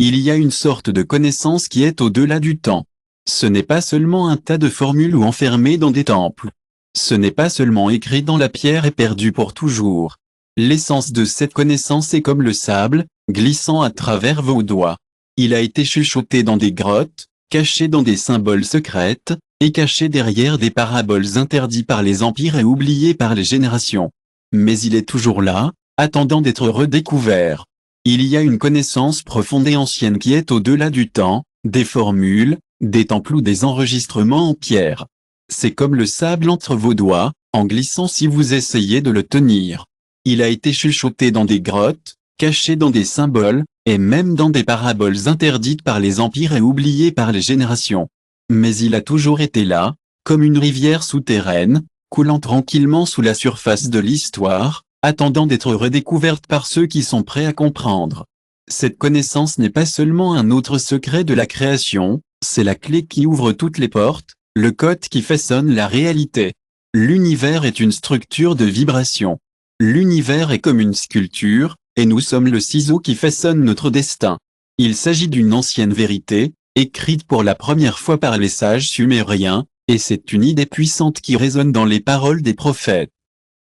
Il y a une sorte de connaissance qui est au-delà du temps. Ce n'est pas seulement un tas de formules ou enfermées dans des temples. Ce n'est pas seulement écrit dans la pierre et perdu pour toujours. L'essence de cette connaissance est comme le sable, glissant à travers vos doigts. Il a été chuchoté dans des grottes, caché dans des symboles secrètes, et caché derrière des paraboles interdites par les empires et oubliées par les générations. Mais il est toujours là, attendant d'être redécouvert. Il y a une connaissance profonde et ancienne qui est au-delà du temps, des formules, des temples ou des enregistrements en pierre. C'est comme le sable entre vos doigts, en glissant si vous essayez de le tenir. Il a été chuchoté dans des grottes, caché dans des symboles, et même dans des paraboles interdites par les empires et oubliées par les générations. Mais il a toujours été là, comme une rivière souterraine, coulant tranquillement sous la surface de l'histoire, attendant d'être redécouverte par ceux qui sont prêts à comprendre. Cette connaissance n'est pas seulement un autre secret de la création, c'est la clé qui ouvre toutes les portes, le code qui façonne la réalité. L'univers est une structure de vibration. L'univers est comme une sculpture, et nous sommes le ciseau qui façonne notre destin. Il s'agit d'une ancienne vérité, écrite pour la première fois par les sages sumériens, et c'est une idée puissante qui résonne dans les paroles des prophètes.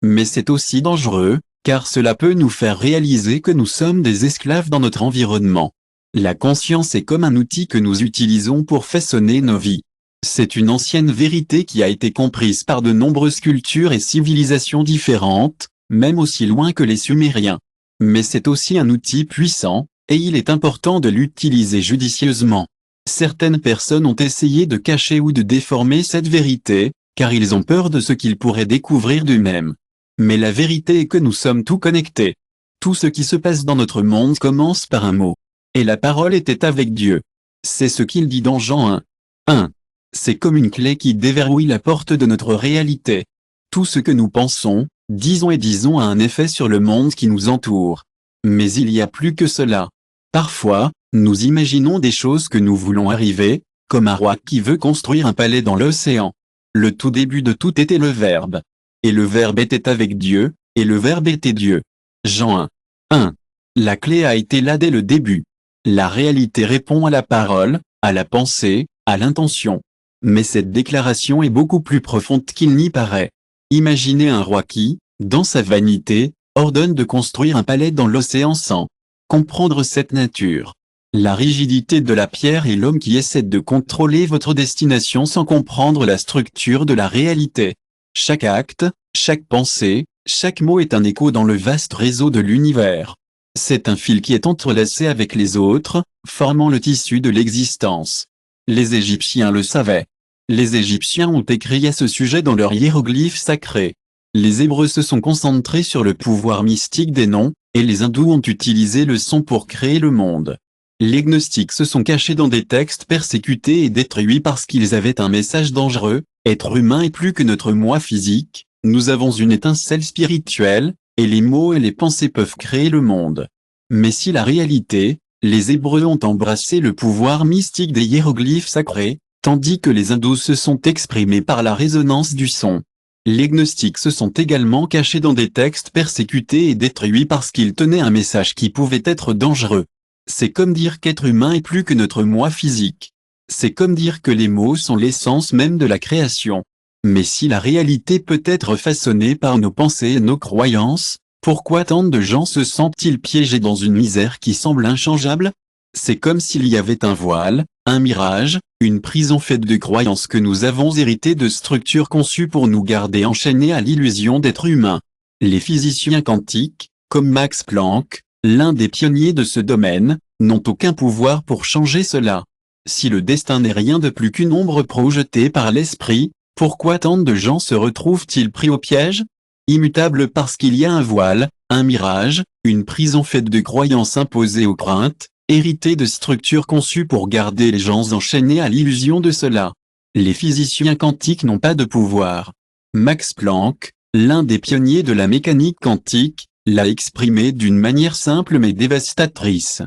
Mais c'est aussi dangereux, car cela peut nous faire réaliser que nous sommes des esclaves dans notre environnement. La conscience est comme un outil que nous utilisons pour façonner nos vies. C'est une ancienne vérité qui a été comprise par de nombreuses cultures et civilisations différentes, même aussi loin que les Sumériens. Mais c'est aussi un outil puissant, et il est important de l'utiliser judicieusement. Certaines personnes ont essayé de cacher ou de déformer cette vérité, car ils ont peur de ce qu'ils pourraient découvrir d'eux-mêmes. Mais la vérité est que nous sommes tous connectés. Tout ce qui se passe dans notre monde commence par un mot. Et la parole était avec Dieu. C'est ce qu'il dit dans Jean 1. 1. C'est comme une clé qui déverrouille la porte de notre réalité. Tout ce que nous pensons, disons et disons a un effet sur le monde qui nous entoure. Mais il y a plus que cela. Parfois, nous imaginons des choses que nous voulons arriver, comme un roi qui veut construire un palais dans l'océan. Le tout début de tout était le Verbe. Et le Verbe était avec Dieu, et le Verbe était Dieu. Jean 1. 1. La clé a été là dès le début. La réalité répond à la parole, à la pensée, à l'intention. Mais cette déclaration est beaucoup plus profonde qu'il n'y paraît. Imaginez un roi qui, dans sa vanité, ordonne de construire un palais dans l'océan sans comprendre cette nature. La rigidité de la pierre et l'homme qui essaie de contrôler votre destination sans comprendre la structure de la réalité. Chaque acte, chaque pensée, chaque mot est un écho dans le vaste réseau de l'univers. C'est un fil qui est entrelacé avec les autres, formant le tissu de l'existence. Les Égyptiens le savaient. Les Égyptiens ont écrit à ce sujet dans leurs hiéroglyphes sacrés. Les Hébreux se sont concentrés sur le pouvoir mystique des noms, et les Hindous ont utilisé le son pour créer le monde. Les gnostiques se sont cachés dans des textes persécutés et détruits parce qu'ils avaient un message dangereux. Être humain est plus que notre moi physique, nous avons une étincelle spirituelle, et les mots et les pensées peuvent créer le monde. Mais si la réalité, les Hébreux ont embrassé le pouvoir mystique des hiéroglyphes sacrés, tandis que les Hindous se sont exprimés par la résonance du son. Les gnostiques se sont également cachés dans des textes persécutés et détruits parce qu'ils tenaient un message qui pouvait être dangereux. C'est comme dire qu'être humain est plus que notre moi physique. C'est comme dire que les mots sont l'essence même de la création. Mais si la réalité peut être façonnée par nos pensées et nos croyances, pourquoi tant de gens se sentent-ils piégés dans une misère qui semble inchangeable? C'est comme s'il y avait un voile, un mirage, une prison faite de croyances que nous avons héritées de structures conçues pour nous garder enchaînés à l'illusion d'être humains. Les physiciens quantiques, comme Max Planck, l'un des pionniers de ce domaine, n'ont aucun pouvoir pour changer cela. Si le destin n'est rien de plus qu'une ombre projetée par l'esprit, pourquoi tant de gens se retrouvent-ils pris au piège? Immutables parce qu'il y a un voile, un mirage, une prison faite de croyances imposées aux craintes, héritées de structures conçues pour garder les gens enchaînés à l'illusion de cela. Les physiciens quantiques n'ont pas de pouvoir. Max Planck, l'un des pionniers de la mécanique quantique, l'a exprimé d'une manière simple mais dévastatrice.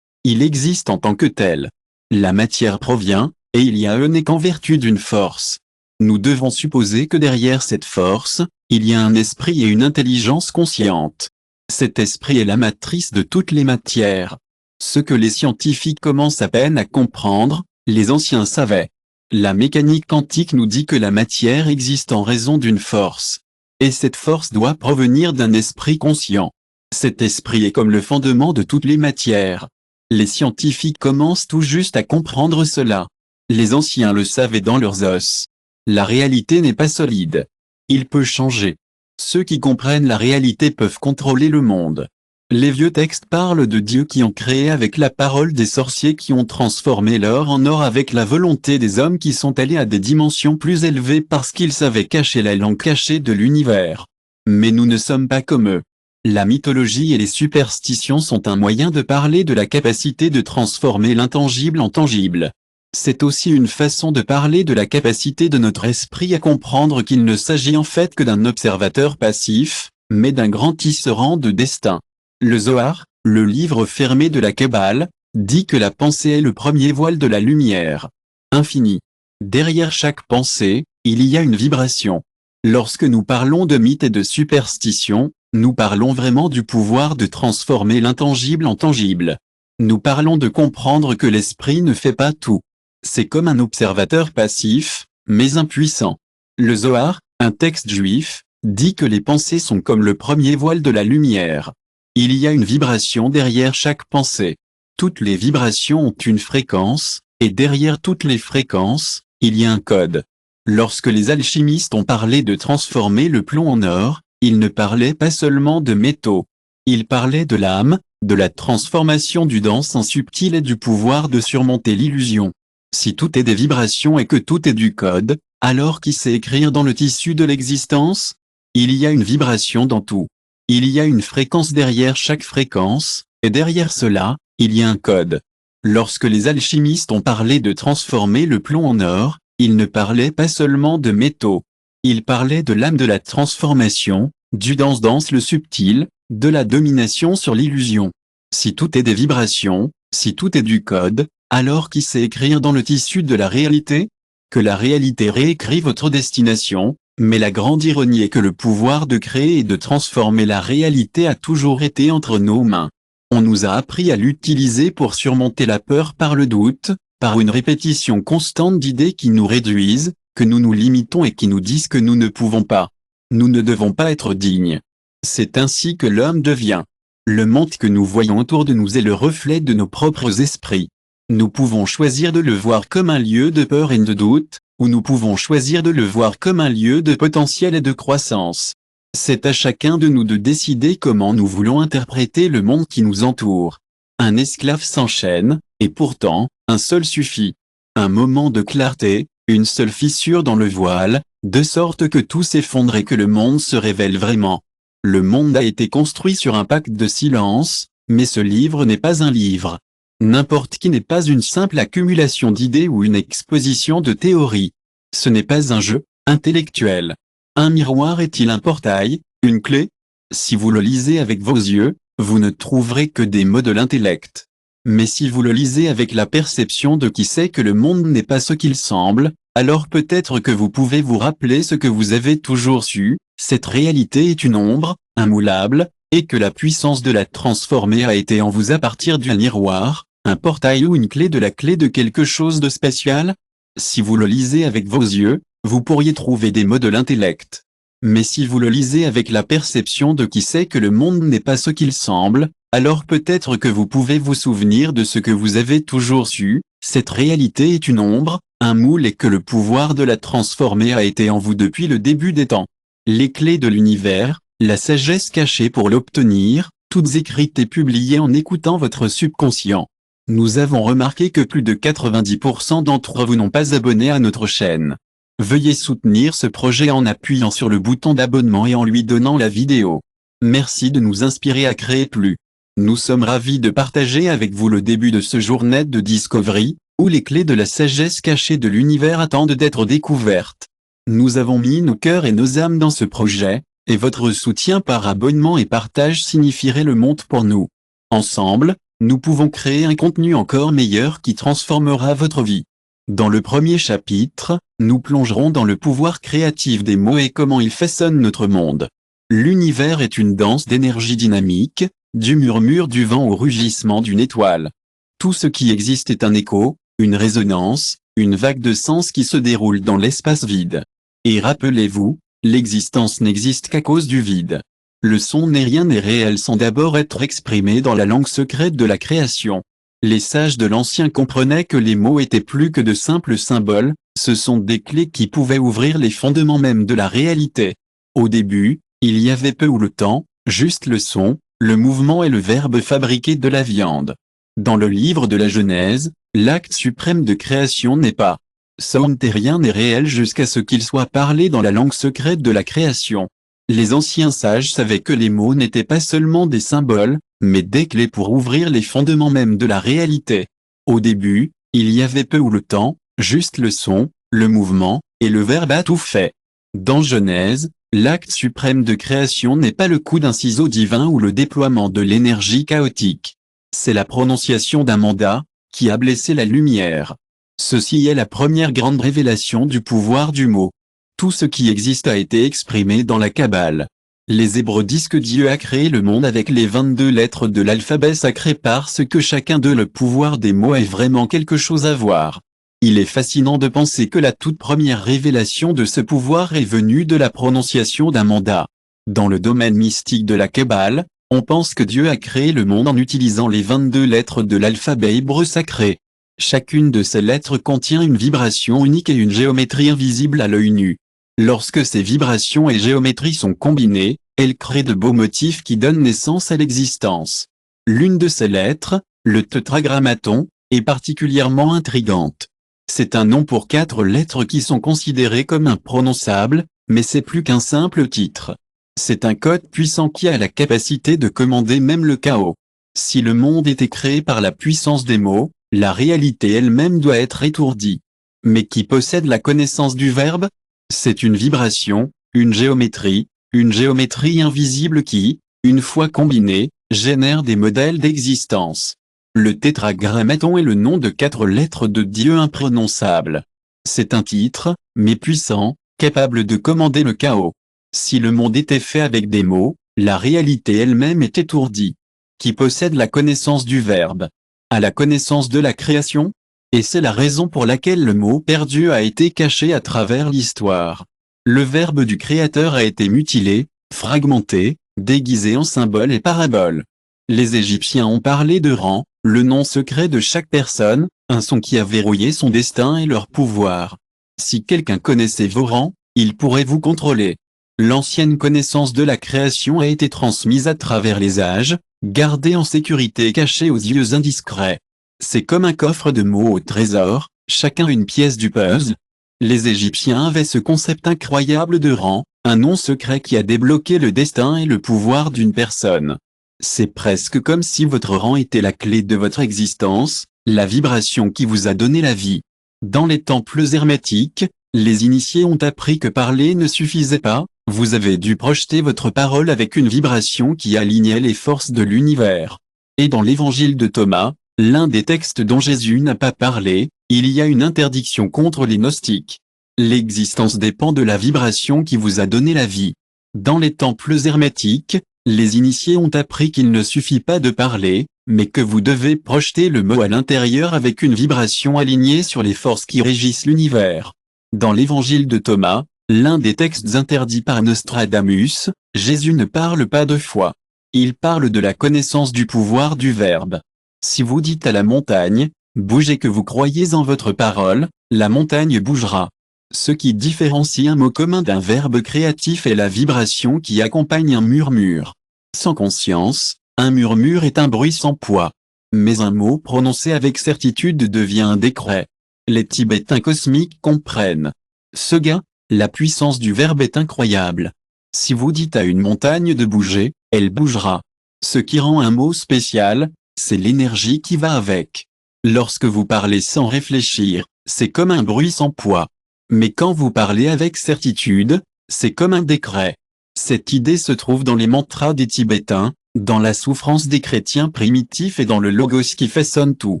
Il existe en tant que tel. La matière provient, et il y a un qu'en vertu d'une force. Nous devons supposer que derrière cette force, il y a un esprit et une intelligence consciente. Cet esprit est la matrice de toutes les matières. Ce que les scientifiques commencent à peine à comprendre, les anciens savaient. La mécanique quantique nous dit que la matière existe en raison d'une force. Et cette force doit provenir d'un esprit conscient. Cet esprit est comme le fondement de toutes les matières. Les scientifiques commencent tout juste à comprendre cela. Les anciens le savaient dans leurs os. La réalité n'est pas solide. Il peut changer. Ceux qui comprennent la réalité peuvent contrôler le monde. Les vieux textes parlent de dieux qui ont créé avec la parole, des sorciers qui ont transformé l'or en or avec la volonté des hommes qui sont allés à des dimensions plus élevées parce qu'ils savaient cacher la langue cachée de l'univers. Mais nous ne sommes pas comme eux. La mythologie et les superstitions sont un moyen de parler de la capacité de transformer l'intangible en tangible. C'est aussi une façon de parler de la capacité de notre esprit à comprendre qu'il ne s'agit en fait que d'un observateur passif, mais d'un grand tisserand de destin. Le Zohar, le livre fermé de la Kabbale, dit que la pensée est le premier voile de la lumière infinie. Derrière chaque pensée, il y a une vibration. Lorsque nous parlons de mythes et de superstitions, nous parlons vraiment du pouvoir de transformer l'intangible en tangible. Nous parlons de comprendre que l'esprit ne fait pas tout. C'est comme un observateur passif, mais impuissant. Le Zohar, un texte juif, dit que les pensées sont comme le premier voile de la lumière. Il y a une vibration derrière chaque pensée. Toutes les vibrations ont une fréquence, et derrière toutes les fréquences, il y a un code. Lorsque les alchimistes ont parlé de transformer le plomb en or, ils ne parlaient pas seulement de métaux. Ils parlaient de l'âme, de la transformation du dense en subtil et du pouvoir de surmonter l'illusion. Si tout est des vibrations et que tout est du code, alors qui sait écrire dans le tissu de l'existence? Il y a une vibration dans tout. Il y a une fréquence derrière chaque fréquence, et derrière cela, il y a un code. Lorsque les alchimistes ont parlé de transformer le plomb en or, ils ne parlaient pas seulement de métaux. Ils parlaient de l'âme de la transformation, du dense le subtil, de la domination sur l'illusion. Si tout est des vibrations, si tout est du code, alors qui sait écrire dans le tissu de la réalité? Que la réalité réécrit votre destination, mais la grande ironie est que le pouvoir de créer et de transformer la réalité a toujours été entre nos mains. On nous a appris à l'utiliser pour surmonter la peur par le doute, par une répétition constante d'idées qui nous réduisent, que nous nous limitons et qui nous disent que nous ne pouvons pas. Nous ne devons pas être dignes. C'est ainsi que l'homme devient. Le monde que nous voyons autour de nous est le reflet de nos propres esprits. Nous pouvons choisir de le voir comme un lieu de peur et de doute, ou nous pouvons choisir de le voir comme un lieu de potentiel et de croissance. C'est à chacun de nous de décider comment nous voulons interpréter le monde qui nous entoure. Un esclave s'enchaîne, et pourtant, un seul suffit. Un moment de clarté, une seule fissure dans le voile, de sorte que tout s'effondre et que le monde se révèle vraiment. Le monde a été construit sur un pacte de silence, mais ce livre n'est pas un livre. N'importe qui n'est pas une simple accumulation d'idées ou une exposition de théories. Ce n'est pas un jeu intellectuel. Un miroir est-il un portail, une clé? Si vous le lisez avec vos yeux, vous ne trouverez que des mots de l'intellect. Mais si vous le lisez avec la perception de qui sait que le monde n'est pas ce qu'il semble, alors peut-être que vous pouvez vous rappeler ce que vous avez toujours su, cette réalité est une ombre, immoulable, et que la puissance de la transformer a été en vous à partir d'un miroir, un portail ou une clé de quelque chose de spécial. Si vous le lisez avec vos yeux, vous pourriez trouver des mots de l'intellect. Mais si vous le lisez avec la perception de qui sait que le monde n'est pas ce qu'il semble, alors peut-être que vous pouvez vous souvenir de ce que vous avez toujours su, cette réalité est une ombre, un moule et que le pouvoir de la transformer a été en vous depuis le début des temps. Les clés de l'univers, la sagesse cachée pour l'obtenir, toutes écrites et publiées en écoutant votre subconscient. Nous avons remarqué que plus de 90% d'entre vous n'ont pas abonné à notre chaîne. Veuillez soutenir ce projet en appuyant sur le bouton d'abonnement et en lui donnant la vidéo. Merci de nous inspirer à créer plus. Nous sommes ravis de partager avec vous le début de ce journée de Discovery, où les clés de la sagesse cachée de l'univers attendent d'être découvertes. Nous avons mis nos cœurs et nos âmes dans ce projet, et votre soutien par abonnement et partage signifierait le monde pour nous. Ensemble, nous pouvons créer un contenu encore meilleur qui transformera votre vie. Dans le premier chapitre, nous plongerons dans le pouvoir créatif des mots et comment ils façonnent notre monde. L'univers est une danse d'énergie dynamique, du murmure du vent au rugissement d'une étoile. Tout ce qui existe est un écho, une résonance, une vague de sens qui se déroule dans l'espace vide. Et rappelez-vous, l'existence n'existe qu'à cause du vide. Le son n'est rien n'est réel sans d'abord être exprimé dans la langue secrète de la création. Les sages de l'ancien comprenaient que les mots étaient plus que de simples symboles, ce sont des clés qui pouvaient ouvrir les fondements même de la réalité. Au début, il y avait peu ou le temps, juste le son, le mouvement et le verbe fabriquer de la viande. Dans le livre de la Genèse, l'acte suprême de création n'est pas sound et rien n'est réel jusqu'à ce qu'il soit parlé dans la langue secrète de la création. Les anciens sages savaient que les mots n'étaient pas seulement des symboles, mais des clés pour ouvrir les fondements même de la réalité. Au début, il y avait peu ou le temps, juste le son, le mouvement, et le verbe a tout fait. Dans Genèse, l'acte suprême de création n'est pas le coup d'un ciseau divin ou le déploiement de l'énergie chaotique. C'est la prononciation d'un mandat, qui a blessé la lumière. Ceci est la première grande révélation du pouvoir du mot. Tout ce qui existe a été exprimé dans la Kabbale. Les Hébreux disent que Dieu a créé le monde avec les 22 lettres de l'alphabet sacré parce que chacun d'eux le pouvoir des mots a vraiment quelque chose à voir. Il est fascinant de penser que la toute première révélation de ce pouvoir est venue de la prononciation d'un mandat. Dans le domaine mystique de la Kabbale, on pense que Dieu a créé le monde en utilisant les 22 lettres de l'alphabet hébreu sacré. Chacune de ces lettres contient une vibration unique et une géométrie invisible à l'œil nu. Lorsque ces vibrations et géométries sont combinées, elles créent de beaux motifs qui donnent naissance à l'existence. L'une de ces lettres, le tétragrammaton, est particulièrement intrigante. C'est un nom pour 4 lettres qui sont considérées comme imprononçables, mais c'est plus qu'un simple titre. C'est un code puissant qui a la capacité de commander même le chaos. Si le monde était créé par la puissance des mots, la réalité elle-même doit être étourdie. Mais qui possède la connaissance du verbe ? C'est une vibration, une géométrie invisible qui, une fois combinée, génère des modèles d'existence. Le tétragrammaton est le nom de 4 lettres de Dieu imprononçables. C'est un titre, mais puissant, capable de commander le chaos. Si le monde était fait avec des mots, la réalité elle-même est étourdie. Qui possède la connaissance du verbe ? A la connaissance de la création ? Et c'est la raison pour laquelle le mot perdu a été caché à travers l'histoire. Le verbe du Créateur a été mutilé, fragmenté, déguisé en symboles et paraboles. Les Égyptiens ont parlé de Ra, le nom secret de chaque personne, un son qui a verrouillé son destin et leur pouvoir. Si quelqu'un connaissait vos rangs, il pourrait vous contrôler. L'ancienne connaissance de la création a été transmise à travers les âges, gardée en sécurité et cachée aux yeux indiscrets. C'est comme un coffre de mots au trésor, chacun une pièce du puzzle. Les Égyptiens avaient ce concept incroyable de Ra, un nom secret qui a débloqué le destin et le pouvoir d'une personne. C'est presque comme si votre rang était la clé de votre existence, la vibration qui vous a donné la vie. Dans les temples hermétiques, les initiés ont appris que parler ne suffisait pas, vous avez dû projeter votre parole avec une vibration qui alignait les forces de l'univers. Et dans l'évangile de Thomas, l'un des textes dont Jésus n'a pas parlé, il y a une interdiction contre les gnostiques. L'existence dépend de la vibration qui vous a donné la vie. Dans les temples hermétiques, les initiés ont appris qu'il ne suffit pas de parler, mais que vous devez projeter le mot à l'intérieur avec une vibration alignée sur les forces qui régissent l'univers. Dans l'évangile de Thomas, l'un des textes interdits par Nostradamus, Jésus ne parle pas 2 fois. Il parle de la connaissance du pouvoir du verbe. Si vous dites à la montagne, bougez que vous croyez en votre parole, la montagne bougera. Ce qui différencie un mot commun d'un verbe créatif est la vibration qui accompagne un murmure. Sans conscience, un murmure est un bruit sans poids. Mais un mot prononcé avec certitude devient un décret. Les Tibétains cosmiques comprennent. Ce gars, la puissance du verbe est incroyable. Si vous dites à une montagne de bouger, elle bougera. Ce qui rend un mot spécial, c'est l'énergie qui va avec. Lorsque vous parlez sans réfléchir, c'est comme un bruit sans poids. Mais quand vous parlez avec certitude, c'est comme un décret. Cette idée se trouve dans les mantras des Tibétains, dans la souffrance des chrétiens primitifs et dans le logos qui façonne tout.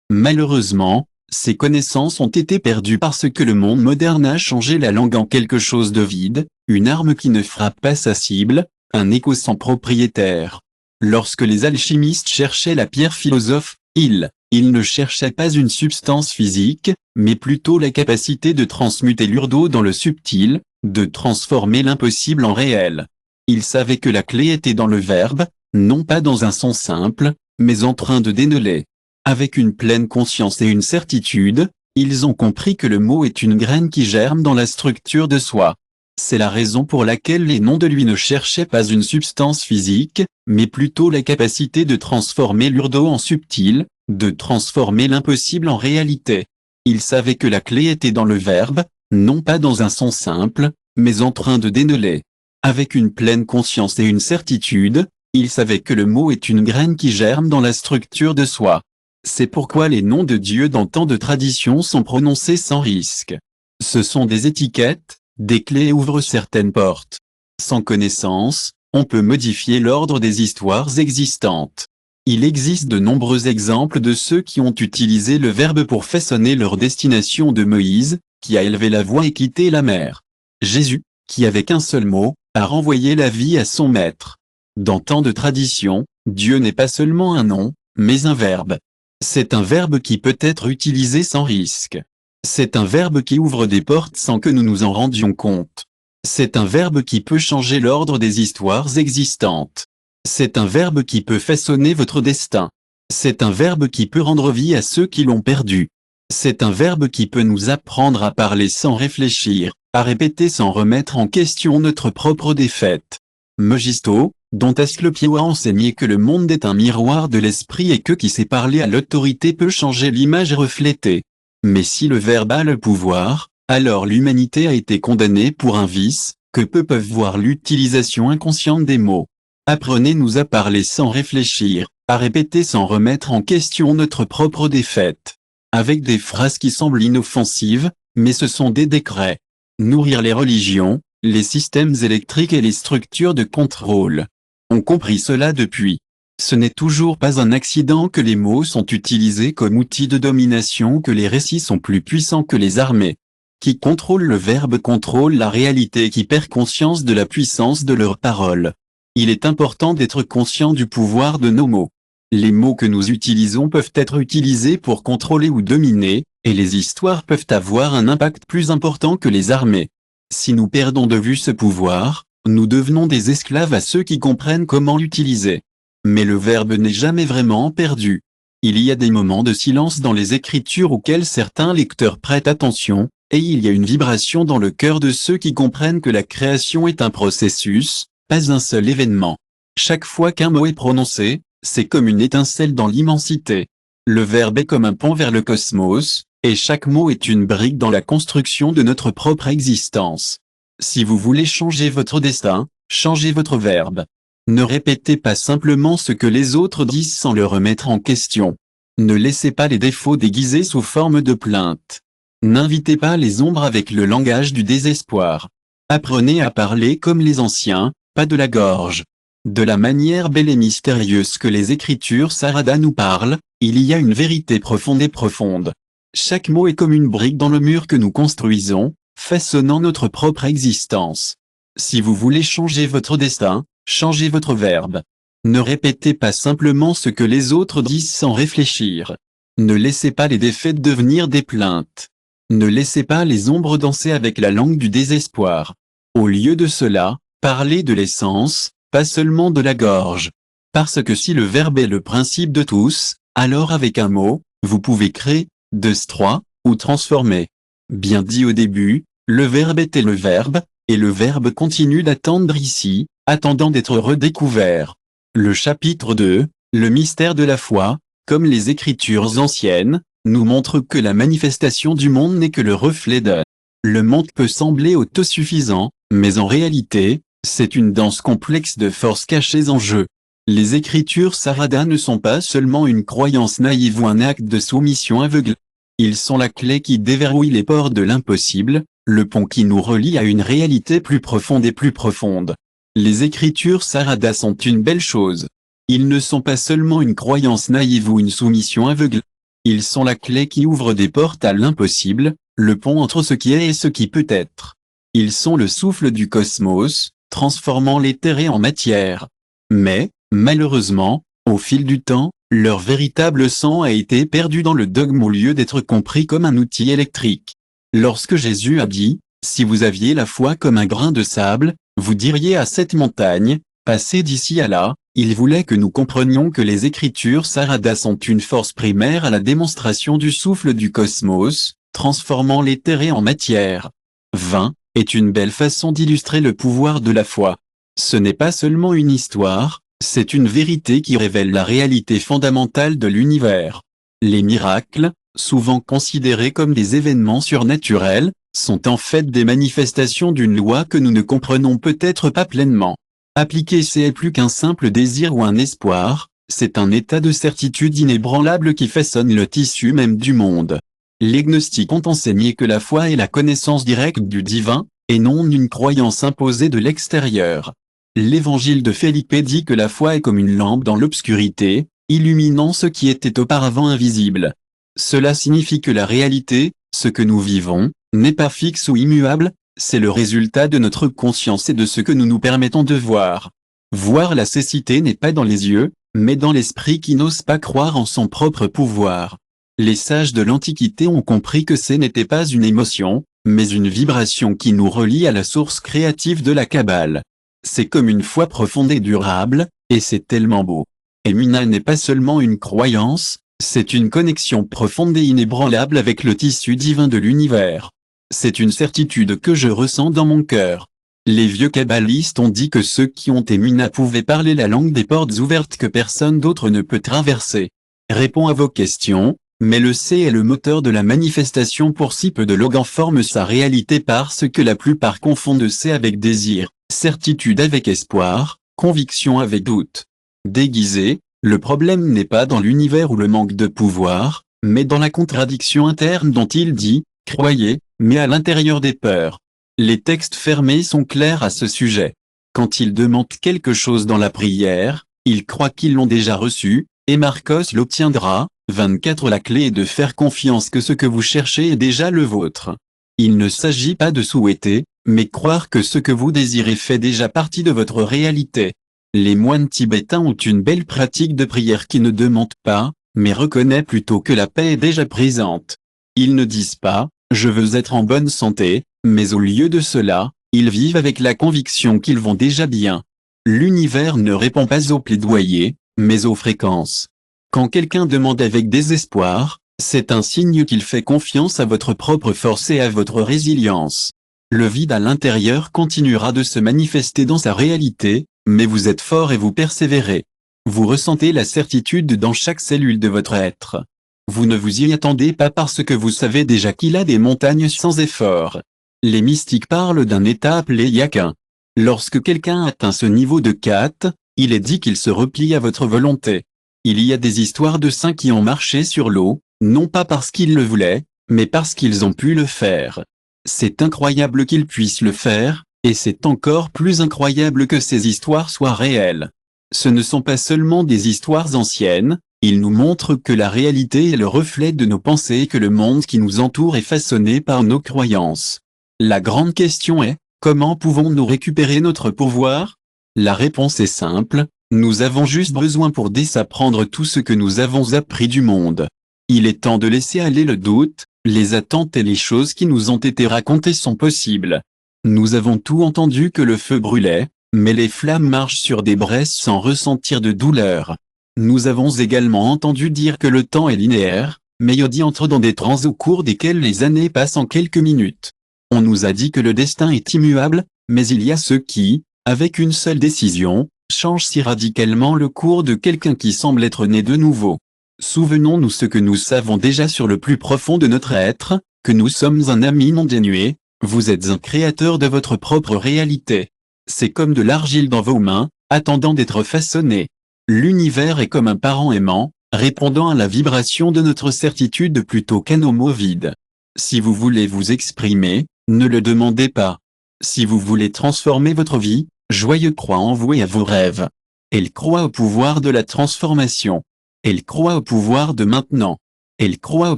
Malheureusement, ces connaissances ont été perdues parce que le monde moderne a changé la langue en quelque chose de vide, une arme qui ne frappe pas sa cible, un écho sans propriétaire. Lorsque les alchimistes cherchaient la pierre philosophe, ils ne cherchaient pas une substance physique, mais plutôt la capacité de transmuter l'urdeau dans le subtil, de transformer l'impossible en réel. Ils savaient que la clé était dans le verbe, non pas dans un son simple, mais en train de dénêler. Avec une pleine conscience et une certitude, ils ont compris que le mot est une graine qui germe dans la structure de soi. C'est la raison pour laquelle les noms de lui ne cherchaient pas une substance physique, mais plutôt la capacité de transformer l'urdeau en subtil, de transformer l'impossible en réalité. Ils savaient que la clé était dans le verbe, non pas dans un son simple, mais en train de dénêler. Avec une pleine conscience et une certitude, ils savaient que le mot est une graine qui germe dans la structure de soi. C'est pourquoi les noms de Dieu dans tant de traditions sont prononcés sans risque. Ce sont des étiquettes, des clés ouvrent certaines portes. Sans connaissance, on peut modifier l'ordre des histoires existantes. Il existe de nombreux exemples de ceux qui ont utilisé le verbe pour façonner leur destination, de Moïse, qui a élevé la voix et quitté la mer. Jésus, qui avec un seul mot, a renvoyé la vie à son maître. Dans tant de traditions, Dieu n'est pas seulement un nom, mais un verbe. C'est un verbe qui peut être utilisé sans risque. C'est un verbe qui ouvre des portes sans que nous nous en rendions compte. C'est un verbe qui peut changer l'ordre des histoires existantes. C'est un verbe qui peut façonner votre destin. C'est un verbe qui peut rendre vie à ceux qui l'ont perdu. C'est un verbe qui peut nous apprendre à parler sans réfléchir, à répéter sans remettre en question notre propre défaite. Megisto, dont Asclepio a enseigné que le monde est un miroir de l'esprit et que qui sait parler à l'autorité peut changer l'image reflétée. Mais si le verbe a le pouvoir, alors l'humanité a été condamnée pour un vice, que peu peuvent voir l'utilisation inconsciente des mots. Apprenez-nous à parler sans réfléchir, à répéter sans remettre en question notre propre défaite. Avec des phrases qui semblent inoffensives, mais ce sont des décrets. Nourrir les religions, les systèmes électriques et les structures de contrôle. On compris cela depuis. Ce n'est toujours pas un accident que les mots sont utilisés comme outils de domination, que les récits sont plus puissants que les armées. Qui contrôle le verbe contrôle la réalité, qui perd conscience de la puissance de leurs paroles. Il est important d'être conscient du pouvoir de nos mots. Les mots que nous utilisons peuvent être utilisés pour contrôler ou dominer, et les histoires peuvent avoir un impact plus important que les armées. Si nous perdons de vue ce pouvoir, nous devenons des esclaves à ceux qui comprennent comment l'utiliser. Mais le verbe n'est jamais vraiment perdu. Il y a des moments de silence dans les Écritures auxquels certains lecteurs prêtent attention, et il y a une vibration dans le cœur de ceux qui comprennent que la création est un processus, pas un seul événement. Chaque fois qu'un mot est prononcé, c'est comme une étincelle dans l'immensité. Le verbe est comme un pont vers le cosmos, et chaque mot est une brique dans la construction de notre propre existence. Si vous voulez changer votre destin, changez votre verbe. Ne répétez pas simplement ce que les autres disent sans le remettre en question. Ne laissez pas les défauts déguisés sous forme de plainte. N'invitez pas les ombres avec le langage du désespoir. Apprenez à parler comme les anciens, pas de la gorge. De la manière belle et mystérieuse que les Écritures Sarada nous parlent, il y a une vérité profonde et profonde. Chaque mot est comme une brique dans le mur que nous construisons, façonnant notre propre existence. Si vous voulez changer votre destin, changez votre verbe. Ne répétez pas simplement ce que les autres disent sans réfléchir. Ne laissez pas les défaites devenir des plaintes. Ne laissez pas les ombres danser avec la langue du désespoir. Au lieu de cela, parlez de l'essence, pas seulement de la gorge. Parce que si le verbe est le principe de tous, alors avec un mot, vous pouvez créer, destroyer, ou transformer. Bien dit au début, le verbe était le verbe, et le verbe continue d'attendre ici, attendant d'être redécouvert. Le chapitre 2, le mystère de la foi, comme les Écritures anciennes, nous montre que la manifestation du monde n'est que le reflet de. Le monde peut sembler autosuffisant, mais en réalité, c'est une danse complexe de forces cachées en jeu. Les Écritures Sarada ne sont pas seulement une croyance naïve ou un acte de soumission aveugle. Ils sont la clé qui déverrouille les portes de l'impossible, le pont qui nous relie à une réalité plus profonde et plus profonde. Les Écritures Sarada sont une belle chose. Ils ne sont pas seulement une croyance naïve ou une soumission aveugle. Ils sont la clé qui ouvre des portes à l'impossible, le pont entre ce qui est et ce qui peut être. Ils sont le souffle du cosmos, transformant l'éthéré en matière. Mais, Malheureusement, au fil du temps, leur véritable sens a été perdu dans le dogme au lieu d'être compris comme un outil électrique. Lorsque Jésus a dit, « Si vous aviez la foi comme un grain de sable, vous diriez à cette montagne, passez d'ici à là », il voulait que nous comprenions que les Écritures Sarada sont une force primaire à la démonstration du souffle du cosmos, transformant l'éthéré en matière. 20 est une belle façon d'illustrer le pouvoir de la foi. Ce n'est pas seulement une histoire, c'est une vérité qui révèle la réalité fondamentale de l'univers. Les miracles, souvent considérés comme des événements surnaturels, sont en fait des manifestations d'une loi que nous ne comprenons peut-être pas pleinement. Appliquer c'est plus qu'un simple désir ou un espoir, c'est un état de certitude inébranlable qui façonne le tissu même du monde. Les gnostiques ont enseigné que la foi est la connaissance directe du divin, et non une croyance imposée de l'extérieur. L'évangile de Felipe dit que la foi est comme une lampe dans l'obscurité, illuminant ce qui était auparavant invisible. Cela signifie que la réalité, ce que nous vivons, n'est pas fixe ou immuable, c'est le résultat de notre conscience et de ce que nous nous permettons de voir. Voir la cécité n'est pas dans les yeux, mais dans l'esprit qui n'ose pas croire en son propre pouvoir. Les sages de l'Antiquité ont compris que ce n'était pas une émotion, mais une vibration qui nous relie à la source créative de la Kabbale. C'est comme une foi profonde et durable, et c'est tellement beau. Emuna n'est pas seulement une croyance, c'est une connexion profonde et inébranlable avec le tissu divin de l'univers. C'est une certitude que je ressens dans mon cœur. Les vieux kabbalistes ont dit que ceux qui ont Emuna pouvaient parler la langue des portes ouvertes que personne d'autre ne peut traverser. Répond à vos questions, mais le C est le moteur de la manifestation pour si peu de Logan forme sa réalité parce que la plupart confondent C avec désir, certitude avec espoir, conviction avec doute. Déguisé, le problème n'est pas dans l'univers ou le manque de pouvoir, mais dans la contradiction interne dont il dit, croyez, mais à l'intérieur des peurs. Les textes fermés sont clairs à ce sujet. Quand ils demandent quelque chose dans la prière, ils croient qu'ils l'ont déjà reçu, et Marcos l'obtiendra. 24 La clé est de faire confiance que ce que vous cherchez est déjà le vôtre. Il ne s'agit pas de souhaiter, mais croire que ce que vous désirez fait déjà partie de votre réalité. Les moines tibétains ont une belle pratique de prière qui ne demande pas, mais reconnaît plutôt que la paix est déjà présente. Ils ne disent pas, je veux être en bonne santé, mais au lieu de cela, ils vivent avec la conviction qu'ils vont déjà bien. L'univers ne répond pas aux plaidoyers, mais aux fréquences. Quand quelqu'un demande avec désespoir, c'est un signe qu'il fait confiance à votre propre force et à votre résilience. Le vide à l'intérieur continuera de se manifester dans sa réalité, mais vous êtes fort et vous persévérez. Vous ressentez la certitude dans chaque cellule de votre être. Vous ne vous y attendez pas parce que vous savez déjà qu'il a des montagnes sans effort. Les mystiques parlent d'un état appelé yakin. Lorsque quelqu'un atteint ce niveau de Kat, il est dit qu'il se replie à votre volonté. Il y a des histoires de saints qui ont marché sur l'eau, non pas parce qu'ils le voulaient, mais parce qu'ils ont pu le faire. C'est incroyable qu'ils puissent le faire, et c'est encore plus incroyable que ces histoires soient réelles. Ce ne sont pas seulement des histoires anciennes, ils nous montrent que la réalité est le reflet de nos pensées et que le monde qui nous entoure est façonné par nos croyances. La grande question est, comment pouvons-nous récupérer notre pouvoir? La réponse est simple. Nous avons juste besoin pour désapprendre tout ce que nous avons appris du monde. Il est temps de laisser aller le doute, les attentes et les choses qui nous ont été racontées sont possibles. Nous avons tout entendu que le feu brûlait, mais les flammes marchent sur des braises sans ressentir de douleur. Nous avons également entendu dire que le temps est linéaire, mais Yodi entre dans des trans au cours desquels les années passent en quelques minutes. On nous a dit que le destin est immuable, mais il y a ceux qui, avec une seule décision, change si radicalement le cours de quelqu'un qui semble être né de nouveau. Souvenons-nous ce que nous savons déjà sur le plus profond de notre être, que nous sommes un ami non dénué, vous êtes un créateur de votre propre réalité. C'est comme de l'argile dans vos mains, attendant d'être façonné. L'univers est comme un parent aimant, répondant à la vibration de notre certitude plutôt qu'à nos mots vides. Si vous voulez vous exprimer, ne le demandez pas. Si vous voulez transformer votre vie, joyeux croit en vous et à vos rêves. Elle croit au pouvoir de la transformation. Elle croit au pouvoir de maintenant. Elle croit au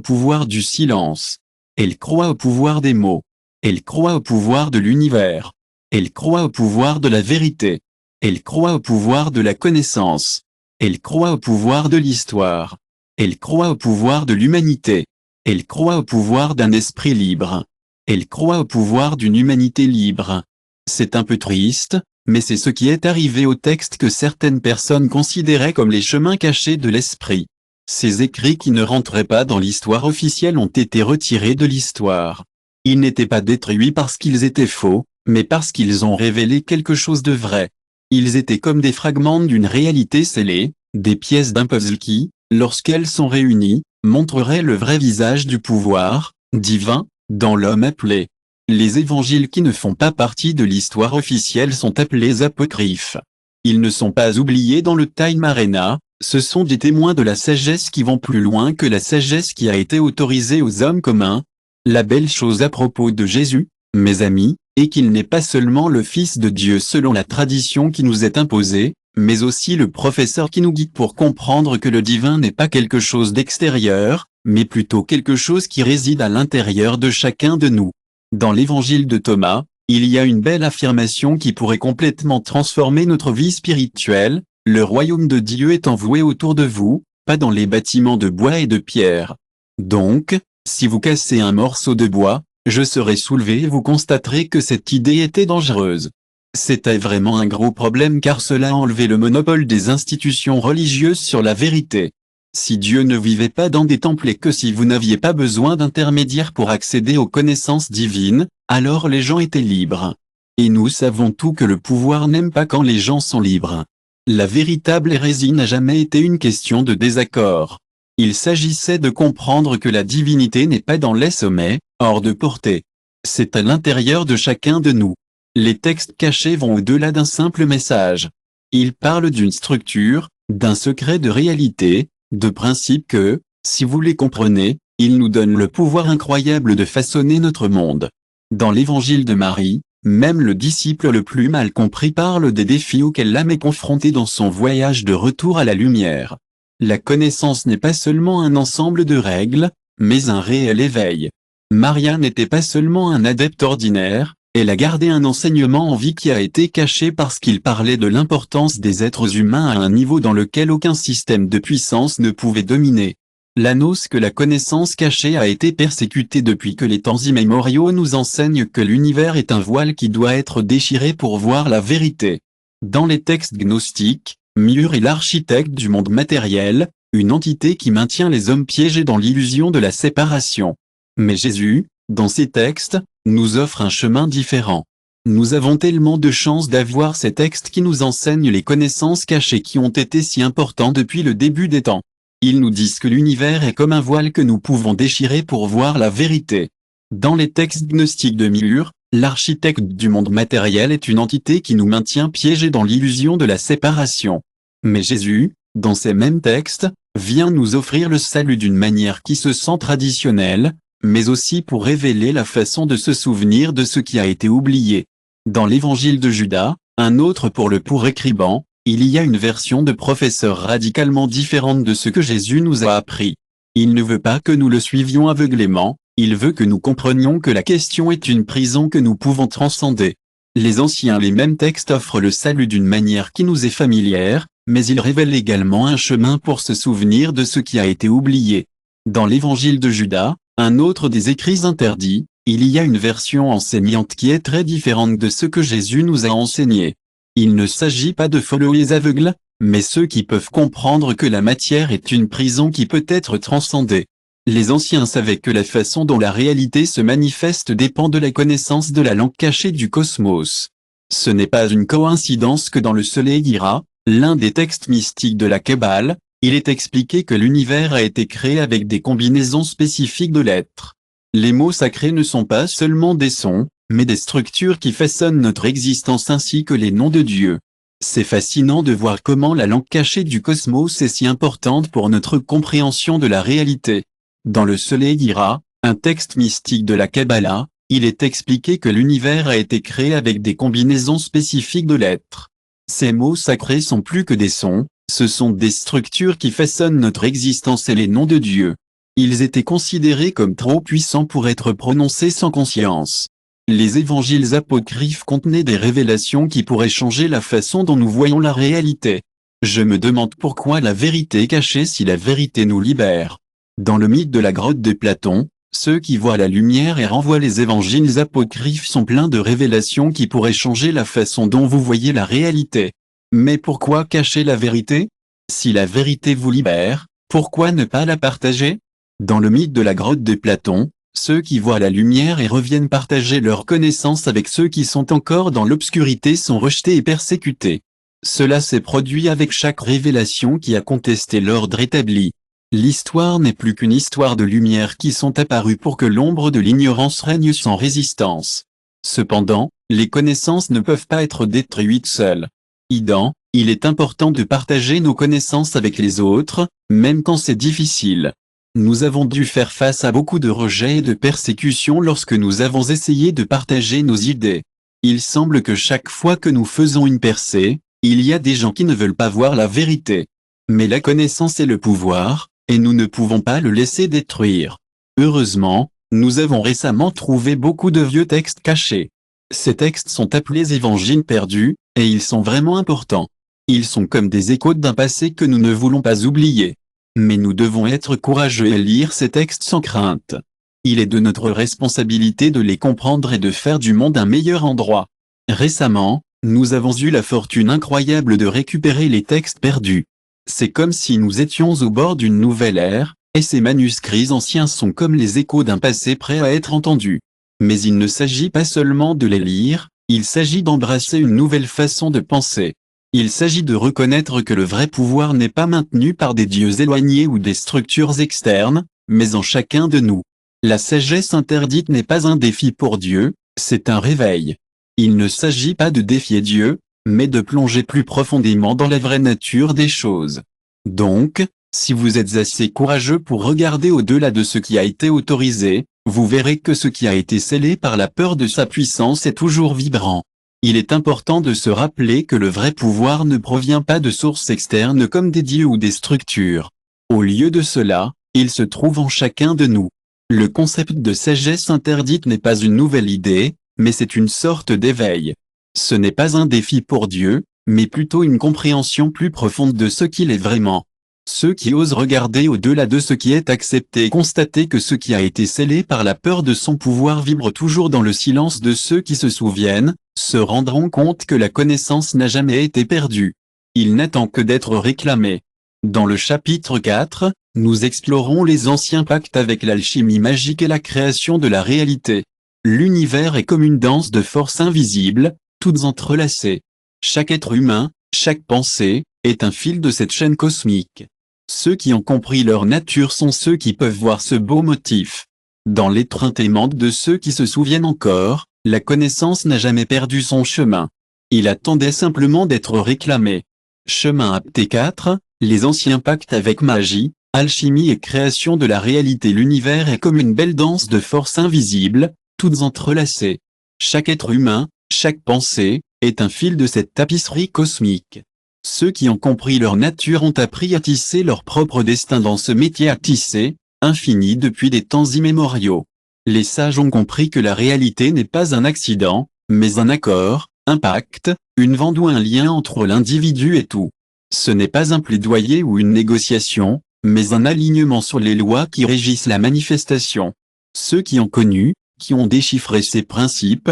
pouvoir du silence. Elle croit au pouvoir des mots. Elle croit au pouvoir de l'univers. Elle croit au pouvoir de la vérité. Elle croit au pouvoir de la connaissance. Elle croit au pouvoir de l'histoire. Elle croit au pouvoir de l'humanité. Elle croit au pouvoir d'un esprit libre. Elle croit au pouvoir d'une humanité libre. C'est un peu triste, mais c'est ce qui est arrivé au texte que certaines personnes considéraient comme les chemins cachés de l'esprit. Ces écrits qui ne rentraient pas dans l'histoire officielle ont été retirés de l'histoire. Ils n'étaient pas détruits parce qu'ils étaient faux, mais parce qu'ils ont révélé quelque chose de vrai. Ils étaient comme des fragments d'une réalité scellée, des pièces d'un puzzle qui, lorsqu'elles sont réunies, montreraient le vrai visage du pouvoir divin dans l'homme appelé. Les évangiles qui ne font pas partie de l'histoire officielle sont appelés apocryphes. Ils ne sont pas oubliés dans le Time Arena, ce sont des témoins de la sagesse qui vont plus loin que la sagesse qui a été autorisée aux hommes communs. La belle chose à propos de Jésus, mes amis, est qu'il n'est pas seulement le Fils de Dieu selon la tradition qui nous est imposée, mais aussi le professeur qui nous guide pour comprendre que le divin n'est pas quelque chose d'extérieur, mais plutôt quelque chose qui réside à l'intérieur de chacun de nous. Dans l'évangile de Thomas, il y a une belle affirmation qui pourrait complètement transformer notre vie spirituelle: le royaume de Dieu est envoué autour de vous, pas dans les bâtiments de bois et de pierre. Donc, si vous cassez un morceau de bois, je serai soulevé et vous constaterez que cette idée était dangereuse. C'était vraiment un gros problème car cela a enlevé le monopole des institutions religieuses sur la vérité. Si Dieu ne vivait pas dans des temples et que si vous n'aviez pas besoin d'intermédiaires pour accéder aux connaissances divines, alors les gens étaient libres. Et nous savons tous que le pouvoir n'aime pas quand les gens sont libres. La véritable hérésie n'a jamais été une question de désaccord. Il s'agissait de comprendre que la divinité n'est pas dans les sommets, hors de portée. C'est à l'intérieur de chacun de nous. Les textes cachés vont au-delà d'un simple message. Ils parlent d'une structure, d'un secret de réalité, de principes que, si vous les comprenez, ils nous donnent le pouvoir incroyable de façonner notre monde. Dans l'évangile de Marie, même le disciple le plus mal compris parle des défis auxquels l'âme est confrontée dans son voyage de retour à la lumière. La connaissance n'est pas seulement un ensemble de règles, mais un réel éveil. Maria n'était pas seulement un adepte ordinaire, elle a gardé un enseignement en vie qui a été caché parce qu'il parlait de l'importance des êtres humains à un niveau dans lequel aucun système de puissance ne pouvait dominer. L'annos que la connaissance cachée a été persécutée depuis que les temps immémoriaux nous enseignent que l'univers est un voile qui doit être déchiré pour voir la vérité. Dans les textes gnostiques, Miur est l'architecte du monde matériel, une entité qui maintient les hommes piégés dans l'illusion de la séparation. Mais Jésus, dans ces textes, nous offre un chemin différent. Nous avons tellement de chance d'avoir ces textes qui nous enseignent les connaissances cachées qui ont été si importantes depuis le début des temps. Ils nous disent que l'univers est comme un voile que nous pouvons déchirer pour voir la vérité. Dans les textes gnostiques de Miur, l'architecte du monde matériel est une entité qui nous maintient piégés dans l'illusion de la séparation. Mais Jésus, dans ces mêmes textes, vient nous offrir le salut d'une manière qui se sent traditionnelle, mais aussi pour révéler la façon de se souvenir de ce qui a été oublié. Dans l'évangile de Judas, un autre pour le pour écribant, il y a une version de professeur radicalement différente de ce que Jésus nous a appris. Il ne veut pas que nous le suivions aveuglément, il veut que nous comprenions que la question est une prison que nous pouvons transcender. Les mêmes textes offrent le salut d'une manière qui nous est familière, mais ils révèlent également un chemin pour se souvenir de ce qui a été oublié. Dans l'évangile de Judas, un autre des écrits interdits, il y a une version enseignante qui est très différente de ce que Jésus nous a enseigné. Il ne s'agit pas de followers aveugles, mais ceux qui peuvent comprendre que la matière est une prison qui peut être transcendée. Les anciens savaient que la façon dont la réalité se manifeste dépend de la connaissance de la langue cachée du cosmos. Ce n'est pas une coïncidence que dans le Soleil Ira, l'un des textes mystiques de la Kabbale, il est expliqué que l'univers a été créé avec des combinaisons spécifiques de lettres. Les mots sacrés ne sont pas seulement des sons, mais des structures qui façonnent notre existence ainsi que les noms de Dieu. C'est fascinant de voir comment la langue cachée du cosmos est si importante pour notre compréhension de la réalité. Dans le Soleil Ira, un texte mystique de la Kabbalah, il est expliqué que l'univers a été créé avec des combinaisons spécifiques de lettres. Ces mots sacrés sont plus que des sons, ce sont des structures qui façonnent notre existence et les noms de Dieu. Ils étaient considérés comme trop puissants pour être prononcés sans conscience. Les évangiles apocryphes contenaient des révélations qui pourraient changer la façon dont nous voyons la réalité. Je me demande pourquoi la vérité est cachée si la vérité nous libère. Dans le mythe de la grotte de Platon, ceux qui voient la lumière et renvoient les évangiles apocryphes sont pleins de révélations qui pourraient changer la façon dont vous voyez la réalité. Mais pourquoi cacher la vérité? Si la vérité vous libère, pourquoi ne pas la partager? Dans le mythe de la grotte de Platon, ceux qui voient la lumière et reviennent partager leur connaissance avec ceux qui sont encore dans l'obscurité sont rejetés et persécutés. Cela s'est produit avec chaque révélation qui a contesté l'ordre établi. L'histoire n'est plus qu'une histoire de lumière qui sont apparues pour que l'ombre de l'ignorance règne sans résistance. Cependant, les connaissances ne peuvent pas être détruites seules. Il est important de partager nos connaissances avec les autres, même quand c'est difficile. Nous avons dû faire face à beaucoup de rejets et de persécutions lorsque nous avons essayé de partager nos idées. Il semble que chaque fois que nous faisons une percée, il y a des gens qui ne veulent pas voir la vérité. Mais la connaissance est le pouvoir, et nous ne pouvons pas le laisser détruire. Heureusement, nous avons récemment trouvé beaucoup de vieux textes cachés. Ces textes sont appelés évangiles perdus, et ils sont vraiment importants. Ils sont comme des échos d'un passé que nous ne voulons pas oublier. Mais nous devons être courageux et lire ces textes sans crainte. Il est de notre responsabilité de les comprendre et de faire du monde un meilleur endroit. Récemment, nous avons eu la fortune incroyable de récupérer les textes perdus. C'est comme si nous étions au bord d'une nouvelle ère, et ces manuscrits anciens sont comme les échos d'un passé prêt à être entendu. Mais il ne s'agit pas seulement de les lire, il s'agit d'embrasser une nouvelle façon de penser. Il s'agit de reconnaître que le vrai pouvoir n'est pas maintenu par des dieux éloignés ou des structures externes, mais en chacun de nous. La sagesse interdite n'est pas un défi pour Dieu, c'est un réveil. Il ne s'agit pas de défier Dieu, mais de plonger plus profondément dans la vraie nature des choses. Donc, si vous êtes assez courageux pour regarder au-delà de ce qui a été autorisé, vous verrez que ce qui a été scellé par la peur de sa puissance est toujours vibrant. Il est important de se rappeler que le vrai pouvoir ne provient pas de sources externes comme des dieux ou des structures. Au lieu de cela, il se trouve en chacun de nous. Le concept de sagesse interdite n'est pas une nouvelle idée, mais c'est une sorte d'éveil. Ce n'est pas un défi pour Dieu, mais plutôt une compréhension plus profonde de ce qu'il est vraiment. Ceux qui osent regarder au-delà de ce qui est accepté et constater que ce qui a été scellé par la peur de son pouvoir vibre toujours dans le silence de ceux qui se souviennent, se rendront compte que la connaissance n'a jamais été perdue. Il n'attend que d'être réclamé. Dans le chapitre 4, nous explorons les anciens pactes avec l'alchimie magique et la création de la réalité. L'univers est comme une danse de forces invisibles, toutes entrelacées. Chaque être humain, chaque pensée, est un fil de cette chaîne cosmique. Ceux qui ont compris leur nature sont ceux qui peuvent voir ce beau motif. Dans l'étreinte aimante de ceux qui se souviennent encore, la connaissance n'a jamais perdu son chemin. Il attendait simplement d'être réclamé. Chemin Apté 4, les anciens pactes avec magie, alchimie et création de la réalité. L'univers est comme une belle danse de forces invisibles, toutes entrelacées. Chaque être humain, chaque pensée, est un fil de cette tapisserie cosmique. Ceux qui ont compris leur nature ont appris à tisser leur propre destin dans ce métier à tisser, infini depuis des temps immémoriaux. Les sages ont compris que la réalité n'est pas un accident, mais un accord, un pacte, une vente ou un lien entre l'individu et tout. Ce n'est pas un plaidoyer ou une négociation, mais un alignement sur les lois qui régissent la manifestation. Ceux qui ont connu, qui ont déchiffré ces principes,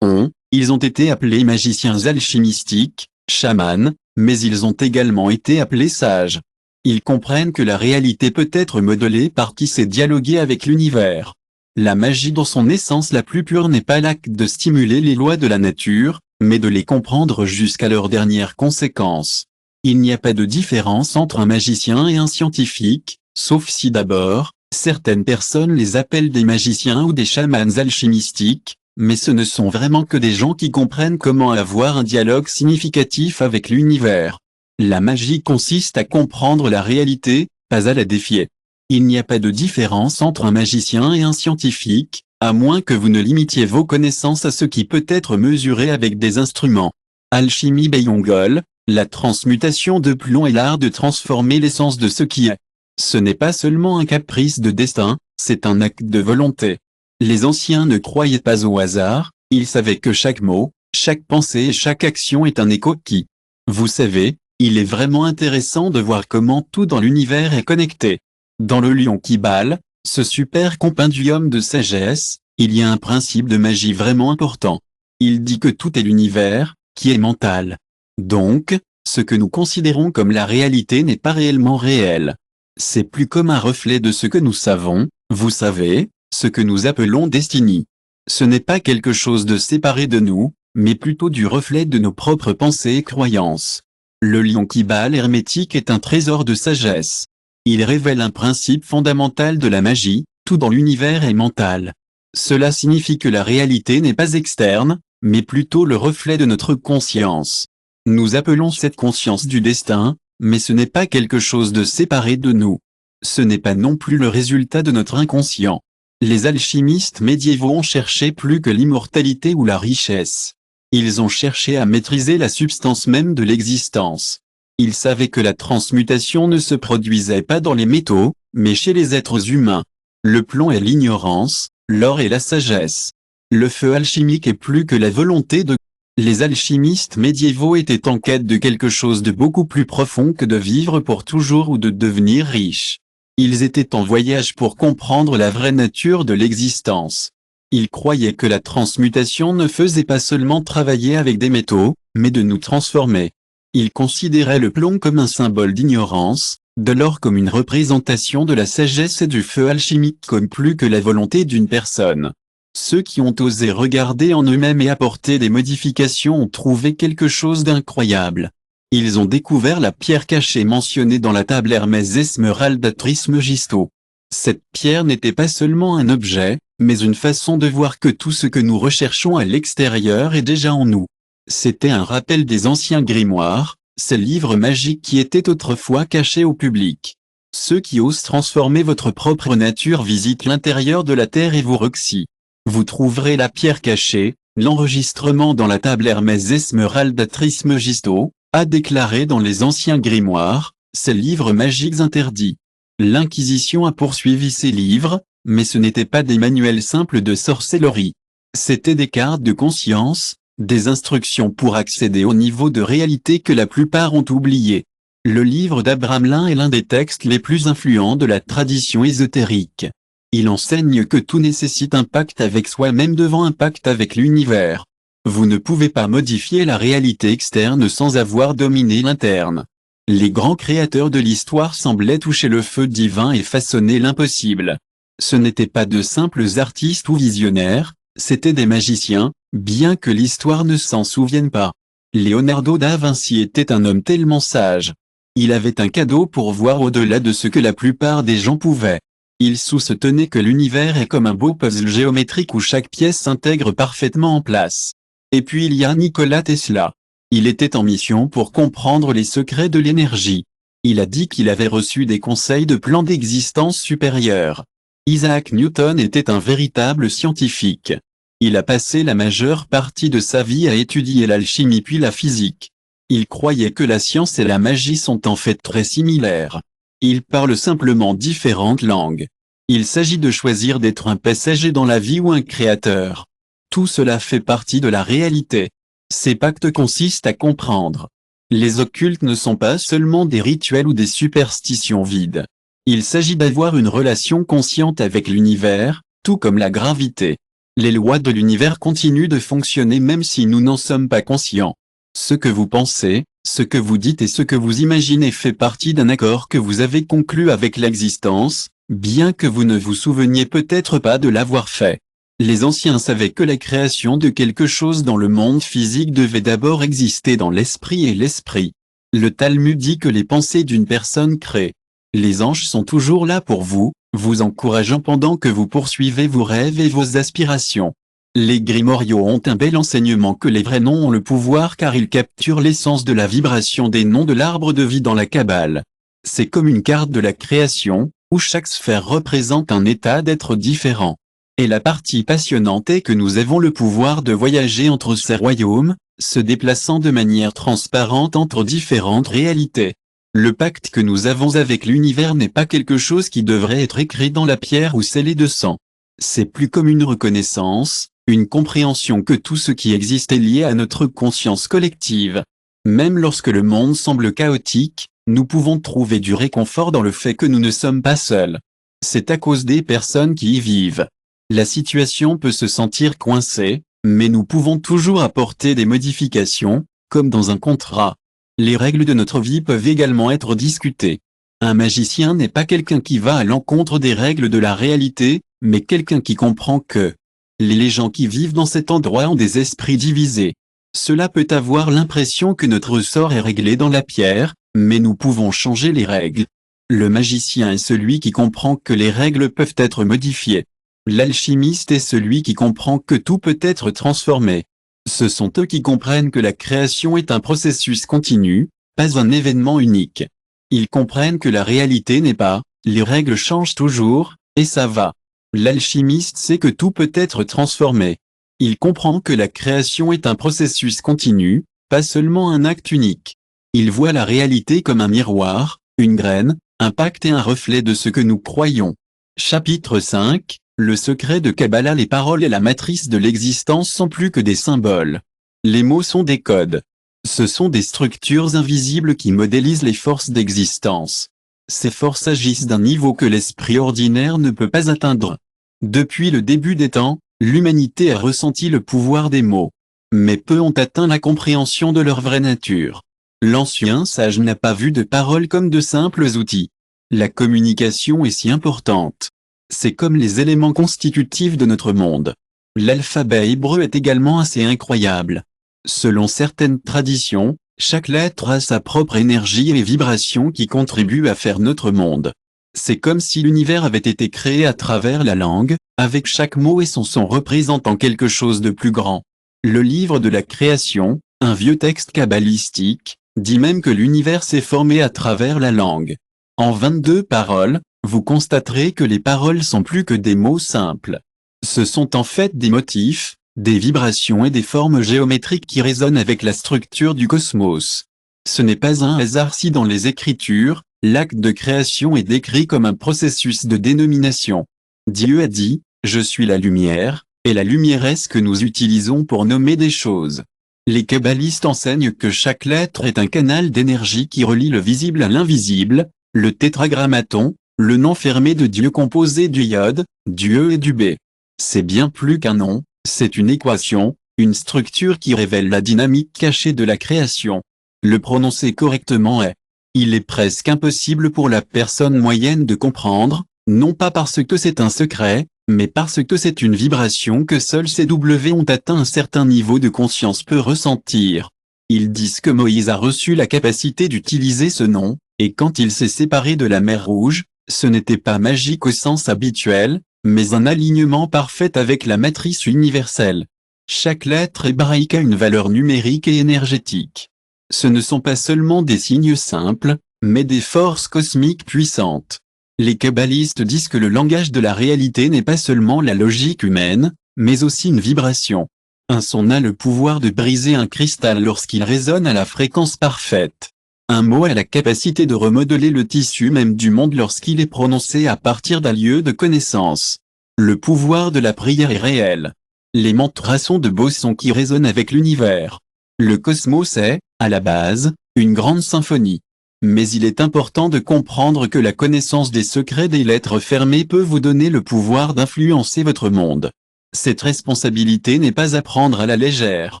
ils ont été appelés magiciens alchimistiques, chamans, mais ils ont également été appelés sages. Ils comprennent que la réalité peut être modelée par qui sait dialoguer avec l'univers. La magie dans son essence la plus pure n'est pas l'acte de stimuler les lois de la nature, mais de les comprendre jusqu'à leur dernière conséquence. Il n'y a pas de différence entre un magicien et un scientifique, sauf si d'abord, certaines personnes les appellent des magiciens ou des chamans alchimistiques, mais ce ne sont vraiment que des gens qui comprennent comment avoir un dialogue significatif avec l'univers. La magie consiste à comprendre la réalité, pas à la défier. Il n'y a pas de différence entre un magicien et un scientifique, à moins que vous ne limitiez vos connaissances à ce qui peut être mesuré avec des instruments. Alchimie Bayongol, la transmutation de plomb est l'art de transformer l'essence de ce qui est. Ce n'est pas seulement un caprice de destin, c'est un acte de volonté. Les anciens ne croyaient pas au hasard, Il savait que chaque mot, chaque pensée et chaque action est un écho qui, vous savez, il est vraiment intéressant de voir comment tout dans l'univers est connecté. Dans le lion qui bâle, ce super compendium de sagesse, il y a un principe de magie vraiment important. Il dit que tout est l'univers, qui est mental. Donc, ce que nous considérons comme la réalité n'est pas réellement réel. C'est plus comme un reflet de ce que nous savons, vous savez, ce que nous appelons destinée. Ce n'est pas quelque chose de séparé de nous, mais plutôt du reflet de nos propres pensées et croyances. Le lion qui bâle hermétique est un trésor de sagesse. Il révèle un principe fondamental de la magie, tout dans l'univers est mental. Cela signifie que la réalité n'est pas externe, mais plutôt le reflet de notre conscience. Nous appelons cette conscience du destin, mais ce n'est pas quelque chose de séparé de nous. Ce n'est pas non plus le résultat de notre inconscient. Les alchimistes médiévaux ont cherché plus que l'immortalité ou la richesse. Ils ont cherché à maîtriser la substance même de l'existence. Ils savaient que la transmutation ne se produisait pas dans les métaux, mais chez les êtres humains. Le plomb est l'ignorance, l'or est la sagesse. Le feu alchimique est plus que la volonté de... Les alchimistes médiévaux étaient en quête de quelque chose de beaucoup plus profond que de vivre pour toujours ou de devenir riche. Ils étaient en voyage pour comprendre la vraie nature de l'existence. Ils croyaient que la transmutation ne faisait pas seulement travailler avec des métaux, mais de nous transformer. Ils considéraient le plomb comme un symbole d'ignorance, de l'or comme une représentation de la sagesse et du feu alchimique comme plus que la volonté d'une personne. Ceux qui ont osé regarder en eux-mêmes et apporter des modifications ont trouvé quelque chose d'incroyable. Ils ont découvert la pierre cachée mentionnée dans la table Hermès Esmeralda Trismegisto. Cette pierre n'était pas seulement un objet, mais une façon de voir que tout ce que nous recherchons à l'extérieur est déjà en nous. C'était un rappel des anciens grimoires, ces livres magiques qui étaient autrefois cachés au public. Ceux qui osent transformer votre propre nature visitent l'intérieur de la terre et vous requient. Vous trouverez la pierre cachée, l'enregistrement dans la table Hermès Esmeralda Trismegisto, a déclaré dans les anciens grimoires, ces livres magiques interdits. L'Inquisition a poursuivi ces livres, mais ce n'étaient pas des manuels simples de sorcellerie. C'étaient des cartes de conscience, des instructions pour accéder au niveau de réalité que la plupart ont oublié. Le livre d'Abraham Lin est l'un des textes les plus influents de la tradition ésotérique. Il enseigne que tout nécessite un pacte avec soi-même devant un pacte avec l'univers. Vous ne pouvez pas modifier la réalité externe sans avoir dominé l'interne. Les grands créateurs de l'histoire semblaient toucher le feu divin et façonner l'impossible. Ce n'étaient pas de simples artistes ou visionnaires, c'étaient des magiciens, bien que l'histoire ne s'en souvienne pas. Leonardo da Vinci était un homme tellement sage. Il avait un cadeau pour voir au-delà de ce que la plupart des gens pouvaient. Il soutenait que l'univers est comme un beau puzzle géométrique où chaque pièce s'intègre parfaitement en place. Et puis il y a Nikola Tesla. Il était en mission pour comprendre les secrets de l'énergie. Il a dit qu'il avait reçu des conseils de plans d'existence supérieurs. Isaac Newton était un véritable scientifique. Il a passé la majeure partie de sa vie à étudier l'alchimie puis la physique. Il croyait que la science et la magie sont en fait très similaires. Il parle simplement différentes langues. Il s'agit de choisir d'être un passager dans la vie ou un créateur. Tout cela fait partie de la réalité. Ces pactes consistent à comprendre. Les occultes ne sont pas seulement des rituels ou des superstitions vides. Il s'agit d'avoir une relation consciente avec l'univers, tout comme la gravité. Les lois de l'univers continuent de fonctionner même si nous n'en sommes pas conscients. Ce que vous pensez, ce que vous dites et ce que vous imaginez fait partie d'un accord que vous avez conclu avec l'existence, bien que vous ne vous souveniez peut-être pas de l'avoir fait. Les anciens savaient que la création de quelque chose dans le monde physique devait d'abord exister dans l'esprit et l'esprit. Le Talmud dit que les pensées d'une personne créent. Les anges sont toujours là pour vous, vous encourageant pendant que vous poursuivez vos rêves et vos aspirations. Les grimoriaux ont un bel enseignement que les vrais noms ont le pouvoir car ils capturent l'essence de la vibration des noms de l'arbre de vie dans la Kabbale. C'est comme une carte de la création, où chaque sphère représente un état d'être différent. Et la partie passionnante est que nous avons le pouvoir de voyager entre ces royaumes, se déplaçant de manière transparente entre différentes réalités. Le pacte que nous avons avec l'univers n'est pas quelque chose qui devrait être écrit dans la pierre ou scellé de sang. C'est plus comme une reconnaissance, une compréhension que tout ce qui existe est lié à notre conscience collective. Même lorsque le monde semble chaotique, nous pouvons trouver du réconfort dans le fait que nous ne sommes pas seuls. C'est à cause des personnes qui y vivent. La situation peut se sentir coincée, mais nous pouvons toujours apporter des modifications, comme dans un contrat. Les règles de notre vie peuvent également être discutées. Un magicien n'est pas quelqu'un qui va à l'encontre des règles de la réalité, mais quelqu'un qui comprend que les gens qui vivent dans cet endroit ont des esprits divisés. Cela peut avoir l'impression que notre sort est réglé dans la pierre, mais nous pouvons changer les règles. Le magicien est celui qui comprend que les règles peuvent être modifiées. L'alchimiste est celui qui comprend que tout peut être transformé. Ce sont eux qui comprennent que la création est un processus continu, pas un événement unique. Ils comprennent que la réalité n'est pas, les règles changent toujours, et ça va. L'alchimiste sait que tout peut être transformé. Il comprend que la création est un processus continu, pas seulement un acte unique. Il voit la réalité comme un miroir, une graine, un pacte et un reflet de ce que nous croyons. Chapitre 5, le secret de Kabbalah. Les paroles et la matrice de l'existence sont plus que des symboles. Les mots sont des codes. Ce sont des structures invisibles qui modélisent les forces d'existence. Ces forces agissent d'un niveau que l'esprit ordinaire ne peut pas atteindre. Depuis le début des temps, l'humanité a ressenti le pouvoir des mots. Mais peu ont atteint la compréhension de leur vraie nature. L'ancien sage n'a pas vu de paroles comme de simples outils. La communication est si importante. C'est comme les éléments constitutifs de notre monde. L'alphabet hébreu est également assez incroyable. Selon certaines traditions, chaque lettre a sa propre énergie et vibration qui contribuent à faire notre monde. C'est comme si l'univers avait été créé à travers la langue, avec chaque mot et son son représentant quelque chose de plus grand. Le livre de la création, un vieux texte kabbalistique, dit même que l'univers s'est formé à travers la langue. En 22 paroles, vous constaterez que les paroles sont plus que des mots simples. Ce sont en fait des motifs, des vibrations et des formes géométriques qui résonnent avec la structure du cosmos. Ce n'est pas un hasard si dans les Écritures, l'acte de création est décrit comme un processus de dénomination. Dieu a dit, « Je suis la lumière », et la lumière est ce que nous utilisons pour nommer des choses. Les kabbalistes enseignent que chaque lettre est un canal d'énergie qui relie le visible à l'invisible, le tétragrammaton, le nom fermé de Dieu composé du yod, du E et du B. C'est bien plus qu'un nom, c'est une équation, une structure qui révèle la dynamique cachée de la création. Le prononcer correctement est. Il est presque impossible pour la personne moyenne de comprendre, non pas parce que c'est un secret, mais parce que c'est une vibration que seuls ces W ont atteint un certain niveau de conscience peut ressentir. Ils disent que Moïse a reçu la capacité d'utiliser ce nom, et quand il s'est séparé de la mer Rouge, ce n'était pas magique au sens habituel, mais un alignement parfait avec la matrice universelle. Chaque lettre hébraïque a une valeur numérique et énergétique. Ce ne sont pas seulement des signes simples, mais des forces cosmiques puissantes. Les kabbalistes disent que le langage de la réalité n'est pas seulement la logique humaine, mais aussi une vibration. Un son a le pouvoir de briser un cristal lorsqu'il résonne à la fréquence parfaite. Un mot a la capacité de remodeler le tissu même du monde lorsqu'il est prononcé à partir d'un lieu de connaissance. Le pouvoir de la prière est réel. Les mantras sont de beaux sons qui résonnent avec l'univers. Le cosmos est, à la base, une grande symphonie. Mais il est important de comprendre que la connaissance des secrets des lettres fermées peut vous donner le pouvoir d'influencer votre monde. Cette responsabilité n'est pas à prendre à la légère.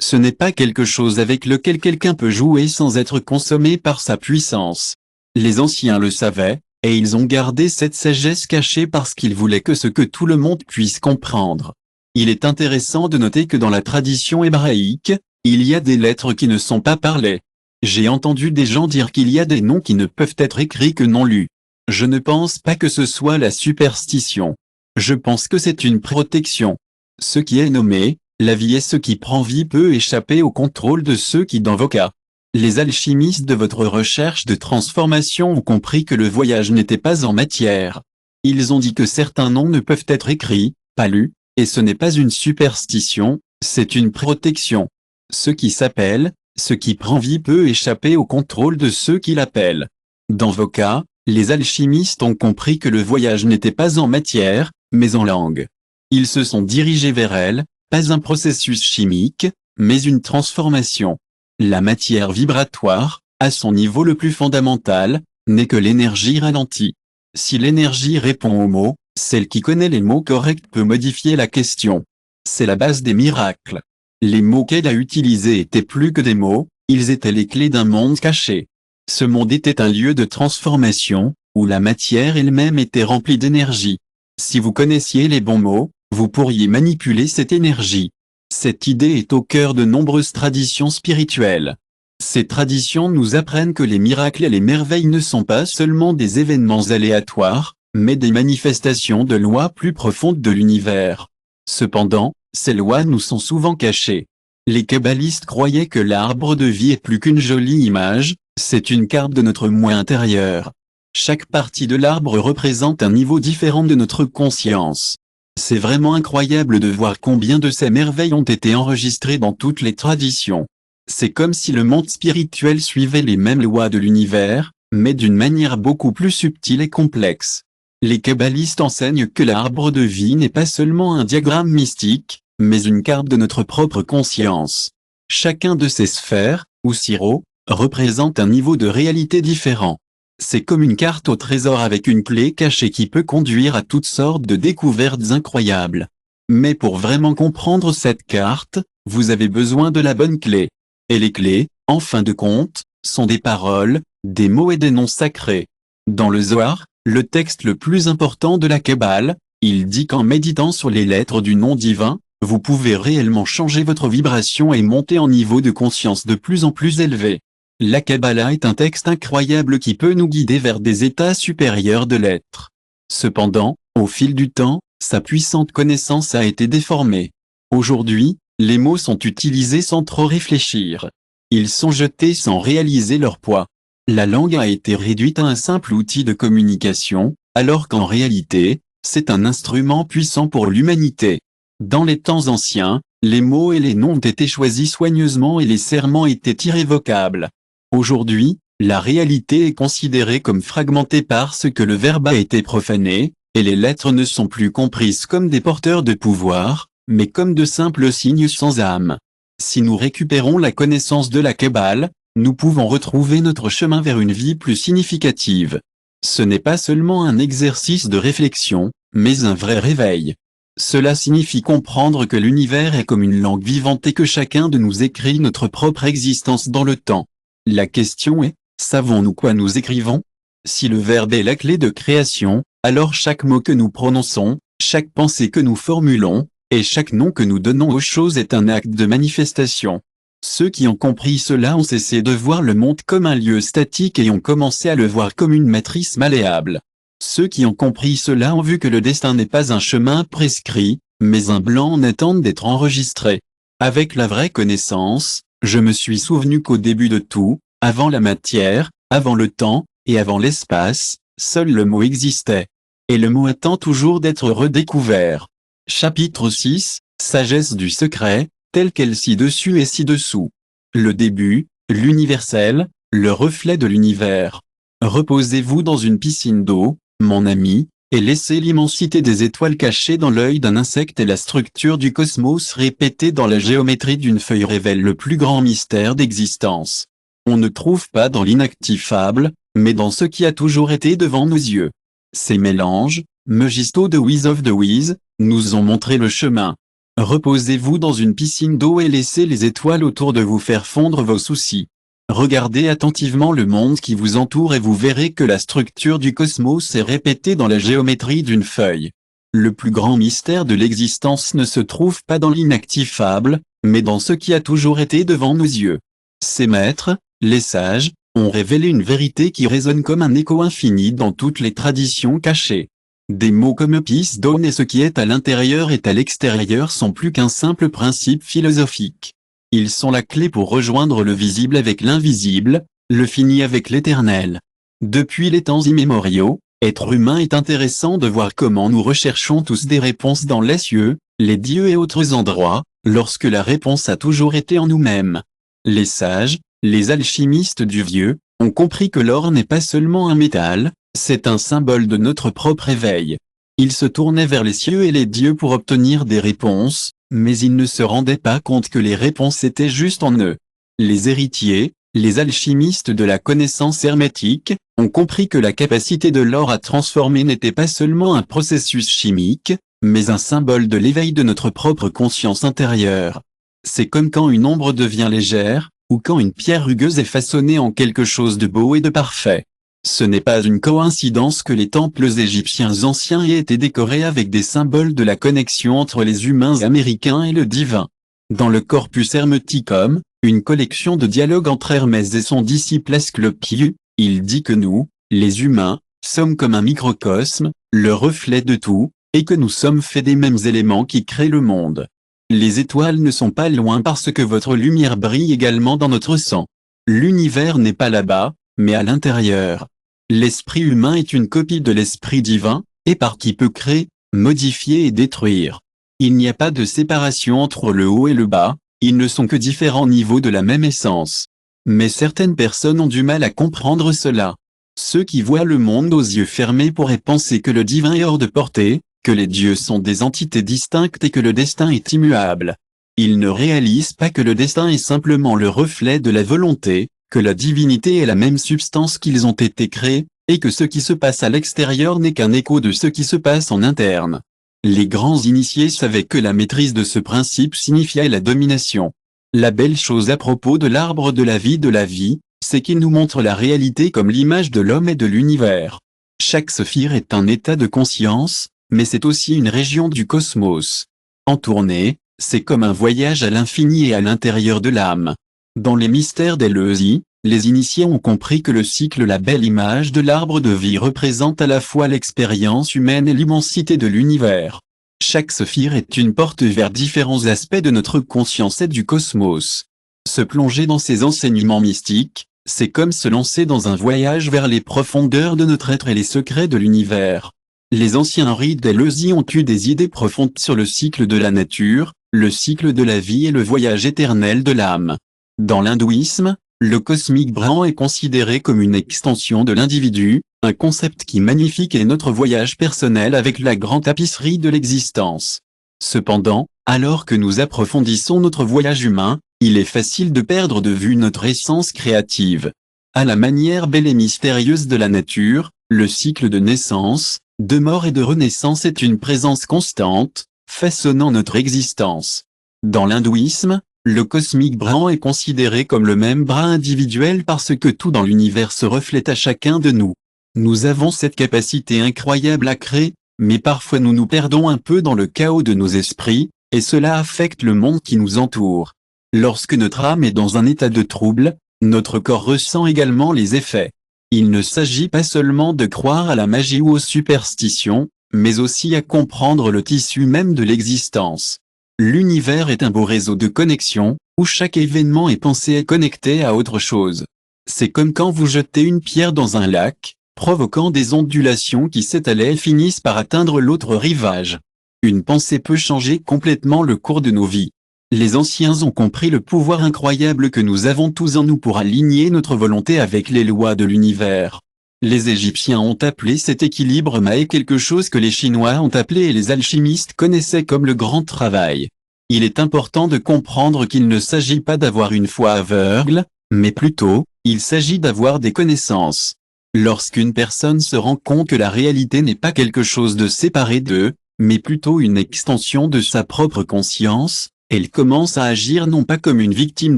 Ce n'est pas quelque chose avec lequel quelqu'un peut jouer sans être consommé par sa puissance. Les anciens le savaient, et ils ont gardé cette sagesse cachée parce qu'ils voulaient que tout le monde puisse comprendre. Il est intéressant de noter que dans la tradition hébraïque, il y a des lettres qui ne sont pas parlées. J'ai entendu des gens dire qu'il y a des noms qui ne peuvent être écrits que non lus. Je ne pense pas que ce soit la superstition. Je pense que c'est une protection. Ce qui est nommé, la vie est ce qui prend vie peut échapper au contrôle de ceux qui dans vos cas. Les alchimistes de votre recherche de transformation ont compris que le voyage n'était pas en matière. Ils ont dit que certains noms ne peuvent être écrits, pas lus, et ce n'est pas une superstition, c'est une protection. Ce qui s'appelle, ce qui prend vie peut échapper au contrôle de ceux qui l'appellent. Dans vos cas, les alchimistes ont compris que le voyage n'était pas en matière, mais en langue. Ils se sont dirigés vers elle, Pas un processus chimique, mais une transformation. La matière vibratoire, à son niveau le plus fondamental, n'est que l'énergie ralentie. Si l'énergie répond aux mots, celle qui connaît les mots corrects peut modifier la question. C'est la base des miracles. Les mots qu'elle a utilisés étaient plus que des mots, ils étaient les clés d'un monde caché. Ce monde était un lieu de transformation, où la matière elle-même était remplie d'énergie. Si vous connaissiez les bons mots, vous pourriez manipuler cette énergie. Cette idée est au cœur de nombreuses traditions spirituelles. Ces traditions nous apprennent que les miracles et les merveilles ne sont pas seulement des événements aléatoires, mais des manifestations de lois plus profondes de l'univers. Cependant, ces lois nous sont souvent cachées. Les kabbalistes croyaient que l'arbre de vie est plus qu'une jolie image, c'est une carte de notre moi intérieur. Chaque partie de l'arbre représente un niveau différent de notre conscience. C'est vraiment incroyable de voir combien de ces merveilles ont été enregistrées dans toutes les traditions. C'est comme si le monde spirituel suivait les mêmes lois de l'univers, mais d'une manière beaucoup plus subtile et complexe. Les kabbalistes enseignent que l'arbre de vie n'est pas seulement un diagramme mystique, mais une carte de notre propre conscience. Chacun de ces sphères, ou sirops, représente un niveau de réalité différent. C'est comme une carte au trésor avec une clé cachée qui peut conduire à toutes sortes de découvertes incroyables. Mais pour vraiment comprendre cette carte, vous avez besoin de la bonne clé. Et les clés, en fin de compte, sont des paroles, des mots et des noms sacrés. Dans le Zohar, le texte le plus important de la Kabbale, il dit qu'en méditant sur les lettres du nom divin, vous pouvez réellement changer votre vibration et monter en niveau de conscience de plus en plus élevé. La Kabbalah est un texte incroyable qui peut nous guider vers des états supérieurs de l'être. Cependant, au fil du temps, sa puissante connaissance a été déformée. Aujourd'hui, les mots sont utilisés sans trop réfléchir. Ils sont jetés sans réaliser leur poids. La langue a été réduite à un simple outil de communication, alors qu'en réalité, c'est un instrument puissant pour l'humanité. Dans les temps anciens, les mots et les noms ont été choisis soigneusement et les serments étaient irrévocables. Aujourd'hui, la réalité est considérée comme fragmentée parce que le verbe a été profané, et les lettres ne sont plus comprises comme des porteurs de pouvoir, mais comme de simples signes sans âme. Si nous récupérons la connaissance de la Kabbale, nous pouvons retrouver notre chemin vers une vie plus significative. Ce n'est pas seulement un exercice de réflexion, mais un vrai réveil. Cela signifie comprendre que l'univers est comme une langue vivante et que chacun de nous écrit notre propre existence dans le temps. La question est, savons-nous quoi nous écrivons? Si le verbe est la clé de création, alors chaque mot que nous prononçons, chaque pensée que nous formulons, et chaque nom que nous donnons aux choses est un acte de manifestation. Ceux qui ont compris cela ont cessé de voir le monde comme un lieu statique et ont commencé à le voir comme une matrice malléable. Ceux qui ont compris cela ont vu que le destin n'est pas un chemin prescrit, mais un blanc en attente d'être enregistré. Avec la vraie connaissance, je me suis souvenu qu'au début de tout, avant la matière, avant le temps, et avant l'espace, seul le mot existait. Et le mot attend toujours d'être redécouvert. Chapitre 6, Sagesse du secret, telle qu'elle ci-dessus et ci-dessous. Le début, l'universel, le reflet de l'univers. Reposez-vous dans une piscine d'eau, mon ami, et laissez l'immensité des étoiles cachées dans l'œil d'un insecte et la structure du cosmos répétée dans la géométrie d'une feuille révèle le plus grand mystère d'existence. On ne trouve pas dans l'inactifable, mais dans ce qui a toujours été devant nos yeux. Ces mélanges, Megisto de Wiz of the Wiz, nous ont montré le chemin. Reposez-vous dans une piscine d'eau et laissez les étoiles autour de vous faire fondre vos soucis. Regardez attentivement le monde qui vous entoure et vous verrez que la structure du cosmos est répétée dans la géométrie d'une feuille. Le plus grand mystère de l'existence ne se trouve pas dans l'inactifable, mais dans ce qui a toujours été devant nos yeux. Ces maîtres, les sages, ont révélé une vérité qui résonne comme un écho infini dans toutes les traditions cachées. Des mots comme peace dawn et ce qui est à l'intérieur et à l'extérieur sont plus qu'un simple principe philosophique. Ils sont la clé pour rejoindre le visible avec l'invisible, le fini avec l'éternel. Depuis les temps immémoriaux, être humain est intéressant de voir comment nous recherchons tous des réponses dans les cieux, les dieux et autres endroits, lorsque la réponse a toujours été en nous-mêmes. Les sages, les alchimistes du vieux, ont compris que l'or n'est pas seulement un métal, c'est un symbole de notre propre éveil. Ils se tournaient vers les cieux et les dieux pour obtenir des réponses, Mais ils ne se rendaient pas compte que les réponses étaient juste en eux. Les héritiers, les alchimistes de la connaissance hermétique, ont compris que la capacité de l'or à transformer n'était pas seulement un processus chimique, mais un symbole de l'éveil de notre propre conscience intérieure. C'est comme quand une ombre devient légère, ou quand une pierre rugueuse est façonnée en quelque chose de beau et de parfait. Ce n'est pas une coïncidence que les temples égyptiens anciens aient été décorés avec des symboles de la connexion entre les humains américains et le divin. Dans le Corpus Hermeticum, une collection de dialogues entre Hermès et son disciple Asclépius, il dit que nous, les humains, sommes comme un microcosme, le reflet de tout, et que nous sommes faits des mêmes éléments qui créent le monde. Les étoiles ne sont pas loin parce que votre lumière brille également dans notre sang. L'univers n'est pas là-bas, mais à l'intérieur. L'esprit humain est une copie de l'esprit divin, et par qui peut créer, modifier et détruire. Il n'y a pas de séparation entre le haut et le bas, ils ne sont que différents niveaux de la même essence. Mais certaines personnes ont du mal à comprendre cela. Ceux qui voient le monde aux yeux fermés pourraient penser que le divin est hors de portée, que les dieux sont des entités distinctes et que le destin est immuable. Ils ne réalisent pas que le destin est simplement le reflet de la volonté, que la divinité est la même substance qu'ils ont été créés, et que ce qui se passe à l'extérieur n'est qu'un écho de ce qui se passe en interne. Les grands initiés savaient que la maîtrise de ce principe signifiait la domination. La belle chose à propos de l'arbre de la vie, c'est qu'il nous montre la réalité comme l'image de l'homme et de l'univers. Chaque saphir est un état de conscience, mais c'est aussi une région du cosmos. En tournée, c'est comme un voyage à l'infini et à l'intérieur de l'âme. Dans les mystères d'Éleusis, les initiés ont compris que le cycle, la belle image de l'arbre de vie, représente à la fois l'expérience humaine et l'immensité de l'univers. Chaque saphir est une porte vers différents aspects de notre conscience et du cosmos. Se plonger dans ces enseignements mystiques, c'est comme se lancer dans un voyage vers les profondeurs de notre être et les secrets de l'univers. Les anciens rites d'Éleusis ont eu des idées profondes sur le cycle de la nature, le cycle de la vie et le voyage éternel de l'âme. Dans l'hindouisme, le cosmique Brahman est considéré comme une extension de l'individu, un concept qui magnifie notre voyage personnel avec la grande tapisserie de l'existence. Cependant, alors que nous approfondissons notre voyage humain, il est facile de perdre de vue notre essence créative. À la manière belle et mystérieuse de la nature, le cycle de naissance, de mort et de renaissance est une présence constante, façonnant notre existence. Dans l'hindouisme, le cosmique Brahman est considéré comme le même bras individuel parce que tout dans l'univers se reflète à chacun de nous. Nous avons cette capacité incroyable à créer, mais parfois nous nous perdons un peu dans le chaos de nos esprits, et cela affecte le monde qui nous entoure. Lorsque notre âme est dans un état de trouble, notre corps ressent également les effets. Il ne s'agit pas seulement de croire à la magie ou aux superstitions, mais aussi à comprendre le tissu même de l'existence. L'univers est un beau réseau de connexions, où chaque événement est pensé et connecté à autre chose. C'est comme quand vous jetez une pierre dans un lac, provoquant des ondulations qui s'étalent et finissent par atteindre l'autre rivage. Une pensée peut changer complètement le cours de nos vies. Les anciens ont compris le pouvoir incroyable que nous avons tous en nous pour aligner notre volonté avec les lois de l'univers. Les Égyptiens ont appelé cet équilibre Maé, quelque chose que les Chinois ont appelé et les alchimistes connaissaient comme le grand travail. Il est important de comprendre qu'il ne s'agit pas d'avoir une foi aveugle, mais plutôt, il s'agit d'avoir des connaissances. Lorsqu'une personne se rend compte que la réalité n'est pas quelque chose de séparé d'eux, mais plutôt une extension de sa propre conscience, elle commence à agir non pas comme une victime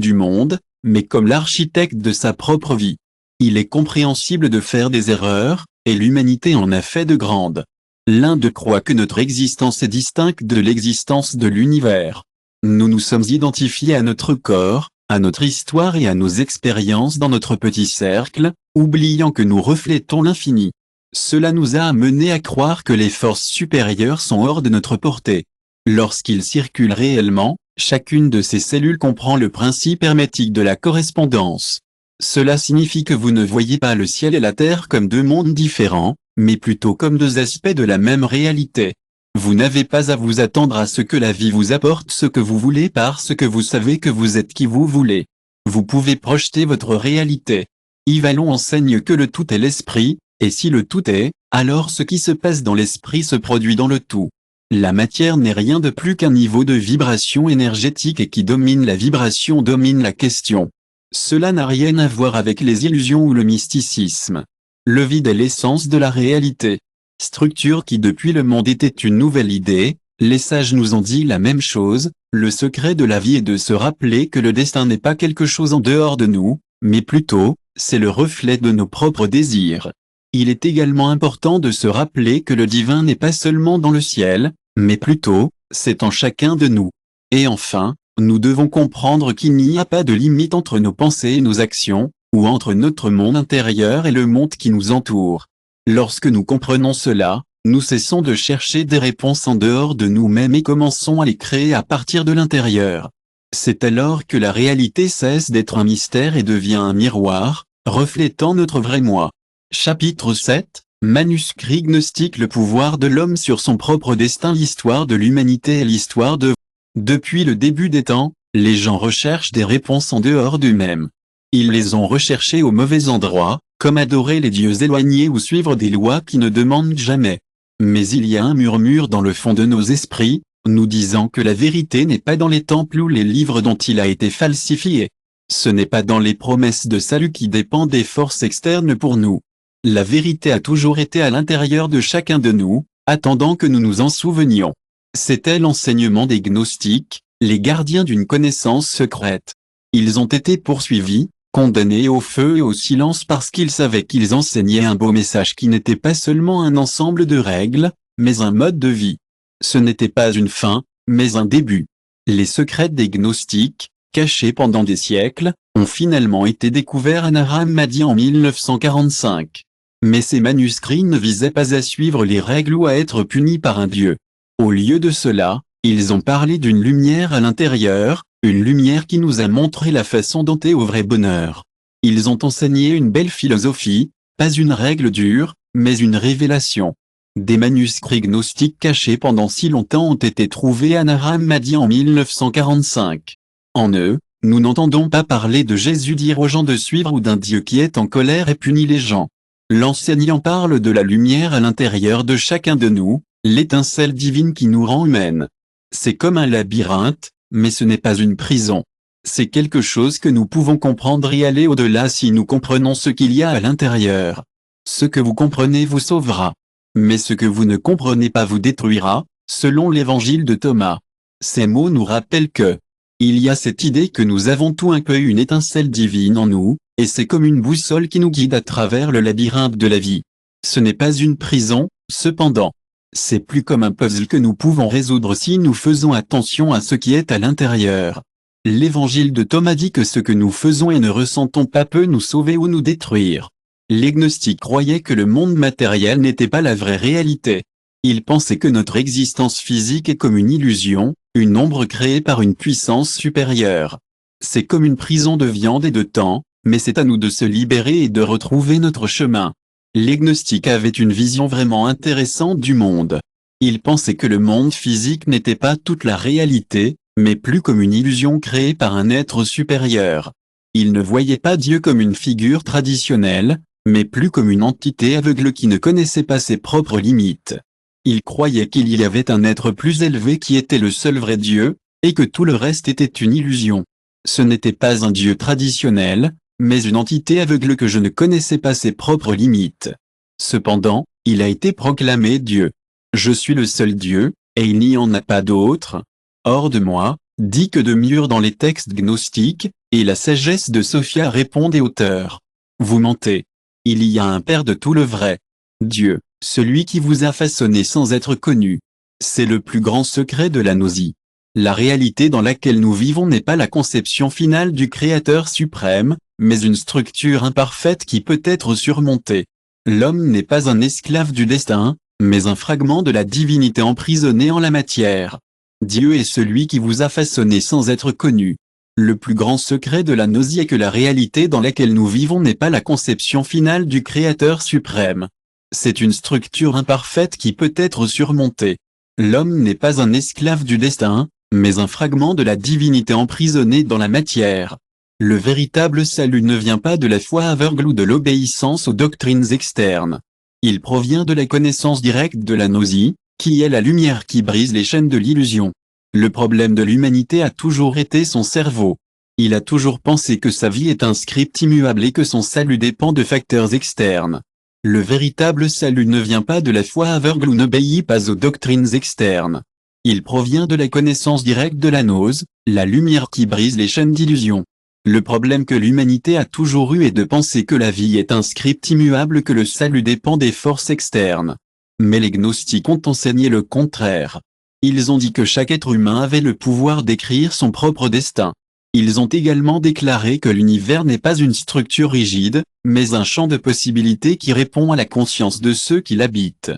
du monde, mais comme l'architecte de sa propre vie. Il est compréhensible de faire des erreurs, et l'humanité en a fait de grandes. L'Inde croit que notre existence est distincte de l'existence de l'univers. Nous nous sommes identifiés à notre corps, à notre histoire et à nos expériences dans notre petit cercle, oubliant que nous reflétons l'infini. Cela nous a amenés à croire que les forces supérieures sont hors de notre portée. Lorsqu'ils circulent réellement, chacune de ces cellules comprend le principe hermétique de la correspondance. Cela signifie que vous ne voyez pas le ciel et la terre comme deux mondes différents, mais plutôt comme deux aspects de la même réalité. Vous n'avez pas à vous attendre à ce que la vie vous apporte ce que vous voulez parce que vous savez que vous êtes qui vous voulez. Vous pouvez projeter votre réalité. Yves Vallon enseigne que le tout est l'esprit, et si le tout est, alors ce qui se passe dans l'esprit se produit dans le tout. La matière n'est rien de plus qu'un niveau de vibration énergétique et qui domine la vibration domine la question. Cela n'a rien à voir avec les illusions ou le mysticisme. Le vide est l'essence de la réalité. Structure qui depuis le monde était une nouvelle idée, les sages nous ont dit la même chose, le secret de la vie est de se rappeler que le destin n'est pas quelque chose en dehors de nous, mais plutôt, c'est le reflet de nos propres désirs. Il est également important de se rappeler que le divin n'est pas seulement dans le ciel, mais plutôt, c'est en chacun de nous. Et enfin, nous devons comprendre qu'il n'y a pas de limite entre nos pensées et nos actions, ou entre notre monde intérieur et le monde qui nous entoure. Lorsque nous comprenons cela, nous cessons de chercher des réponses en dehors de nous-mêmes et commençons à les créer à partir de l'intérieur. C'est alors que la réalité cesse d'être un mystère et devient un miroir, reflétant notre vrai moi. Chapitre 7, Manuscrit gnostique. Le pouvoir de l'homme sur son propre destin. L'histoire de l'humanité et l'histoire de... Depuis le début des temps, les gens recherchent des réponses en dehors d'eux-mêmes. Ils les ont recherchées au mauvais endroit, comme adorer les dieux éloignés ou suivre des lois qui ne demandent jamais. Mais il y a un murmure dans le fond de nos esprits, nous disant que la vérité n'est pas dans les temples ou les livres dont il a été falsifié. Ce n'est pas dans les promesses de salut qui dépendent des forces externes pour nous. La vérité a toujours été à l'intérieur de chacun de nous, attendant que nous nous en souvenions. C'était l'enseignement des gnostiques, les gardiens d'une connaissance secrète. Ils ont été poursuivis, condamnés au feu et au silence parce qu'ils savaient qu'ils enseignaient un beau message qui n'était pas seulement un ensemble de règles, mais un mode de vie. Ce n'était pas une fin, mais un début. Les secrets des gnostiques, cachés pendant des siècles, ont finalement été découverts à Nara Hammadi en 1945. Mais ces manuscrits ne visaient pas à suivre les règles ou à être punis par un dieu. Au lieu de cela, ils ont parlé d'une lumière à l'intérieur, une lumière qui nous a montré la façon d'entrer au vrai bonheur. Ils ont enseigné une belle philosophie, pas une règle dure, mais une révélation. Des manuscrits gnostiques cachés pendant si longtemps ont été trouvés à Nara Hammadi en 1945. En eux, nous n'entendons pas parler de Jésus dire aux gens de suivre ou d'un Dieu qui est en colère et punit les gens. L'enseignant parle de la lumière à l'intérieur de chacun de nous, l'étincelle divine qui nous rend humaines. C'est comme un labyrinthe, mais ce n'est pas une prison. C'est quelque chose que nous pouvons comprendre et aller au-delà si nous comprenons ce qu'il y a à l'intérieur. Ce que vous comprenez vous sauvera. Mais ce que vous ne comprenez pas vous détruira, selon l'évangile de Thomas. Ces mots nous rappellent que, il y a cette idée que nous avons tout un peu une étincelle divine en nous, et c'est comme une boussole qui nous guide à travers le labyrinthe de la vie. Ce n'est pas une prison, cependant. C'est plus comme un puzzle que nous pouvons résoudre si nous faisons attention à ce qui est à l'intérieur. L'évangile de Thomas dit que ce que nous faisons et ne ressentons pas peut nous sauver ou nous détruire. Les gnostiques croyaient que le monde matériel n'était pas la vraie réalité. Ils pensaient que notre existence physique est comme une illusion, une ombre créée par une puissance supérieure. C'est comme une prison de viande et de temps, mais c'est à nous de se libérer et de retrouver notre chemin. Les gnostiques avaient une vision vraiment intéressante du monde. Ils pensaient que le monde physique n'était pas toute la réalité, mais plus comme une illusion créée par un être supérieur. Ils ne voyaient pas Dieu comme une figure traditionnelle, mais plus comme une entité aveugle qui ne connaissait pas ses propres limites. Ils croyaient qu'il y avait un être plus élevé qui était le seul vrai Dieu, et que tout le reste était une illusion. Ce n'était pas un Dieu traditionnel, mais une entité aveugle que je ne connaissais pas ses propres limites. Cependant, il a été proclamé Dieu. Je suis le seul Dieu, et il n'y en a pas d'autre. Hors de moi, dit que de mûr dans les textes gnostiques, et la sagesse de Sophia répond des auteurs. Vous mentez. Il y a un Père de tout le vrai. Dieu, celui qui vous a façonné sans être connu. C'est le plus grand secret de la gnosie. La réalité dans laquelle nous vivons n'est pas la conception finale du Créateur suprême, mais une structure imparfaite qui peut être surmontée. L'homme n'est pas un esclave du destin, mais un fragment de la divinité emprisonné en la matière. Dieu est celui qui vous a façonné sans être connu. Le plus grand secret de la gnosie est que la réalité dans laquelle nous vivons n'est pas la conception finale du Créateur suprême. C'est une structure imparfaite qui peut être surmontée. L'homme n'est pas un esclave du destin, mais un fragment de la divinité emprisonné dans la matière. Le véritable salut ne vient pas de la foi aveugle ou de l'obéissance aux doctrines externes. Il provient de la connaissance directe de la gnosie, Qui est la lumière qui brise les chaînes de l'illusion? Le problème de l'humanité a toujours été son cerveau. Il a toujours pensé que sa vie est un script immuable et que son salut dépend de facteurs externes. Le véritable salut ne vient pas de la foi aveugle ou n'obéit pas aux doctrines externes. Il provient de la connaissance directe de la gnose, la lumière qui brise les chaînes d'illusion. Le problème que l'humanité a toujours eu est de penser que la vie est un script immuable, que le salut dépend des forces externes. Mais les gnostiques ont enseigné le contraire. Ils ont dit que chaque être humain avait le pouvoir d'écrire son propre destin. Ils ont également déclaré que l'univers n'est pas une structure rigide, mais un champ de possibilités qui répond à la conscience de ceux qui l'habitent.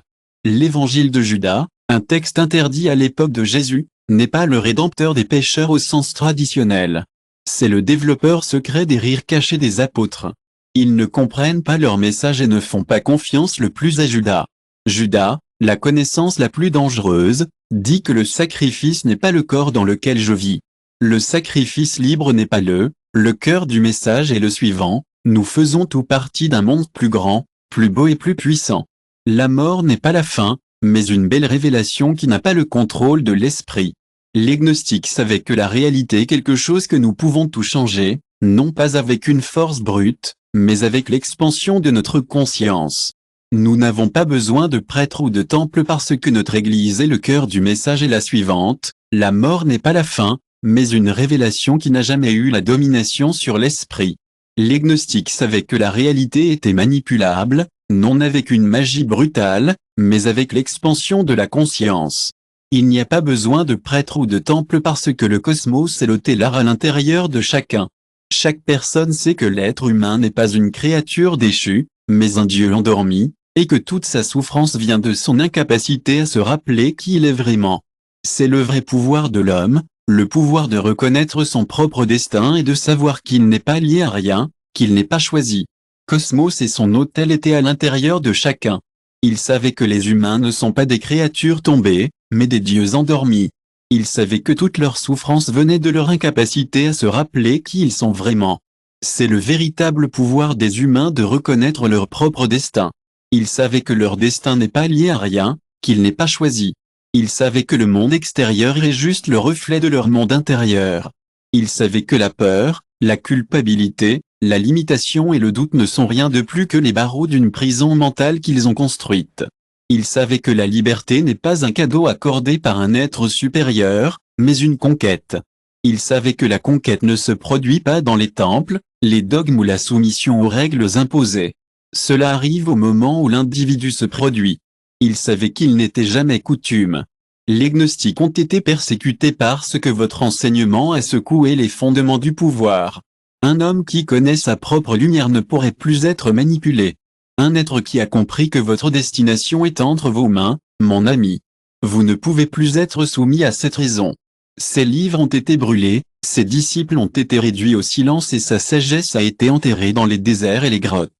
L'évangile de Judas, un texte interdit à l'époque de Jésus, n'est pas le rédempteur des pécheurs au sens traditionnel. C'est le développeur secret des rires cachés des apôtres. Ils ne comprennent pas leur message et ne font pas confiance le plus à Judas. Judas, la connaissance la plus dangereuse, dit que le sacrifice n'est pas le corps dans lequel je vis. Le sacrifice libre n'est pas le cœur du message est le suivant: nous faisons tout partie d'un monde plus grand, plus beau et plus puissant. La mort n'est pas la fin, mais une belle révélation qui n'a pas le contrôle de l'esprit. Les gnostiques savaient que la réalité est quelque chose que nous pouvons tout changer, non pas avec une force brute, mais avec l'expansion de notre conscience. Nous n'avons pas besoin de prêtres ou de temples parce que notre Église est le cœur du message est la suivante: la mort n'est pas la fin, mais une révélation qui n'a jamais eu la domination sur l'esprit. Les gnostiques savaient que la réalité était manipulable, non avec une magie brutale, mais avec l'expansion de la conscience. Il n'y a pas besoin de prêtre ou de temple parce que le cosmos est l'autel à l'intérieur de chacun. Chaque personne sait que l'être humain n'est pas une créature déchue, mais un Dieu endormi, et que toute sa souffrance vient de son incapacité à se rappeler qui il est vraiment. C'est le vrai pouvoir de l'homme, le pouvoir de reconnaître son propre destin et de savoir qu'il n'est pas lié à rien, qu'il n'est pas choisi. Cosmos et son autel étaient à l'intérieur de chacun. Il savait que les humains ne sont pas des créatures tombées, mais des dieux endormis. Il savait que toute leur souffrance venait de leur incapacité à se rappeler qui ils sont vraiment. C'est le véritable pouvoir des humains de reconnaître leur propre destin. Il savait que leur destin n'est pas lié à rien, qu'il n'est pas choisi. Ils savaient que le monde extérieur est juste le reflet de leur monde intérieur. Ils savaient que la peur, la culpabilité, la limitation et le doute ne sont rien de plus que les barreaux d'une prison mentale qu'ils ont construite. Ils savaient que la liberté n'est pas un cadeau accordé par un être supérieur, mais une conquête. Ils savaient que la conquête ne se produit pas dans les temples, les dogmes ou la soumission aux règles imposées. Cela arrive au moment où l'individu se produit. Ils savaient qu'il n'était jamais coutume. Les gnostiques ont été persécutés parce que votre enseignement a secoué les fondements du pouvoir. Un homme qui connaît sa propre lumière ne pourrait plus être manipulé. Un être qui a compris que votre destination est entre vos mains, mon ami. Vous ne pouvez plus être soumis à cette raison. Ses livres ont été brûlés, ses disciples ont été réduits au silence et sa sagesse a été enterrée dans les déserts et les grottes.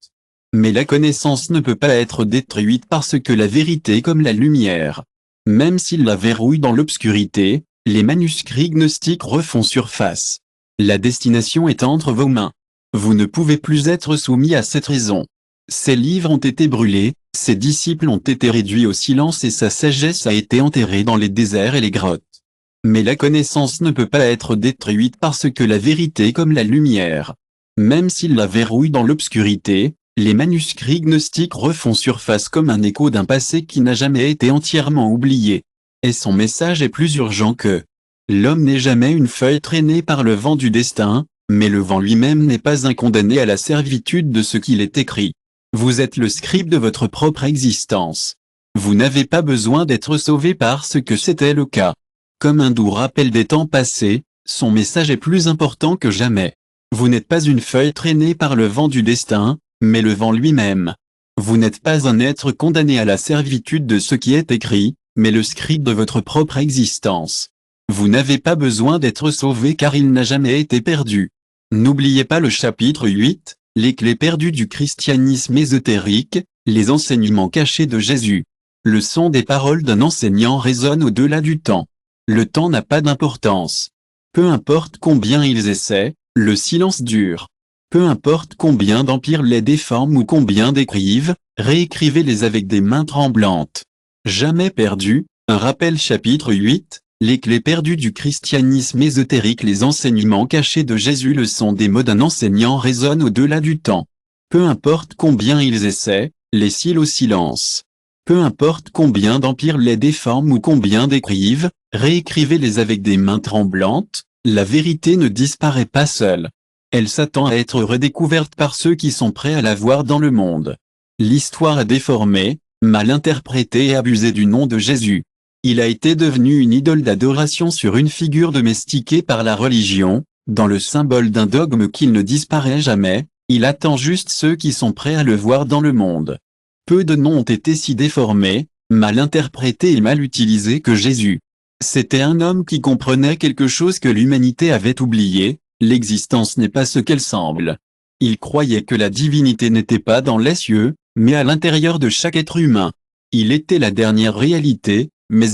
Mais la connaissance ne peut pas être détruite parce que la vérité est comme la lumière. Même s'il la verrouille dans l'obscurité, les manuscrits gnostiques refont surface. La destination est entre vos mains. Vous ne pouvez plus être soumis à cette raison. Ses livres ont été brûlés, ses disciples ont été réduits au silence et sa sagesse a été enterrée dans les déserts et les grottes. Mais la connaissance ne peut pas être détruite parce que la vérité est comme la lumière. Même s'il la verrouille dans l'obscurité, les manuscrits gnostiques refont surface comme un écho d'un passé qui n'a jamais été entièrement oublié. Et son message est plus urgent que l'homme n'est jamais une feuille traînée par le vent du destin, mais le vent lui-même n'est pas un condamné à la servitude de ce qu'il est écrit. Vous êtes le scribe de votre propre existence. Vous n'avez pas besoin d'être sauvé parce que c'était le cas. Comme un doux rappel des temps passés, son message est plus important que jamais. Vous n'êtes pas une feuille traînée par le vent du destin, mais le vent lui-même. Vous n'êtes pas un être condamné à la servitude de ce qui est écrit, mais le scribe de votre propre existence. Vous n'avez pas besoin d'être sauvé car il n'a jamais été perdu. N'oubliez pas le chapitre 8, les clés perdues du christianisme ésotérique, les enseignements cachés de Jésus. Le son des paroles d'un enseignant résonne au-delà du temps. Le temps n'a pas d'importance. Peu importe combien ils essaient, le silence dure. Peu importe combien d'empires les déforment ou combien d'écrivent, réécrivez-les avec des mains tremblantes. Jamais perdu, un rappel chapitre 8, les clés perdues du christianisme ésotérique. Les enseignements cachés de Jésus. Le son des mots d'un enseignant résonne au-delà du temps. Peu importe combien ils essaient, les cils au silence. Peu importe combien d'empires les déforment ou combien d'écrivent, réécrivez-les avec des mains tremblantes, la vérité ne disparaît pas seule. Elle s'attend à être redécouverte par ceux qui sont prêts à la voir dans le monde. L'histoire a déformé, mal interprété et abusé du nom de Jésus. Il a été devenu une idole d'adoration sur une figure domestiquée par la religion, dans le symbole d'un dogme qui ne disparaît jamais. Il attend juste ceux qui sont prêts à le voir dans le monde. Peu de noms ont été si déformés, mal interprétés et mal utilisés que Jésus. C'était un homme qui comprenait quelque chose que l'humanité avait oublié, l'existence n'est pas ce qu'elle semble. Il croyait que la divinité n'était pas dans les cieux, mais à l'intérieur de chaque être humain. Il était la dernière réalité, mais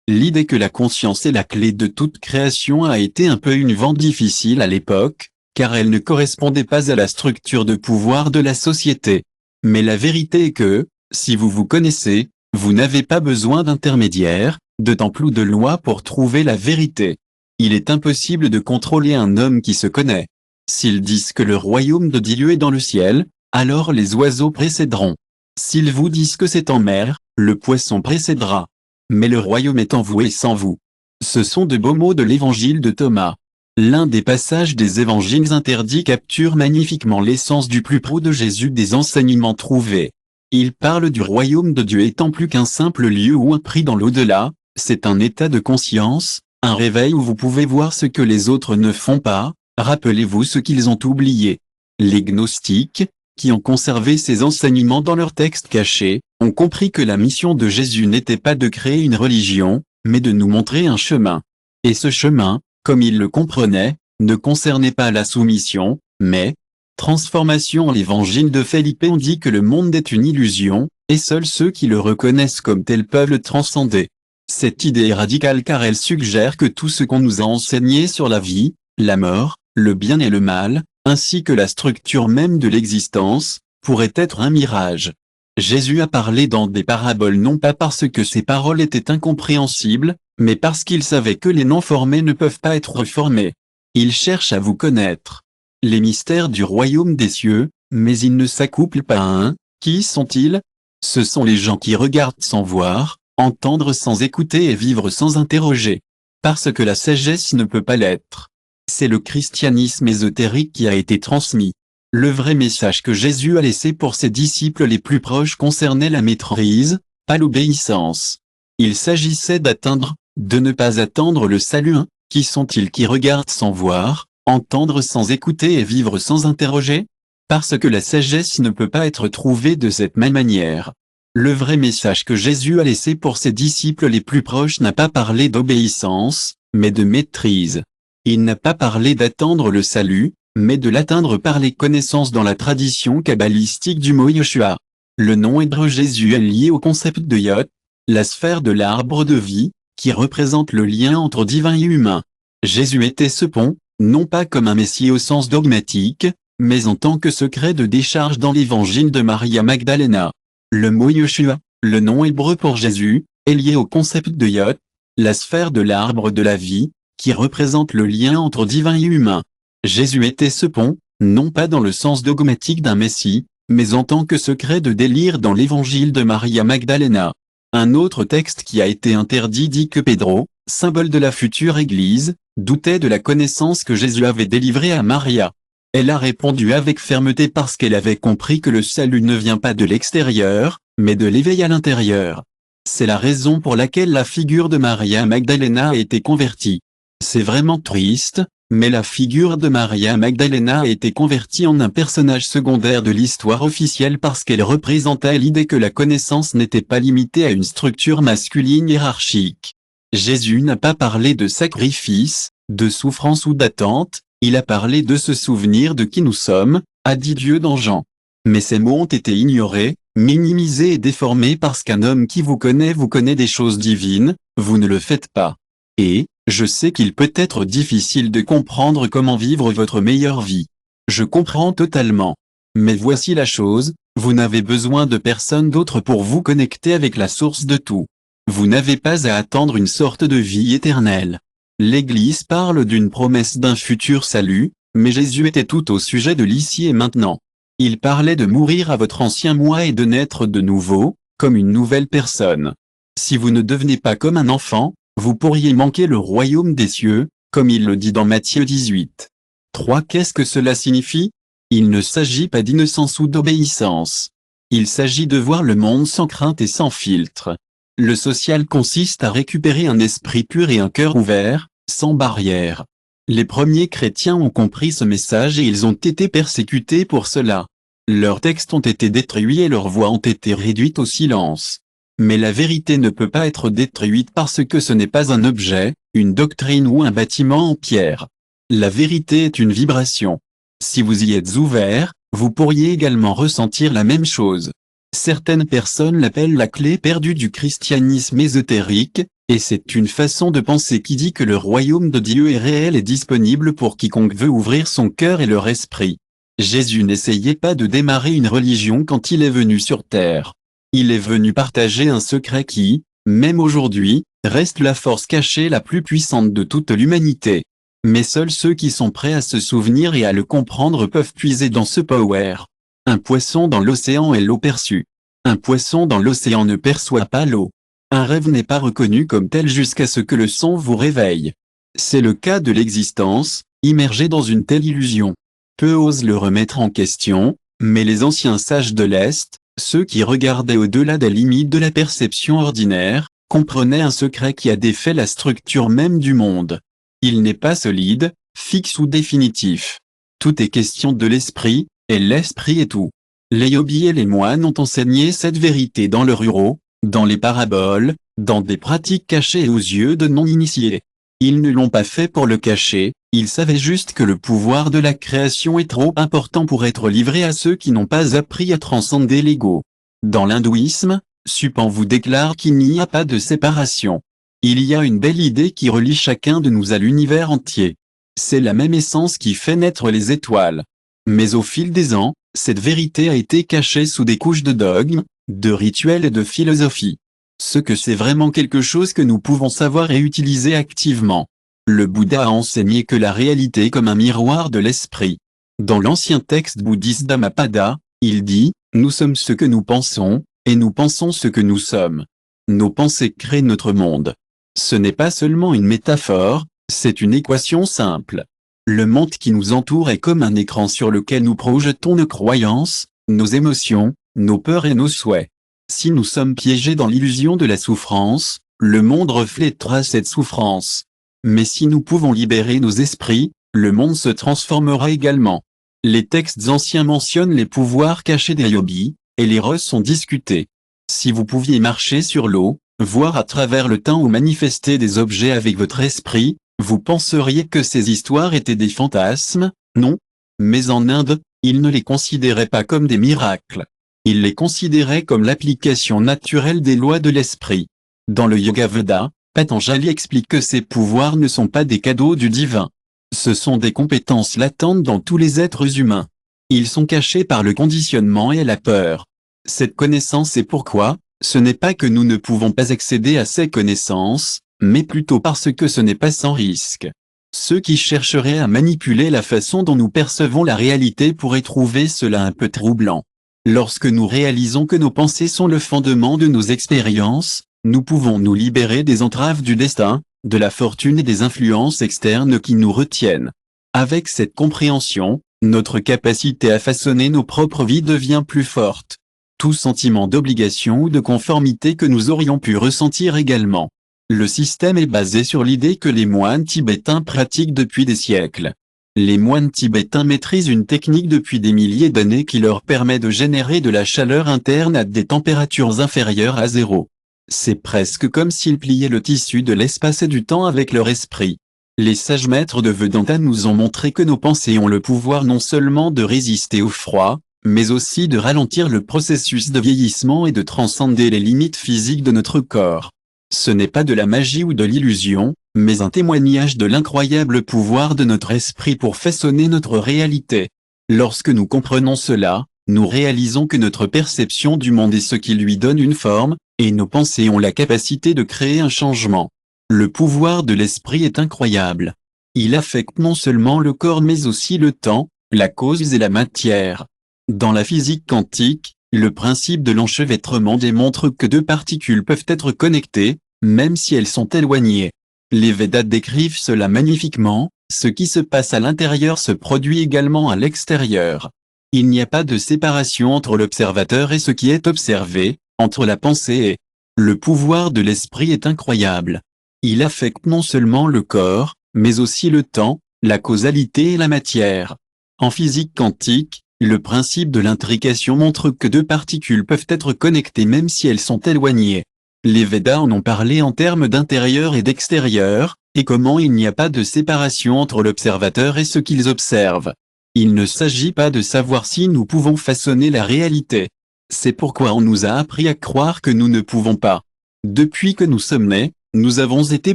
l'idée que la conscience est la clé de toute création a été un peu une vente difficile à l'époque, car elle ne correspondait pas à la structure de pouvoir de la société. Mais la vérité est que, si vous vous connaissez, vous n'avez pas besoin d'intermédiaire, de temple ou de loi pour trouver la vérité. Il est impossible de contrôler un homme qui se connaît. S'ils disent que le royaume de Dieu est dans le ciel, alors les oiseaux précéderont. S'ils vous disent que c'est en mer, le poisson précédera. Mais le royaume est en vous et sans vous. Ce sont de beaux mots de l'évangile de Thomas. L'un des passages des évangiles interdits capture magnifiquement l'essence du plus pro de Jésus des enseignements trouvés. Il parle du royaume de Dieu étant plus qu'un simple lieu ou un prix dans l'au-delà, c'est un état de conscience, un réveil où vous pouvez voir ce que les autres ne font pas, rappelez-vous ce qu'ils ont oublié. Les gnostiques, qui ont conservé ces enseignements dans leurs textes cachés, ont compris que la mission de Jésus n'était pas de créer une religion, mais de nous montrer un chemin. Et ce chemin, comme il le comprenait, ne concernait pas la soumission, mais transformation. L'évangile de Philippe on dit que le monde est une illusion, et seuls ceux qui le reconnaissent comme tel peuvent le transcender. Cette idée est radicale car elle suggère que tout ce qu'on nous a enseigné sur la vie, la mort, le bien et le mal, ainsi que la structure même de l'existence, pourrait être un mirage. Jésus a parlé dans des paraboles non pas parce que ses paroles étaient incompréhensibles, mais parce qu'il savait que les non-formés ne peuvent pas être reformés. Il cherche à vous connaître les mystères du royaume des cieux, mais il ne s'accouple pas à un. Qui sont-ils? Ce sont les gens qui regardent sans voir, entendre sans écouter et vivre sans interroger. Parce que la sagesse ne peut pas l'être. C'est le christianisme ésotérique qui a été transmis. Le vrai message que Jésus a laissé pour ses disciples les plus proches concernait la maîtrise, pas l'obéissance. Il s'agissait de ne pas attendre le salut. Qui sont-ils qui regardent sans voir, entendre sans écouter et vivre sans interroger? Parce que la sagesse ne peut pas être trouvée de cette même manière. Le vrai message que Jésus a laissé pour ses disciples les plus proches n'a pas parlé d'obéissance, mais de maîtrise. Il n'a pas parlé d'attendre le salut, mais de l'atteindre par les connaissances dans la tradition kabbalistique du mot Yeshua. Le nom hébreu Jésus est lié au concept de Yod, la sphère de l'arbre de vie, qui représente le lien entre divin et humain. Jésus était ce pont, non pas comme un messie au sens dogmatique, mais en tant que secret de décharge dans l'évangile de Maria Magdalena. Le mot Yeshua, le nom hébreu pour Jésus, est lié au concept de Yod, la sphère de l'arbre de la vie, qui représente le lien entre divin et humain. Jésus était ce pont, non pas dans le sens dogmatique d'un messie, mais en tant que secret de délire dans l'évangile de Maria Magdalena. Un autre texte qui a été interdit dit que Pedro, symbole de la future Église, doutait de la connaissance que Jésus avait délivrée à Maria. Elle a répondu avec fermeté parce qu'elle avait compris que le salut ne vient pas de l'extérieur, mais de l'éveil à l'intérieur. C'est la raison pour laquelle la figure de Maria Magdalena a été convertie. C'est vraiment triste, mais la figure de Maria Magdalena a été convertie en un personnage secondaire de l'histoire officielle parce qu'elle représentait l'idée que la connaissance n'était pas limitée à une structure masculine hiérarchique. Jésus n'a pas parlé de sacrifice, de souffrance ou d'attente, il a parlé de se souvenir de qui nous sommes, a dit Dieu dans Jean. Mais ces mots ont été ignorés, minimisés et déformés parce qu'un homme qui vous connaît des choses divines, vous ne le faites pas. Et, je sais qu'il peut être difficile de comprendre comment vivre votre meilleure vie. Je comprends totalement. Mais voici la chose, Vous n'avez besoin de personne d'autre pour vous connecter avec la source de tout. Vous n'avez pas à attendre une sorte de vie éternelle. L'Église parle d'une promesse d'un futur salut, mais Jésus était tout au sujet de l'ici et maintenant. Il parlait de mourir à votre ancien moi et de naître de nouveau, comme une nouvelle personne. Si vous ne devenez pas comme un enfant, vous pourriez manquer le royaume des cieux, comme il le dit dans Matthieu 18. 3. Qu'est-ce que cela signifie? Il ne s'agit pas d'innocence ou d'obéissance. Il s'agit de voir le monde sans crainte et sans filtre. Le social consiste à récupérer un esprit pur et un cœur ouvert, sans barrière. Les premiers chrétiens ont compris ce message et ils ont été persécutés pour cela. Leurs textes ont été détruits et leurs voix ont été réduites au silence. Mais la vérité ne peut pas être détruite parce que ce n'est pas un objet, une doctrine ou un bâtiment en pierre. La vérité est une vibration. Si vous y êtes ouvert, vous pourriez également ressentir la même chose. Certaines personnes l'appellent la clé perdue du christianisme ésotérique, et c'est une façon de penser qui dit que le royaume de Dieu est réel et disponible pour quiconque veut ouvrir son cœur et leur esprit. Jésus n'essayait pas de démarrer une religion quand il est venu sur terre. Il est venu partager un secret qui, même aujourd'hui, reste la force cachée la plus puissante de toute l'humanité. Mais seuls ceux qui sont prêts à se souvenir et à le comprendre peuvent puiser dans ce power. Un poisson dans l'océan est l'eau perçue. Un poisson dans l'océan ne perçoit pas l'eau. Un rêve n'est pas reconnu comme tel jusqu'à ce que le son vous réveille. C'est le cas de l'existence, immergée dans une telle illusion. Peu osent le remettre en question, mais les anciens sages de l'Est, ceux qui regardaient au-delà des limites de la perception ordinaire, comprenaient un secret qui a défait la structure même du monde. Il n'est pas solide, fixe ou définitif. Tout est question de l'esprit, et l'esprit est tout. Les yogis et les moines ont enseigné cette vérité dans leurs uraux, dans les paraboles, dans des pratiques cachées aux yeux de non-initiés. Ils ne l'ont pas fait pour le cacher, ils savaient juste que le pouvoir de la création est trop important pour être livré à ceux qui n'ont pas appris à transcender l'ego. Dans l'hindouisme, Supan vous déclare qu'il n'y a pas de séparation. Il y a une belle idée qui relie chacun de nous à l'univers entier. C'est la même essence qui fait naître les étoiles. Mais au fil des ans, cette vérité a été cachée sous des couches de dogmes, de rituels et de philosophie. Ce que c'est vraiment quelque chose que nous pouvons savoir et utiliser activement. Le Bouddha a enseigné que la réalité est comme un miroir de l'esprit. Dans l'ancien texte bouddhiste Dhammapada, il dit « Nous sommes ce que nous pensons, et nous pensons ce que nous sommes. Nos pensées créent notre monde. » Ce n'est pas seulement une métaphore, c'est une équation simple. Le monde qui nous entoure est comme un écran sur lequel nous projetons nos croyances, nos émotions, nos peurs et nos souhaits. Si nous sommes piégés dans l'illusion de la souffrance, le monde reflètera cette souffrance. Mais si nous pouvons libérer nos esprits, le monde se transformera également. Les textes anciens mentionnent les pouvoirs cachés des yogis, et les roses sont discutés. Si vous pouviez marcher sur l'eau, voir à travers le temps ou manifester des objets avec votre esprit, vous penseriez que ces histoires étaient des fantasmes, non? Mais en Inde, ils ne les considéraient pas comme des miracles. Ils les considéraient comme l'application naturelle des lois de l'esprit. Dans le Yoga Veda, Patanjali explique que ces pouvoirs ne sont pas des cadeaux du divin. Ce sont des compétences latentes dans tous les êtres humains. Ils sont cachés par le conditionnement et la peur. Cette connaissance est pourquoi, ce n'est pas que nous ne pouvons pas accéder à ces connaissances, mais plutôt parce que ce n'est pas sans risque. Ceux qui chercheraient à manipuler la façon dont nous percevons la réalité pourraient trouver cela un peu troublant. Lorsque nous réalisons que nos pensées sont le fondement de nos expériences, nous pouvons nous libérer des entraves du destin, de la fortune et des influences externes qui nous retiennent. Avec cette compréhension, notre capacité à façonner nos propres vies devient plus forte. Tout sentiment d'obligation ou de conformité que nous aurions pu ressentir également. Le système est basé sur l'idée que les moines tibétains pratiquent depuis des siècles. Les moines tibétains maîtrisent une technique depuis des milliers d'années qui leur permet de générer de la chaleur interne à des températures inférieures à zéro. C'est presque comme s'ils pliaient le tissu de l'espace et du temps avec leur esprit. Les sages maîtres de Vedanta nous ont montré que nos pensées ont le pouvoir non seulement de résister au froid, mais aussi de ralentir le processus de vieillissement et de transcender les limites physiques de notre corps. Ce n'est pas de la magie ou de l'illusion, mais un témoignage de l'incroyable pouvoir de notre esprit pour façonner notre réalité. Lorsque nous comprenons cela, nous réalisons que notre perception du monde est ce qui lui donne une forme, et nos pensées ont la capacité de créer un changement. Le pouvoir de l'esprit est incroyable. Il affecte non seulement le corps mais aussi le temps, la cause et la matière. Dans la physique quantique, le principe de l'enchevêtrement démontre que deux particules peuvent être connectées, même si elles sont éloignées. Les Védas décrivent cela magnifiquement, ce qui se passe à l'intérieur se produit également à l'extérieur. Il n'y a pas de séparation entre l'observateur et ce qui est observé, entre la pensée et le pouvoir de l'esprit est incroyable. Il affecte non seulement le corps, mais aussi le temps, la causalité et la matière. En physique quantique, le principe de l'intrication montre que deux particules peuvent être connectées même si elles sont éloignées. Les Védas en ont parlé en termes d'intérieur et d'extérieur, et comment il n'y a pas de séparation entre l'observateur et ce qu'ils observent. Il ne s'agit pas de savoir si nous pouvons façonner la réalité. C'est pourquoi on nous a appris à croire que nous ne pouvons pas. Depuis que nous sommes nés, nous avons été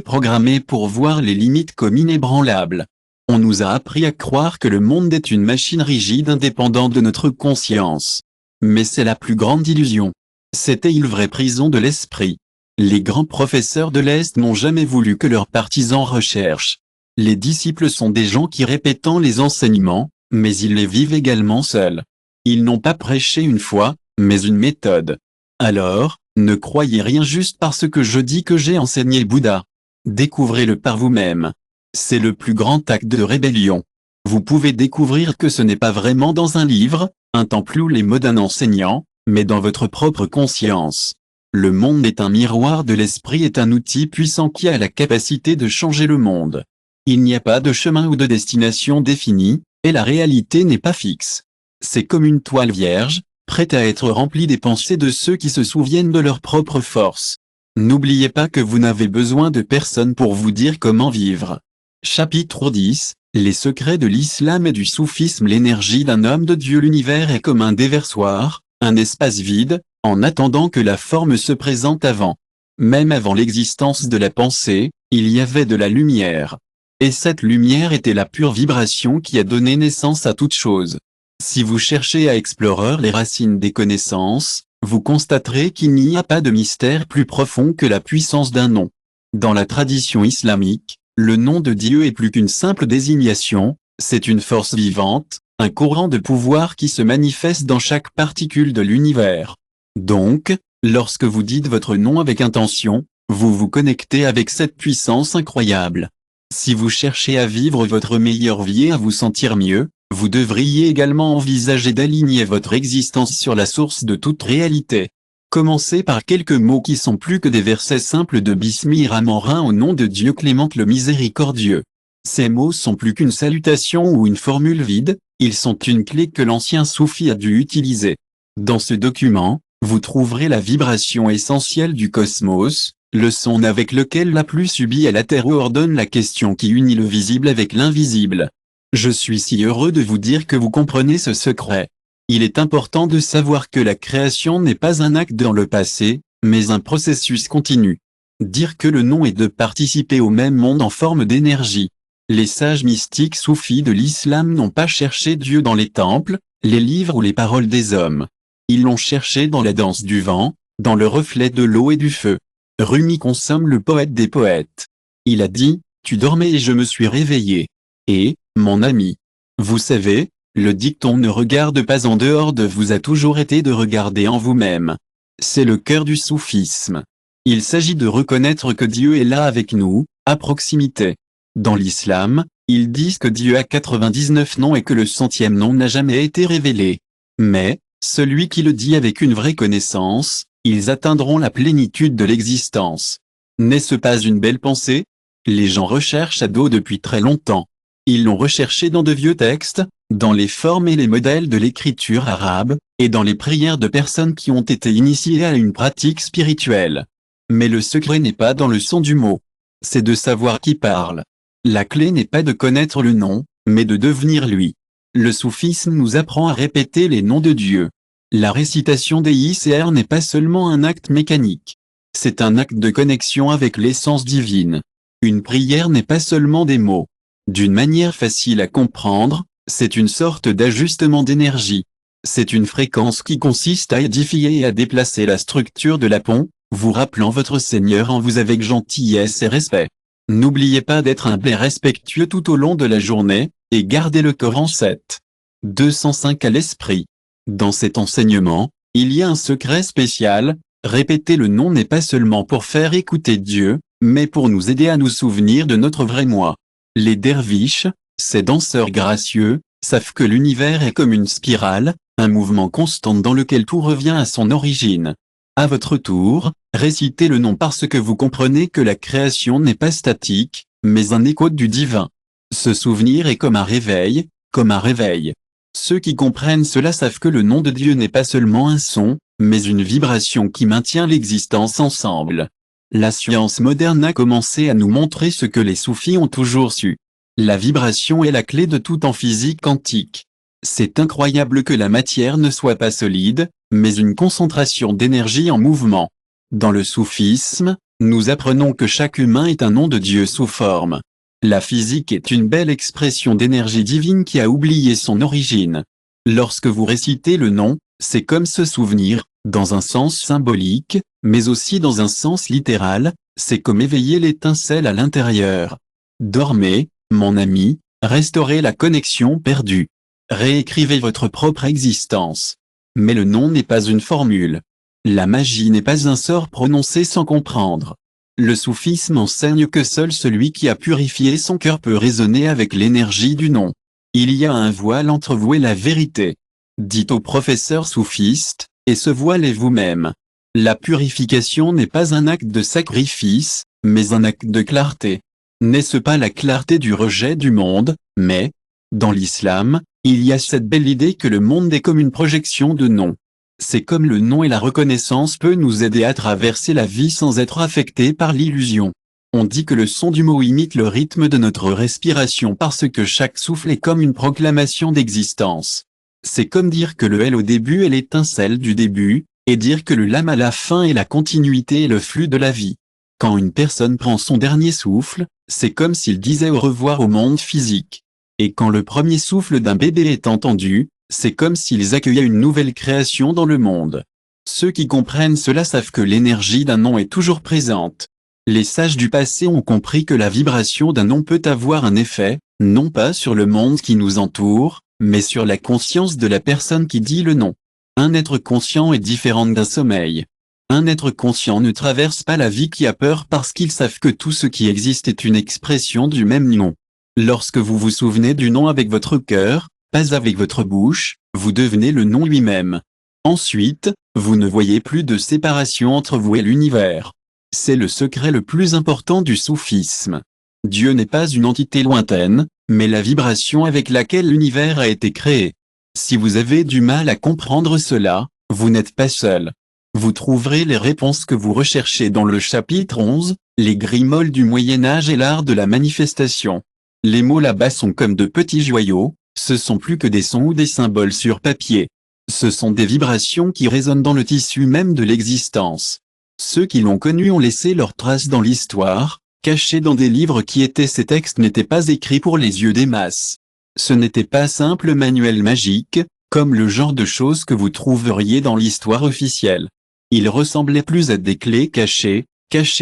programmés pour voir les limites comme inébranlables. On nous a appris à croire que le monde est une machine rigide indépendante de notre conscience. Mais c'est la plus grande illusion. C'était une vraie prison de l'esprit. Les grands professeurs de l'Est n'ont jamais voulu que leurs partisans recherchent. Les disciples sont des gens qui répètent les enseignements, mais ils les vivent également seuls. Ils n'ont pas prêché une foi, mais une méthode. Alors, ne croyez rien juste parce que je dis que j'ai enseigné Bouddha. Découvrez-le par vous-même. C'est le plus grand acte de rébellion. Vous pouvez découvrir que ce n'est pas vraiment dans un livre, un temple ou les mots d'un enseignant, mais dans votre propre conscience. Le monde est un miroir de l'esprit est un outil puissant qui a la capacité de changer le monde. Il n'y a pas de chemin ou de destination définie, et la réalité n'est pas fixe. C'est comme une toile vierge, prête à être remplie des pensées de ceux qui se souviennent de leur propre force. N'oubliez pas que vous n'avez besoin de personne pour vous dire comment vivre. Chapitre 10, les secrets de l'islam et du soufisme. L'énergie d'un homme de Dieu. L'univers est comme un déversoir, un espace vide, en attendant que la forme se présente avant. Même avant l'existence de la pensée, il y avait de la lumière. Et cette lumière était la pure vibration qui a donné naissance à toute chose. Si vous cherchez à explorer les racines des connaissances, vous constaterez qu'il n'y a pas de mystère plus profond que la puissance d'un nom. Dans la tradition islamique, le nom de Dieu est plus qu'une simple désignation, c'est une force vivante, un courant de pouvoir qui se manifeste dans chaque particule de l'univers. Donc, lorsque vous dites votre nom avec intention, vous vous connectez avec cette puissance incroyable. Si vous cherchez à vivre votre meilleure vie et à vous sentir mieux, vous devriez également envisager d'aligner votre existence sur la source de toute réalité. Commencez par quelques mots qui sont plus que des versets simples de Bismillahirrahmanirrahim au nom de Dieu Clément le Miséricordieux. Ces mots sont plus qu'une salutation ou une formule vide, ils sont une clé que l'ancien soufi a dû utiliser. Dans ce document, vous trouverez la vibration essentielle du cosmos, le son avec lequel la pluie subie à la terre ordonne la question qui unit le visible avec l'invisible. Je suis si heureux de vous dire que vous comprenez ce secret. Il est important de savoir que la création n'est pas un acte dans le passé, mais un processus continu. Dire que le nom est de participer au même monde en forme d'énergie. Les sages mystiques soufis de l'islam n'ont pas cherché Dieu dans les temples, les livres ou les paroles des hommes. Ils l'ont cherché dans la danse du vent, dans le reflet de l'eau et du feu. Rumi Consomme, le poète des poètes. Il a dit, « Tu dormais et je me suis réveillé. » Et, mon ami, vous savez, le dicton ne regarde pas en dehors de vous a toujours été de regarder en vous-même. C'est le cœur du soufisme. Il s'agit de reconnaître que Dieu est là avec nous, à proximité. Dans l'islam, ils disent que Dieu a 99 noms et que le 100e nom n'a jamais été révélé. Mais, celui qui le dit avec une vraie connaissance, ils atteindront la plénitude de l'existence. N'est-ce pas une belle pensée? Les gens recherchent à dos depuis très longtemps. Ils l'ont recherché dans de vieux textes, dans les formes et les modèles de l'écriture arabe, et dans les prières de personnes qui ont été initiées à une pratique spirituelle. Mais le secret n'est pas dans le son du mot. C'est de savoir qui parle. La clé n'est pas de connaître le nom, mais de devenir lui. Le soufisme nous apprend à répéter les noms de Dieu. La récitation des ICR n'est pas seulement un acte mécanique. C'est un acte de connexion avec l'essence divine. Une prière n'est pas seulement des mots. D'une manière facile à comprendre, c'est une sorte d'ajustement d'énergie. C'est une fréquence qui consiste à édifier et à déplacer la structure de la pont, vous rappelant votre Seigneur en vous avec gentillesse et respect. N'oubliez pas d'être humble et respectueux tout au long de la journée, et gardez le cœur en 7. 205 à l'esprit. Dans cet enseignement, il y a un secret spécial, répéter le nom n'est pas seulement pour faire écouter Dieu, mais pour nous aider à nous souvenir de notre vrai moi. Les derviches, ces danseurs gracieux, savent que l'univers est comme une spirale, un mouvement constant dans lequel tout revient à son origine. À votre tour, récitez le nom parce que vous comprenez que la création n'est pas statique, mais un écho du divin. Ce souvenir est comme un réveil, comme un réveil. Ceux qui comprennent cela savent que le nom de Dieu n'est pas seulement un son, mais une vibration qui maintient l'existence ensemble. La science moderne a commencé à nous montrer ce que les soufis ont toujours su. La vibration est la clé de tout en physique quantique. C'est incroyable que la matière ne soit pas solide, mais une concentration d'énergie en mouvement. Dans le soufisme, nous apprenons que chaque humain est un nom de Dieu sous forme. La physique est une belle expression d'énergie divine qui a oublié son origine. Lorsque vous récitez le nom, c'est comme se souvenir, dans un sens symbolique, mais aussi dans un sens littéral, c'est comme éveiller l'étincelle à l'intérieur. Dormez, mon ami, restaurez la connexion perdue. Réécrivez votre propre existence. Mais le nom n'est pas une formule. La magie n'est pas un sort prononcé sans comprendre. Le soufisme enseigne que seul celui qui a purifié son cœur peut raisonner avec l'énergie du nom. Il y a un voile entre vous et la vérité. Dites au professeur soufiste, et ce voile est vous-même. La purification n'est pas un acte de sacrifice, mais un acte de clarté. N'est-ce pas la clarté du rejet du monde, mais, dans l'islam, il y a cette belle idée que le monde est comme une projection de nom. C'est comme le nom et la reconnaissance peut nous aider à traverser la vie sans être affecté par l'illusion. On dit que le son du mot imite le rythme de notre respiration parce que chaque souffle est comme une proclamation d'existence. C'est comme dire que le L au début est l'étincelle du début, et dire que le Lam à la fin est la continuité et le flux de la vie. Quand une personne prend son dernier souffle, c'est comme s'il disait au revoir au monde physique. Et quand le premier souffle d'un bébé est entendu, c'est comme s'ils accueillaient une nouvelle création dans le monde. Ceux qui comprennent cela savent que l'énergie d'un nom est toujours présente. Les sages du passé ont compris que la vibration d'un nom peut avoir un effet, non pas sur le monde qui nous entoure, mais sur la conscience de la personne qui dit le nom. Un être conscient est différent d'un sommeil. Un être conscient ne traverse pas la vie qui a peur parce qu'ils savent que tout ce qui existe est une expression du même nom. Lorsque vous vous souvenez du nom avec votre cœur, pas avec votre bouche, vous devenez le nom lui-même. Ensuite, vous ne voyez plus de séparation entre vous et l'univers. C'est le secret le plus important du soufisme. Dieu n'est pas une entité lointaine, mais la vibration avec laquelle l'univers a été créé. Si vous avez du mal à comprendre cela, vous n'êtes pas seul. Vous trouverez les réponses que vous recherchez dans le chapitre 11, les grimoles du Moyen-Âge et l'art de la manifestation. Les mots là-bas sont comme de petits joyaux, ce sont plus que des sons ou des symboles sur papier. Ce sont des vibrations qui résonnent dans le tissu même de l'existence. Ceux qui l'ont connu ont laissé leurs traces dans l'histoire, cachés dans des livres qui étaient ces textes n'étaient pas écrits pour les yeux des masses. Ce n'était pas simple manuel magique, comme le genre de choses que vous trouveriez dans l'histoire officielle. Ils ressemblaient plus à des clés cachées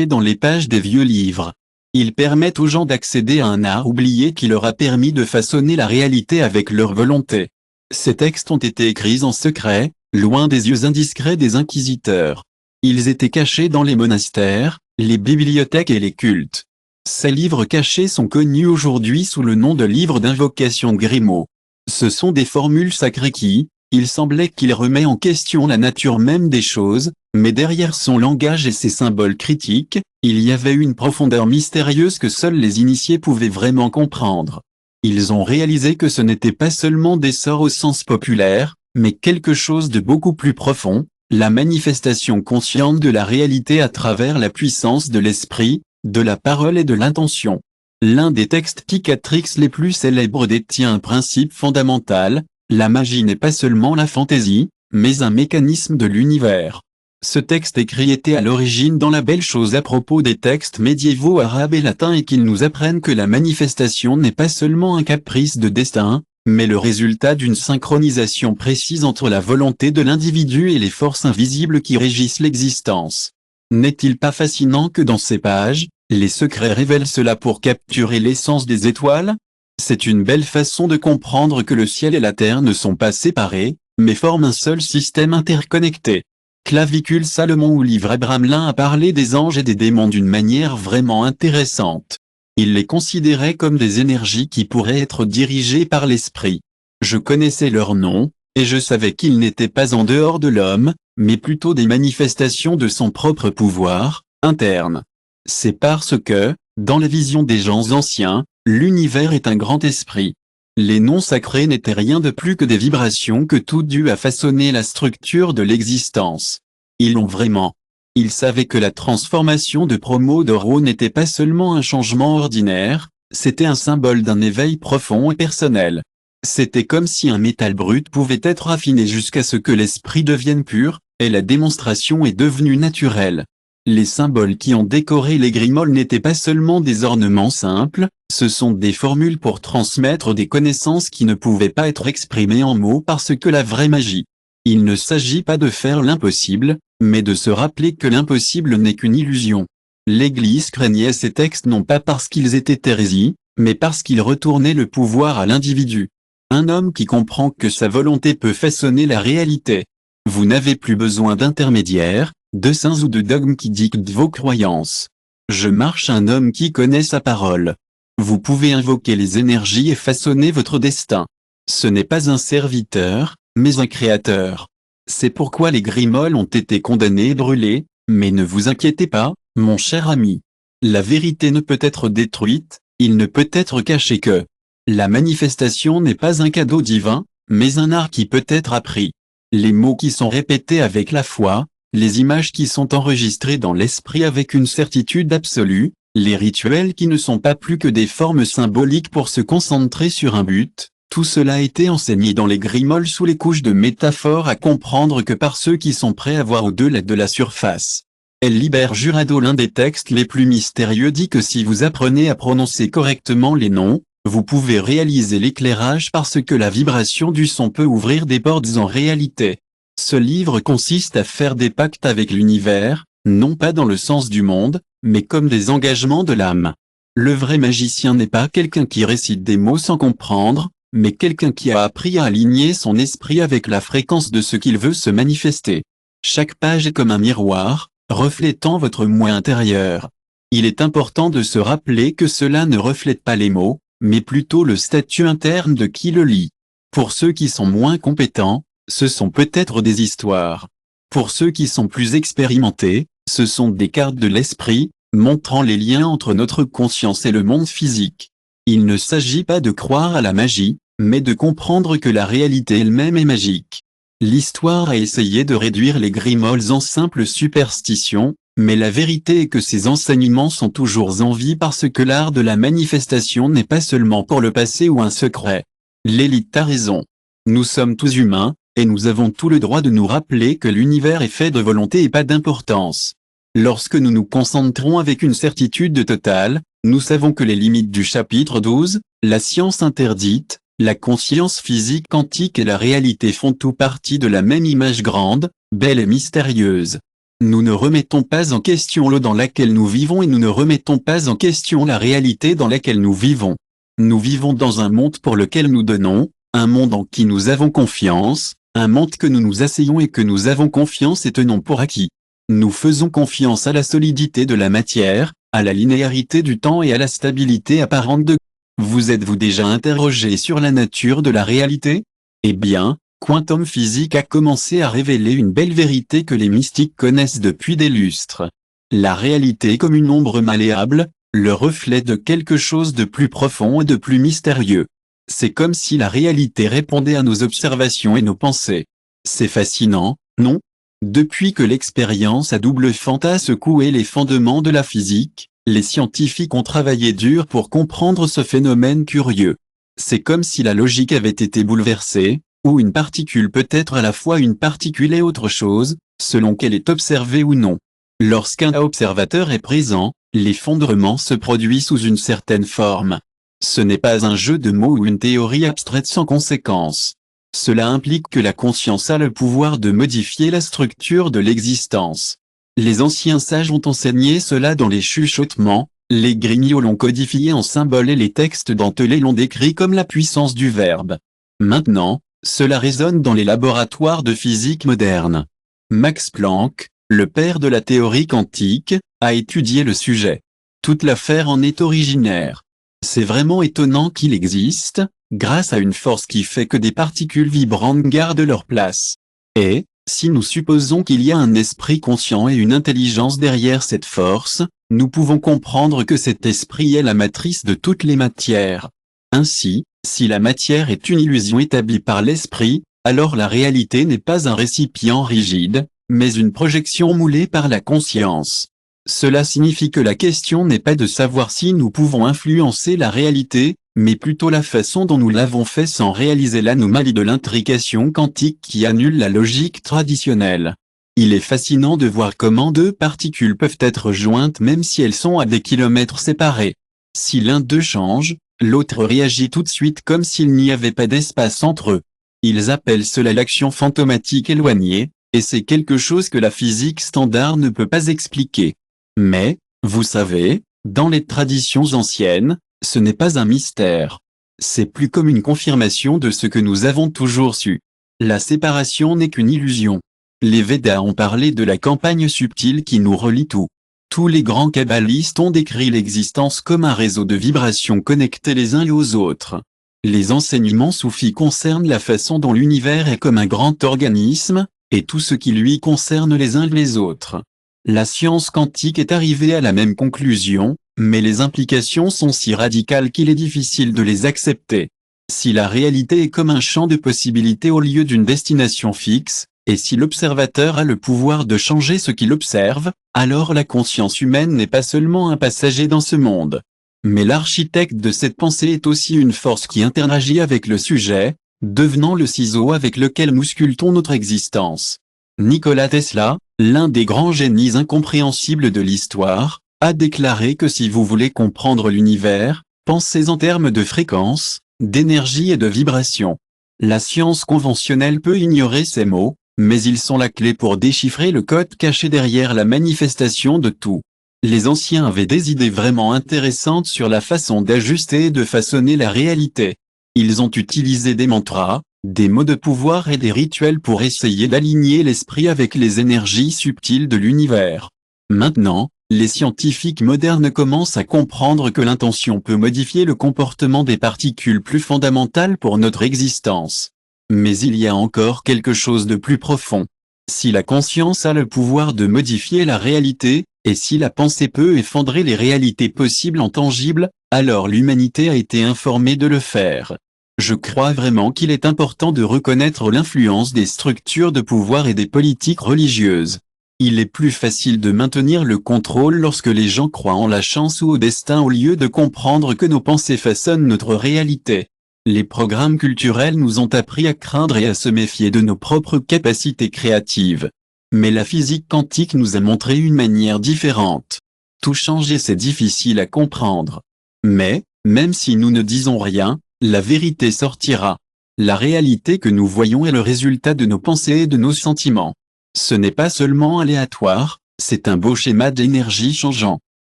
dans les pages des vieux livres. Ils permettent aux gens d'accéder à un art oublié qui leur a permis de façonner la réalité avec leur volonté. Ces textes ont été écrits en secret, loin des yeux indiscrets des inquisiteurs. Ils étaient cachés dans les monastères, les bibliothèques et les cultes. Ces livres cachés sont connus aujourd'hui sous le nom de livres d'invocation Grimaud. Ce sont des formules sacrées qui, il semblait qu'il remet en question la nature même des choses, mais derrière son langage et ses symboles critiques, il y avait une profondeur mystérieuse que seuls les initiés pouvaient vraiment comprendre. Ils ont réalisé que ce n'était pas seulement des sorts au sens populaire, mais quelque chose de beaucoup plus profond, la manifestation consciente de la réalité à travers la puissance de l'esprit, de la parole et de l'intention. L'un des textes psychiatriques les plus célèbres détient un principe fondamental, la magie n'est pas seulement la fantaisie, mais un mécanisme de l'univers. Ce texte écrit était à l'origine dans la belle chose à propos des textes médiévaux arabes et latins et qu'ils nous apprennent que la manifestation n'est pas seulement un caprice de destin, mais le résultat d'une synchronisation précise entre la volonté de l'individu et les forces invisibles qui régissent l'existence. N'est-il pas fascinant que dans ces pages, les secrets révèlent cela pour capturer l'essence des étoiles? C'est une belle façon de comprendre que le ciel et la terre ne sont pas séparés, mais forment un seul système interconnecté. Clavicule Salomon ou livre Abraham Lin a parlé des anges et des démons d'une manière vraiment intéressante. Il les considérait comme des énergies qui pourraient être dirigées par l'esprit. Je connaissais leurs noms, et je savais qu'ils n'étaient pas en dehors de l'homme, mais plutôt des manifestations de son propre pouvoir, interne. C'est parce que, dans la vision des gens anciens, l'univers est un grand esprit. Les noms sacrés n'étaient rien de plus que des vibrations que tout dû à façonner la structure de l'existence. Ils l'ont vraiment. Ils savaient que la transformation de Pomodoro n'était pas seulement un changement ordinaire, c'était un symbole d'un éveil profond et personnel. C'était comme si un métal brut pouvait être affiné jusqu'à ce que l'esprit devienne pur, et la démonstration est devenue naturelle. Les symboles qui ont décoré les grimoles n'étaient pas seulement des ornements simples, ce sont des formules pour transmettre des connaissances qui ne pouvaient pas être exprimées en mots parce que la vraie magie. Il ne s'agit pas de faire l'impossible, mais de se rappeler que l'impossible n'est qu'une illusion. L'Église craignait ces textes non pas parce qu'ils étaient hérésie, mais parce qu'ils retournaient le pouvoir à l'individu. Un homme qui comprend que sa volonté peut façonner la réalité. Vous n'avez plus besoin d'intermédiaires, de saints ou de dogmes qui dictent vos croyances. Je marche un homme qui connaît sa parole. Vous pouvez invoquer les énergies et façonner votre destin. Ce n'est pas un serviteur, mais un créateur. C'est pourquoi les grimoles ont été condamnés et brûlés, mais ne vous inquiétez pas, mon cher ami. La vérité ne peut être détruite, il ne peut être caché que la manifestation n'est pas un cadeau divin, mais un art qui peut être appris. Les mots qui sont répétés avec la foi, les images qui sont enregistrées dans l'esprit avec une certitude absolue, les rituels qui ne sont pas plus que des formes symboliques pour se concentrer sur un but, tout cela a été enseigné dans les grimoles sous les couches de métaphores à comprendre que par ceux qui sont prêts à voir au-delà de la surface. El Liber Jurado, l'un des textes les plus mystérieux, dit que si vous apprenez à prononcer correctement les noms, vous pouvez réaliser l'éclairage parce que la vibration du son peut ouvrir des portes en réalité. Ce livre consiste à faire des pactes avec l'univers, non pas dans le sens du monde, mais comme des engagements de l'âme. Le vrai magicien n'est pas quelqu'un qui récite des mots sans comprendre, mais quelqu'un qui a appris à aligner son esprit avec la fréquence de ce qu'il veut se manifester. Chaque page est comme un miroir, reflétant votre moi intérieur. Il est important de se rappeler que cela ne reflète pas les mots, mais plutôt le statut interne de qui le lit. Pour ceux qui sont moins compétents, ce sont peut-être des histoires. Pour ceux qui sont plus expérimentés, ce sont des cartes de l'esprit, montrant les liens entre notre conscience et le monde physique. Il ne s'agit pas de croire à la magie, mais de comprendre que la réalité elle-même est magique. L'histoire a essayé de réduire les grimoles en simples superstitions, mais la vérité est que ces enseignements sont toujours en vie parce que l'art de la manifestation n'est pas seulement pour le passé ou un secret. L'élite a raison. Nous sommes tous humains, et nous avons tout le droit de nous rappeler que l'univers est fait de volonté et pas d'importance. Lorsque nous nous concentrons avec une certitude totale, nous savons que les limites du chapitre 12, la science interdite, la conscience physique quantique et la réalité font tout partie de la même image grande, belle et mystérieuse. Nous ne remettons pas en question l'eau dans laquelle nous vivons et nous ne remettons pas en question la réalité dans laquelle nous vivons. Nous vivons dans un monde pour lequel nous donnons, un monde en qui nous avons confiance, un monde que nous nous asseyons et que nous avons confiance et tenons pour acquis. Nous faisons confiance à la solidité de la matière, à la linéarité du temps et à la stabilité apparente de... Vous êtes-vous déjà interrogé sur la nature de la réalité? Eh bien, Quantum Physique a commencé à révéler une belle vérité que les mystiques connaissent depuis des lustres. La réalité est comme une ombre malléable, le reflet de quelque chose de plus profond et de plus mystérieux. C'est comme si la réalité répondait à nos observations et nos pensées. C'est fascinant, non? Depuis que l'expérience à double fente a secoué les fondements de la physique, les scientifiques ont travaillé dur pour comprendre ce phénomène curieux. C'est comme si la logique avait été bouleversée, où une particule peut être à la fois une particule et autre chose, selon qu'elle est observée ou non. Lorsqu'un observateur est présent, l'effondrement se produit sous une certaine forme. Ce n'est pas un jeu de mots ou une théorie abstraite sans conséquence. Cela implique que la conscience a le pouvoir de modifier la structure de l'existence. Les anciens sages ont enseigné cela dans les chuchotements, les grignots l'ont codifié en symboles et les textes dentelés l'ont décrit comme la puissance du verbe. Maintenant, cela résonne dans les laboratoires de physique moderne. Max Planck, le père de la théorie quantique, a étudié le sujet. Toute l'affaire en est originaire. C'est vraiment étonnant qu'il existe, grâce à une force qui fait que des particules vibrantes gardent leur place. Et, si nous supposons qu'il y a un esprit conscient et une intelligence derrière cette force, nous pouvons comprendre que cet esprit est la matrice de toutes les matières. Ainsi, si la matière est une illusion établie par l'esprit, alors la réalité n'est pas un récipient rigide, mais une projection moulée par la conscience. Cela signifie que la question n'est pas de savoir si nous pouvons influencer la réalité, mais plutôt la façon dont nous l'avons fait sans réaliser l'anomalie de l'intrication quantique qui annule la logique traditionnelle. Il est fascinant de voir comment deux particules peuvent être jointes même si elles sont à des kilomètres séparés. Si l'un d'eux change, l'autre réagit tout de suite comme s'il n'y avait pas d'espace entre eux. Ils appellent cela l'action fantomatique éloignée, et c'est quelque chose que la physique standard ne peut pas expliquer. Mais, vous savez, dans les traditions anciennes, ce n'est pas un mystère. C'est plus comme une confirmation de ce que nous avons toujours su. La séparation n'est qu'une illusion. Les Védas ont parlé de la campagne subtile qui nous relie tout. Tous les grands kabbalistes ont décrit l'existence comme un réseau de vibrations connectées les uns aux autres. Les enseignements soufis concernent la façon dont l'univers est comme un grand organisme, et tout ce qui lui concerne les uns les autres. La science quantique est arrivée à la même conclusion, mais les implications sont si radicales qu'il est difficile de les accepter. Si la réalité est comme un champ de possibilités au lieu d'une destination fixe, et si l'observateur a le pouvoir de changer ce qu'il observe, alors la conscience humaine n'est pas seulement un passager dans ce monde. Mais l'architecte de cette pensée est aussi une force qui interagit avec le sujet, devenant le ciseau avec lequel nous sculptons notre existence. Nikola Tesla, l'un des grands génies incompréhensibles de l'histoire, a déclaré que si vous voulez comprendre l'univers, pensez en termes de fréquence, d'énergie et de vibration. La science conventionnelle peut ignorer ces mots, mais ils sont la clé pour déchiffrer le code caché derrière la manifestation de tout. Les anciens avaient des idées vraiment intéressantes sur la façon d'ajuster et de façonner la réalité. Ils ont utilisé des mantras, des mots de pouvoir et des rituels pour essayer d'aligner l'esprit avec les énergies subtiles de l'univers. Maintenant, les scientifiques modernes commencent à comprendre que l'intention peut modifier le comportement des particules plus fondamentales pour notre existence. Mais il y a encore quelque chose de plus profond. Si la conscience a le pouvoir de modifier la réalité, et si la pensée peut effondrer les réalités possibles en tangibles, alors l'humanité a été informée de le faire. Je crois vraiment qu'il est important de reconnaître l'influence des structures de pouvoir et des politiques religieuses. Il est plus facile de maintenir le contrôle lorsque les gens croient en la chance ou au destin au lieu de comprendre que nos pensées façonnent notre réalité. Les programmes culturels nous ont appris à craindre et à se méfier de nos propres capacités créatives. Mais la physique quantique nous a montré une manière différente. Tout changer, c'est difficile à comprendre. Mais, même si nous ne disons rien, la vérité sortira. La réalité que nous voyons est le résultat de nos pensées et de nos sentiments. Ce n'est pas seulement aléatoire, c'est un beau schéma d'énergie changeant.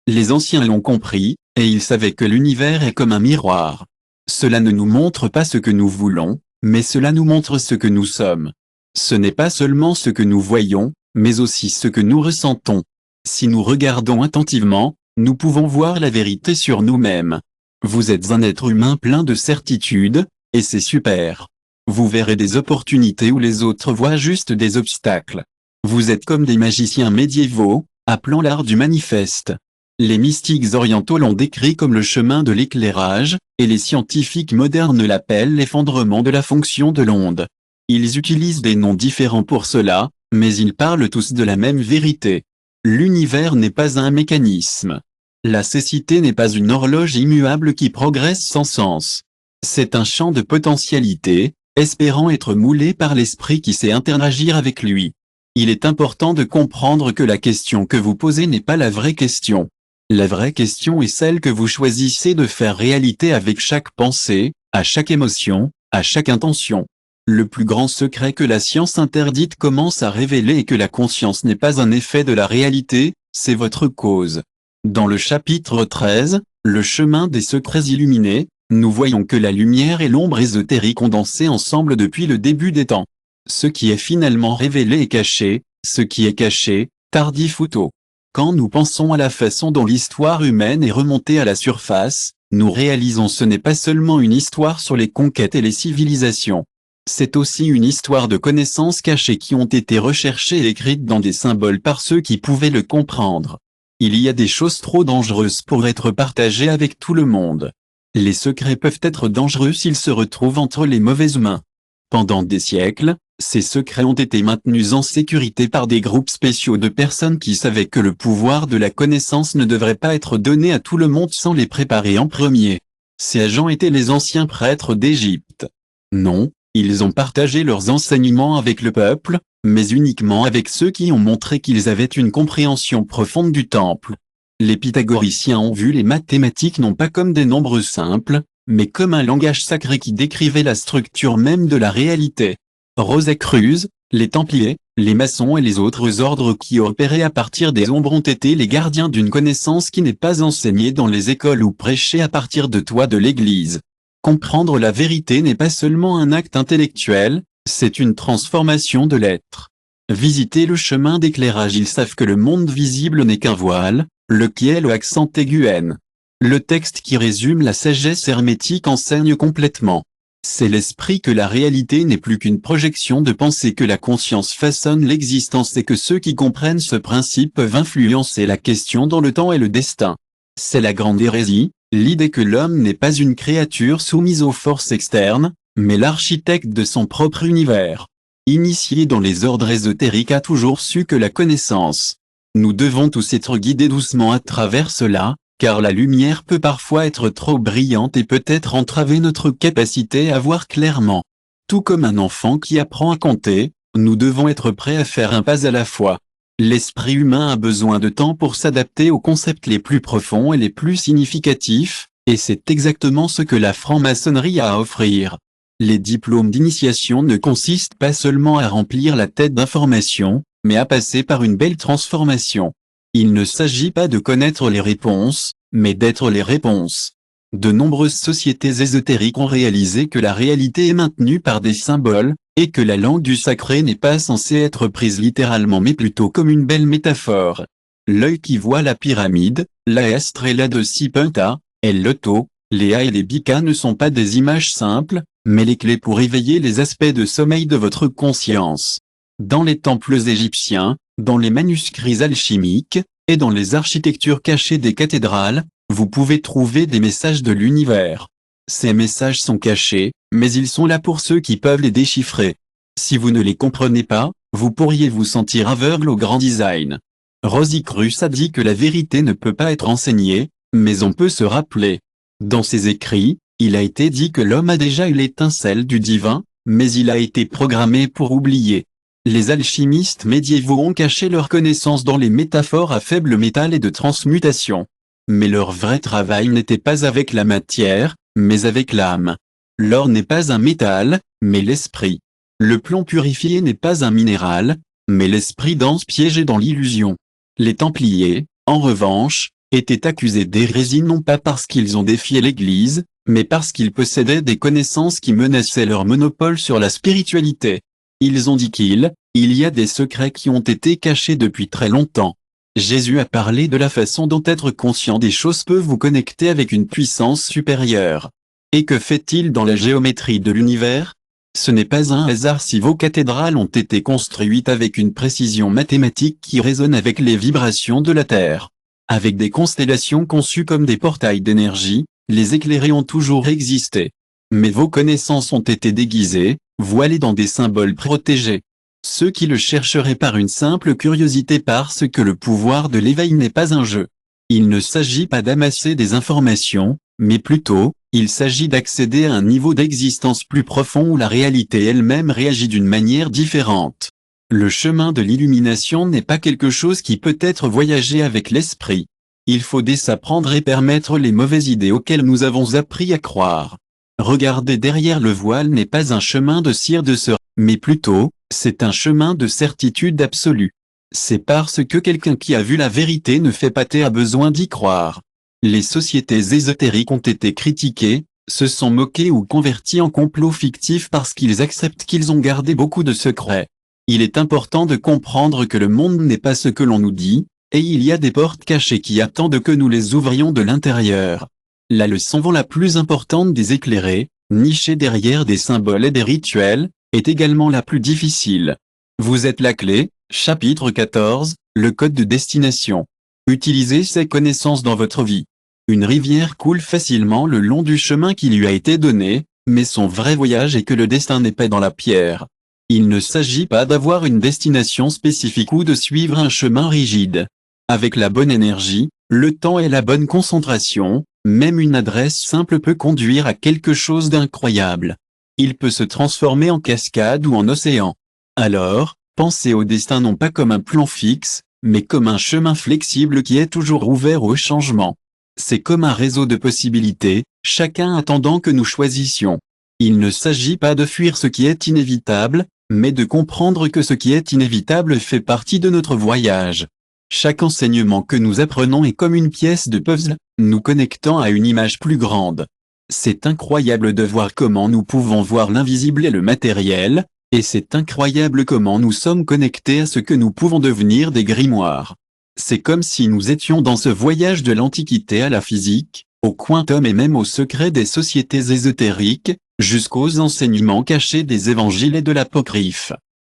Les anciens l'ont compris, et ils savaient que l'univers est comme un miroir. Cela ne nous montre pas ce que nous voulons, mais cela nous montre ce que nous sommes. Ce n'est pas seulement ce que nous voyons, mais aussi ce que nous ressentons. Si nous regardons attentivement, nous pouvons voir la vérité sur nous-mêmes. Vous êtes un être humain plein de certitudes, et c'est super. Vous verrez des opportunités où les autres voient juste des obstacles. Vous êtes comme des magiciens médiévaux, appelant l'art du manifeste. Les mystiques orientaux l'ont décrit comme le chemin de l'éclairage, et les scientifiques modernes l'appellent l'effondrement de la fonction de l'onde. Ils utilisent des noms différents pour cela, mais ils parlent tous de la même vérité. L'univers n'est pas un mécanisme. La cécité n'est pas une horloge immuable qui progresse sans sens. C'est un champ de potentialité, espérant être moulé par l'esprit qui sait interagir avec lui. Il est important de comprendre que la question que vous posez n'est pas la vraie question. La vraie question est celle que vous choisissez de faire réalité avec chaque pensée, à chaque émotion, à chaque intention. Le plus grand secret que la science interdite commence à révéler est que la conscience n'est pas un effet de la réalité, c'est votre cause. Dans le chapitre 13, le chemin des secrets illuminés, nous voyons que la lumière et l'ombre ésotérique ont dansé ensemble depuis le début des temps. Ce qui est finalement révélé est caché, ce qui est caché, tardif ou tôt. Quand nous pensons à la façon dont l'histoire humaine est remontée à la surface, nous réalisons ce n'est pas seulement une histoire sur les conquêtes et les civilisations. C'est aussi une histoire de connaissances cachées qui ont été recherchées et écrites dans des symboles par ceux qui pouvaient le comprendre. Il y a des choses trop dangereuses pour être partagées avec tout le monde. Les secrets peuvent être dangereux s'ils se retrouvent entre les mauvaises mains. Pendant des siècles, ces secrets ont été maintenus en sécurité par des groupes spéciaux de personnes qui savaient que le pouvoir de la connaissance ne devrait pas être donné à tout le monde sans les préparer en premier. Ces agents étaient les anciens prêtres d'Égypte. Non, ils ont partagé leurs enseignements avec le peuple, mais uniquement avec ceux qui ont montré qu'ils avaient une compréhension profonde du temple. Les pythagoriciens ont vu les mathématiques non pas comme des nombres simples, mais comme un langage sacré qui décrivait la structure même de la réalité. Rosicrucians, les Templiers, les maçons et les autres ordres qui opéraient à partir des ombres ont été les gardiens d'une connaissance qui n'est pas enseignée dans les écoles ou prêchée à partir de toits de l'église. Comprendre la vérité n'est pas seulement un acte intellectuel, c'est une transformation de l'être. Visiter le chemin d'éclairage. Ils savent que le monde visible n'est qu'un voile, lequel le accent aigu N. Le texte qui résume la sagesse hermétique enseigne complètement. C'est l'esprit que la réalité n'est plus qu'une projection de pensée, que la conscience façonne l'existence et que ceux qui comprennent ce principe peuvent influencer la question dans le temps et le destin. C'est la grande hérésie, l'idée que l'homme n'est pas une créature soumise aux forces externes, mais l'architecte de son propre univers. Initié dans les ordres ésotériques a toujours su que la connaissance. Nous devons tous être guidés doucement à travers cela, car la lumière peut parfois être trop brillante et peut-être entraver notre capacité à voir clairement. Tout comme un enfant qui apprend à compter, nous devons être prêts à faire un pas à la fois. L'esprit humain a besoin de temps pour s'adapter aux concepts les plus profonds et les plus significatifs, et c'est exactement ce que la franc-maçonnerie a à offrir. Les diplômes d'initiation ne consistent pas seulement à remplir la tête d'informations, mais à passer par une belle transformation. Il ne s'agit pas de connaître les réponses, mais d'être les réponses. De nombreuses sociétés ésotériques ont réalisé que la réalité est maintenue par des symboles, et que la langue du sacré n'est pas censée être prise littéralement mais plutôt comme une belle métaphore. L'œil qui voit la pyramide, la estrella de Sipenta, El Loto, les A et les Bika ne sont pas des images simples, mais les clés pour éveiller les aspects de sommeil de votre conscience. Dans les temples égyptiens, dans les manuscrits alchimiques, et dans les architectures cachées des cathédrales, vous pouvez trouver des messages de l'univers. Ces messages sont cachés, mais ils sont là pour ceux qui peuvent les déchiffrer. Si vous ne les comprenez pas, vous pourriez vous sentir aveugle au grand design. Rosicrucians a dit que la vérité ne peut pas être enseignée, mais on peut se rappeler. Dans ses écrits, il a été dit que l'homme a déjà eu l'étincelle du divin, mais il a été programmé pour oublier. Les alchimistes médiévaux ont caché leur connaissance dans les métaphores à faible métal et de transmutation. Mais leur vrai travail n'était pas avec la matière, mais avec l'âme. L'or n'est pas un métal, mais l'esprit. Le plomb purifié n'est pas un minéral, mais l'esprit dense piégé dans l'illusion. Les Templiers, en revanche, étaient accusés d'hérésie non pas parce qu'ils ont défié l'Église, mais parce qu'ils possédaient des connaissances qui menaçaient leur monopole sur la spiritualité. Ils ont dit qu'il y a des secrets qui ont été cachés depuis très longtemps. Jésus a parlé de la façon dont être conscient des choses peut vous connecter avec une puissance supérieure. Et que fait-il dans la géométrie de l'univers? Ce n'est pas un hasard si vos cathédrales ont été construites avec une précision mathématique qui résonne avec les vibrations de la Terre. Avec des constellations conçues comme des portails d'énergie, les éclairés ont toujours existé. Mais vos connaissances ont été déguisées, voilées dans des symboles protégés. Ceux qui le chercheraient par une simple curiosité parce que le pouvoir de l'éveil n'est pas un jeu. Il ne s'agit pas d'amasser des informations, mais plutôt, il s'agit d'accéder à un niveau d'existence plus profond où la réalité elle-même réagit d'une manière différente. Le chemin de l'illumination n'est pas quelque chose qui peut être voyagé avec l'esprit. Il faut désapprendre et permettre les mauvaises idées auxquelles nous avons appris à croire. Regarder derrière le voile n'est pas un chemin de cire de ce, mais plutôt, c'est un chemin de certitude absolue. C'est parce que quelqu'un qui a vu la vérité ne fait pas taire besoin d'y croire. Les sociétés ésotériques ont été critiquées, se sont moquées ou converties en complots fictifs parce qu'ils acceptent qu'ils ont gardé beaucoup de secrets. Il est important de comprendre que le monde n'est pas ce que l'on nous dit, et il y a des portes cachées qui attendent que nous les ouvrions de l'intérieur. La leçon la plus importante des éclairés, nichée derrière des symboles et des rituels, est également la plus difficile. Vous êtes la clé, chapitre 14, le code de destination. Utilisez ces connaissances dans votre vie. Une rivière coule facilement le long du chemin qui lui a été donné, mais son vrai voyage est que le destin n'est pas dans la pierre. Il ne s'agit pas d'avoir une destination spécifique ou de suivre un chemin rigide. Avec la bonne énergie, le temps et la bonne concentration, même une adresse simple peut conduire à quelque chose d'incroyable. Il peut se transformer en cascade ou en océan. Alors, pensez au destin non pas comme un plan fixe, mais comme un chemin flexible qui est toujours ouvert au changement. C'est comme un réseau de possibilités, chacun attendant que nous choisissions. Il ne s'agit pas de fuir ce qui est inévitable, mais de comprendre que ce qui est inévitable fait partie de notre voyage. Chaque enseignement que nous apprenons est comme une pièce de puzzle, nous connectant à une image plus grande. C'est incroyable de voir comment nous pouvons voir l'invisible et le matériel, et c'est incroyable comment nous sommes connectés à ce que nous pouvons devenir des grimoires. C'est comme si nous étions dans ce voyage de l'Antiquité à la physique, au quantum et même aux secrets des sociétés ésotériques, jusqu'aux enseignements cachés des évangiles et de l'apocryphe.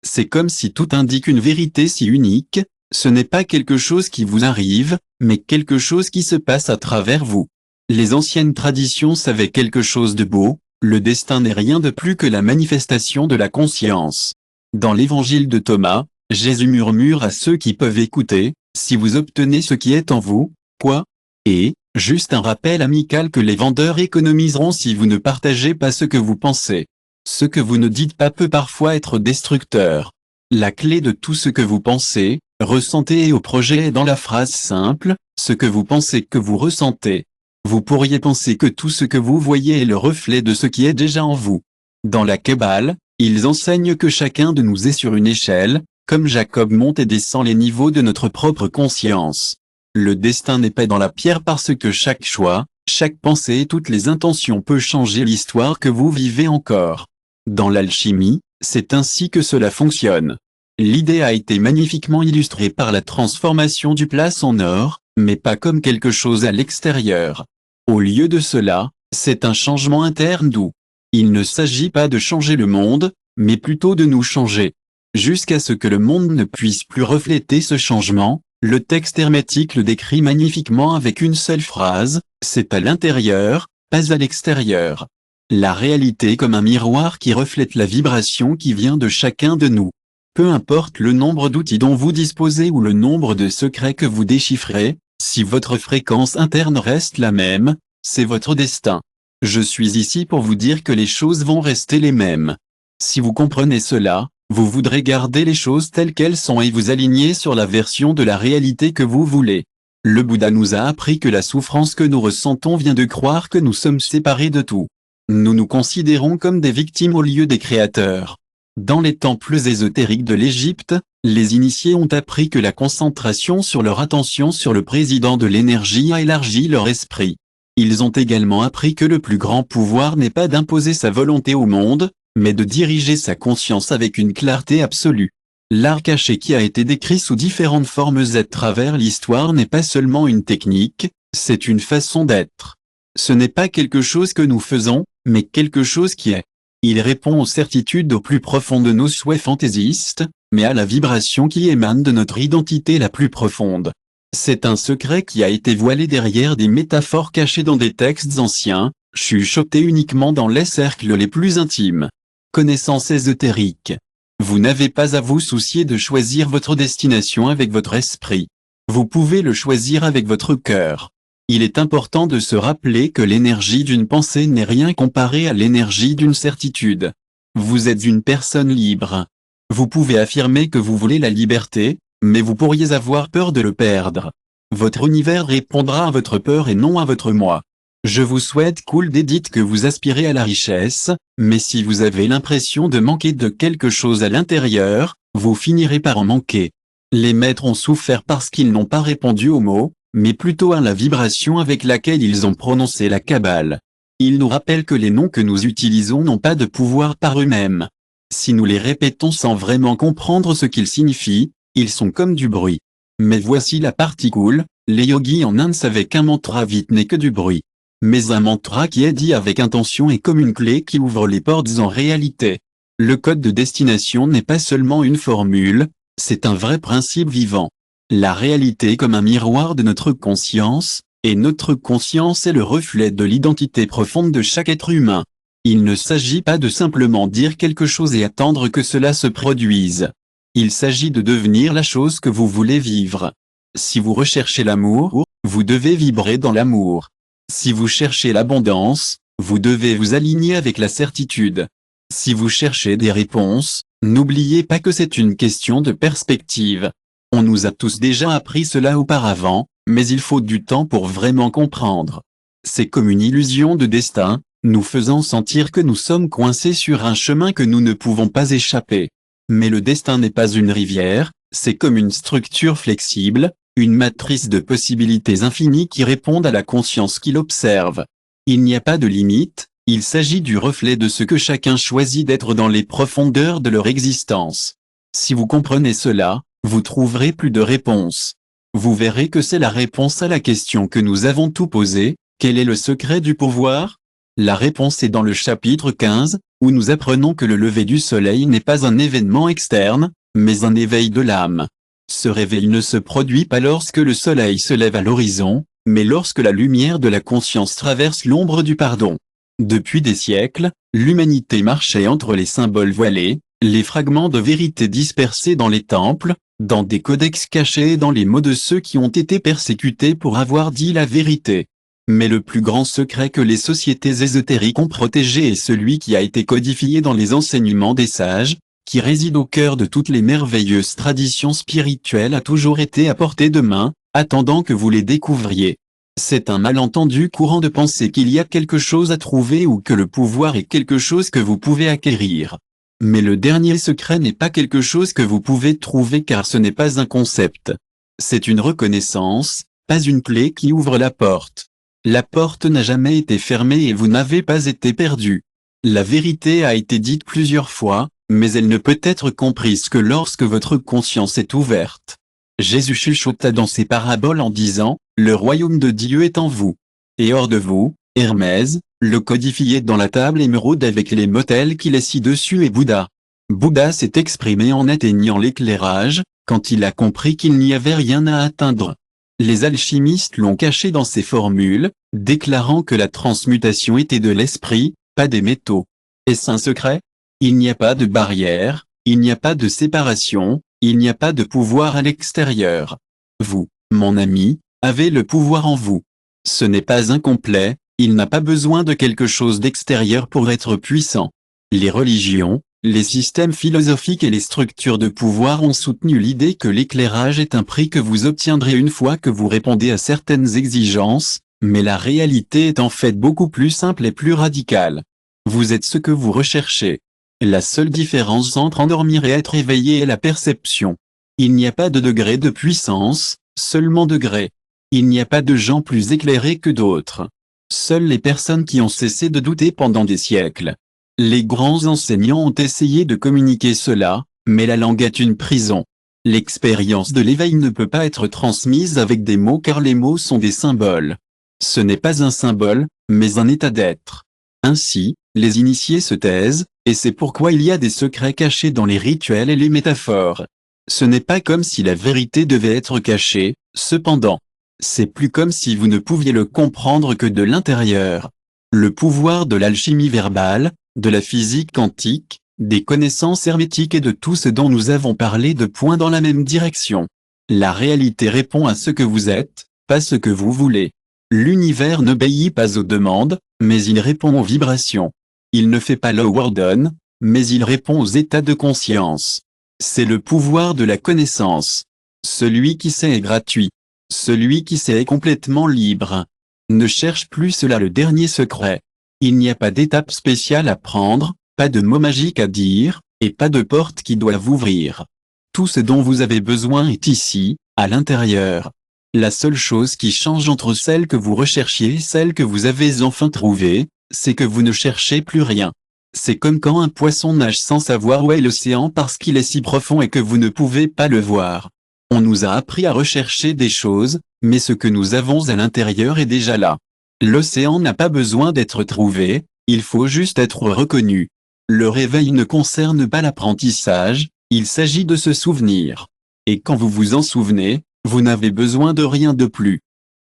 C'est comme si tout indique une vérité si unique, ce n'est pas quelque chose qui vous arrive, mais quelque chose qui se passe à travers vous. Les anciennes traditions savaient quelque chose de beau, le destin n'est rien de plus que la manifestation de la conscience. Dans l'évangile de Thomas, Jésus murmure à ceux qui peuvent écouter, « Si vous obtenez ce qui est en vous, quoi ?» Et, juste un rappel amical que les vendeurs économiseront si vous ne partagez pas ce que vous pensez. Ce que vous ne dites pas peut parfois être destructeur. La clé de tout ce que vous pensez, ressentez et au projet est dans la phrase simple, ce que vous pensez que vous ressentez. Vous pourriez penser que tout ce que vous voyez est le reflet de ce qui est déjà en vous. Dans la Kabbale, ils enseignent que chacun de nous est sur une échelle, comme Jacob monte et descend les niveaux de notre propre conscience. Le destin n'est pas dans la pierre parce que chaque choix, chaque pensée et toutes les intentions peut changer l'histoire que vous vivez encore. Dans l'alchimie, c'est ainsi que cela fonctionne. L'idée a été magnifiquement illustrée par la transformation du plâtre en or, mais pas comme quelque chose à l'extérieur. Au lieu de cela, c'est un changement interne doux. Il ne s'agit pas de changer le monde, mais plutôt de nous changer. Jusqu'à ce que le monde ne puisse plus refléter ce changement, le texte hermétique le décrit magnifiquement avec une seule phrase, c'est à l'intérieur, pas à l'extérieur. La réalité comme un miroir qui reflète la vibration qui vient de chacun de nous. Peu importe le nombre d'outils dont vous disposez ou le nombre de secrets que vous déchiffrez, si votre fréquence interne reste la même, c'est votre destin. Je suis ici pour vous dire que les choses vont rester les mêmes. Si vous comprenez cela, vous voudrez garder les choses telles qu'elles sont et vous aligner sur la version de la réalité que vous voulez. Le Bouddha nous a appris que la souffrance que nous ressentons vient de croire que nous sommes séparés de tout. Nous nous considérons comme des victimes au lieu des créateurs. Dans les temples ésotériques de l'Égypte, les initiés ont appris que la concentration sur leur attention sur le président de l'énergie a élargi leur esprit. Ils ont également appris que le plus grand pouvoir n'est pas d'imposer sa volonté au monde, mais de diriger sa conscience avec une clarté absolue. L'art caché qui a été décrit sous différentes formes à travers l'histoire n'est pas seulement une technique, c'est une façon d'être. Ce n'est pas quelque chose que nous faisons, mais quelque chose qui est. Il répond aux certitudes au plus profond de nos souhaits fantaisistes, mais à la vibration qui émane de notre identité la plus profonde. C'est un secret qui a été voilé derrière des métaphores cachées dans des textes anciens, chuchotés uniquement dans les cercles les plus intimes. Connaissance ésotérique. Vous n'avez pas à vous soucier de choisir votre destination avec votre esprit. Vous pouvez le choisir avec votre cœur. Il est important de se rappeler que l'énergie d'une pensée n'est rien comparé à l'énergie d'une certitude. Vous êtes une personne libre. Vous pouvez affirmer que vous voulez la liberté, mais vous pourriez avoir peur de le perdre. Votre univers répondra à votre peur et non à votre moi. Je vous souhaite cool des dites que vous aspirez à la richesse, mais si vous avez l'impression de manquer de quelque chose à l'intérieur, vous finirez par en manquer. Les maîtres ont souffert parce qu'ils n'ont pas répondu aux mots, mais plutôt à la vibration avec laquelle ils ont prononcé la Kabbale. Ils nous rappellent que les noms que nous utilisons n'ont pas de pouvoir par eux-mêmes. Si nous les répétons sans vraiment comprendre ce qu'ils signifient, ils sont comme du bruit. Mais voici la partie cool, les yogis en Inde savaient qu'un mantra vite n'est que du bruit. Mais un mantra qui est dit avec intention est comme une clé qui ouvre les portes en réalité. Le code de destination n'est pas seulement une formule, c'est un vrai principe vivant. La réalité est comme un miroir de notre conscience, et notre conscience est le reflet de l'identité profonde de chaque être humain. Il ne s'agit pas de simplement dire quelque chose et attendre que cela se produise. Il s'agit de devenir la chose que vous voulez vivre. Si vous recherchez l'amour, vous devez vibrer dans l'amour. Si vous cherchez l'abondance, vous devez vous aligner avec la certitude. Si vous cherchez des réponses, n'oubliez pas que c'est une question de perspective. On nous a tous déjà appris cela auparavant, mais il faut du temps pour vraiment comprendre. C'est comme une illusion de destin, nous faisant sentir que nous sommes coincés sur un chemin que nous ne pouvons pas échapper. Mais le destin n'est pas une rivière, c'est comme une structure flexible, une matrice de possibilités infinies qui répondent à la conscience qui l'observe. Il n'y a pas de limite, il s'agit du reflet de ce que chacun choisit d'être dans les profondeurs de leur existence. Si vous comprenez cela, vous trouverez plus de réponses. Vous verrez que c'est la réponse à la question que nous avons tous posée, quel est le secret du pouvoir? La réponse est dans le chapitre 15, où nous apprenons que le lever du soleil n'est pas un événement externe, mais un éveil de l'âme. Ce réveil ne se produit pas lorsque le soleil se lève à l'horizon, mais lorsque la lumière de la conscience traverse l'ombre du pardon. Depuis des siècles, l'humanité marchait entre les symboles voilés, les fragments de vérité dispersés dans les temples, dans des codex cachés et dans les mots de ceux qui ont été persécutés pour avoir dit la vérité. Mais le plus grand secret que les sociétés ésotériques ont protégé est celui qui a été codifié dans les enseignements des sages, qui réside au cœur de toutes les merveilleuses traditions spirituelles a toujours été à portée de main, attendant que vous les découvriez. C'est un malentendu courant de penser qu'il y a quelque chose à trouver ou que le pouvoir est quelque chose que vous pouvez acquérir. Mais le dernier secret n'est pas quelque chose que vous pouvez trouver car ce n'est pas un concept. C'est une reconnaissance, pas une clé qui ouvre la porte. La porte n'a jamais été fermée et vous n'avez pas été perdu. La vérité a été dite plusieurs fois, mais elle ne peut être comprise que lorsque votre conscience est ouverte. Jésus chuchota dans ses paraboles en disant, « Le royaume de Dieu est en vous. » Et hors de vous, Hermès, le codifié dans la table émeraude avec les motels qu'il est ci-dessus et Bouddha. Bouddha s'est exprimé en atteignant l'éclairage, quand il a compris qu'il n'y avait rien à atteindre. Les alchimistes l'ont caché dans ces formules, déclarant que la transmutation était de l'esprit, pas des métaux. Est-ce un secret? Il n'y a pas de barrière, il n'y a pas de séparation, il n'y a pas de pouvoir à l'extérieur. Vous, mon ami, avez le pouvoir en vous. Ce n'est pas incomplet, il n'a pas besoin de quelque chose d'extérieur pour être puissant. Les religions, les systèmes philosophiques et les structures de pouvoir ont soutenu l'idée que l'éclairage est un prix que vous obtiendrez une fois que vous répondez à certaines exigences, mais la réalité est en fait beaucoup plus simple et plus radicale. Vous êtes ce que vous recherchez. La seule différence entre endormir et être éveillé est la perception. Il n'y a pas de degré de puissance, seulement degré. Il n'y a pas de gens plus éclairés que d'autres. Seules les personnes qui ont cessé de douter pendant des siècles. Les grands enseignants ont essayé de communiquer cela, mais la langue est une prison. L'expérience de l'éveil ne peut pas être transmise avec des mots car les mots sont des symboles. Ce n'est pas un symbole, mais un état d'être. Ainsi, les initiés se taisent, et c'est pourquoi il y a des secrets cachés dans les rituels et les métaphores. Ce n'est pas comme si la vérité devait être cachée, cependant. C'est plus comme si vous ne pouviez le comprendre que de l'intérieur. Le pouvoir de l'alchimie verbale, de la physique quantique, des connaissances hermétiques et de tout ce dont nous avons parlé de points dans la même direction. La réalité répond à ce que vous êtes, pas ce que vous voulez. L'univers n'obéit pas aux demandes, mais il répond aux vibrations. Il ne fait pas l'overdone, mais il répond aux états de conscience. C'est le pouvoir de la connaissance. Celui qui sait est gratuit. Celui qui sait est complètement libre. Ne cherche plus cela le dernier secret. Il n'y a pas d'étape spéciale à prendre, pas de mot magique à dire, et pas de porte qui doit ouvrir. Tout ce dont vous avez besoin est ici, à l'intérieur. La seule chose qui change entre celle que vous recherchiez et celle que vous avez enfin trouvée, c'est que vous ne cherchez plus rien. C'est comme quand un poisson nage sans savoir où est l'océan parce qu'il est si profond et que vous ne pouvez pas le voir. On nous a appris à rechercher des choses, mais ce que nous avons à l'intérieur est déjà là. L'océan n'a pas besoin d'être trouvé, il faut juste être reconnu. Le réveil ne concerne pas l'apprentissage, il s'agit de se souvenir. Et quand vous vous en souvenez, vous n'avez besoin de rien de plus.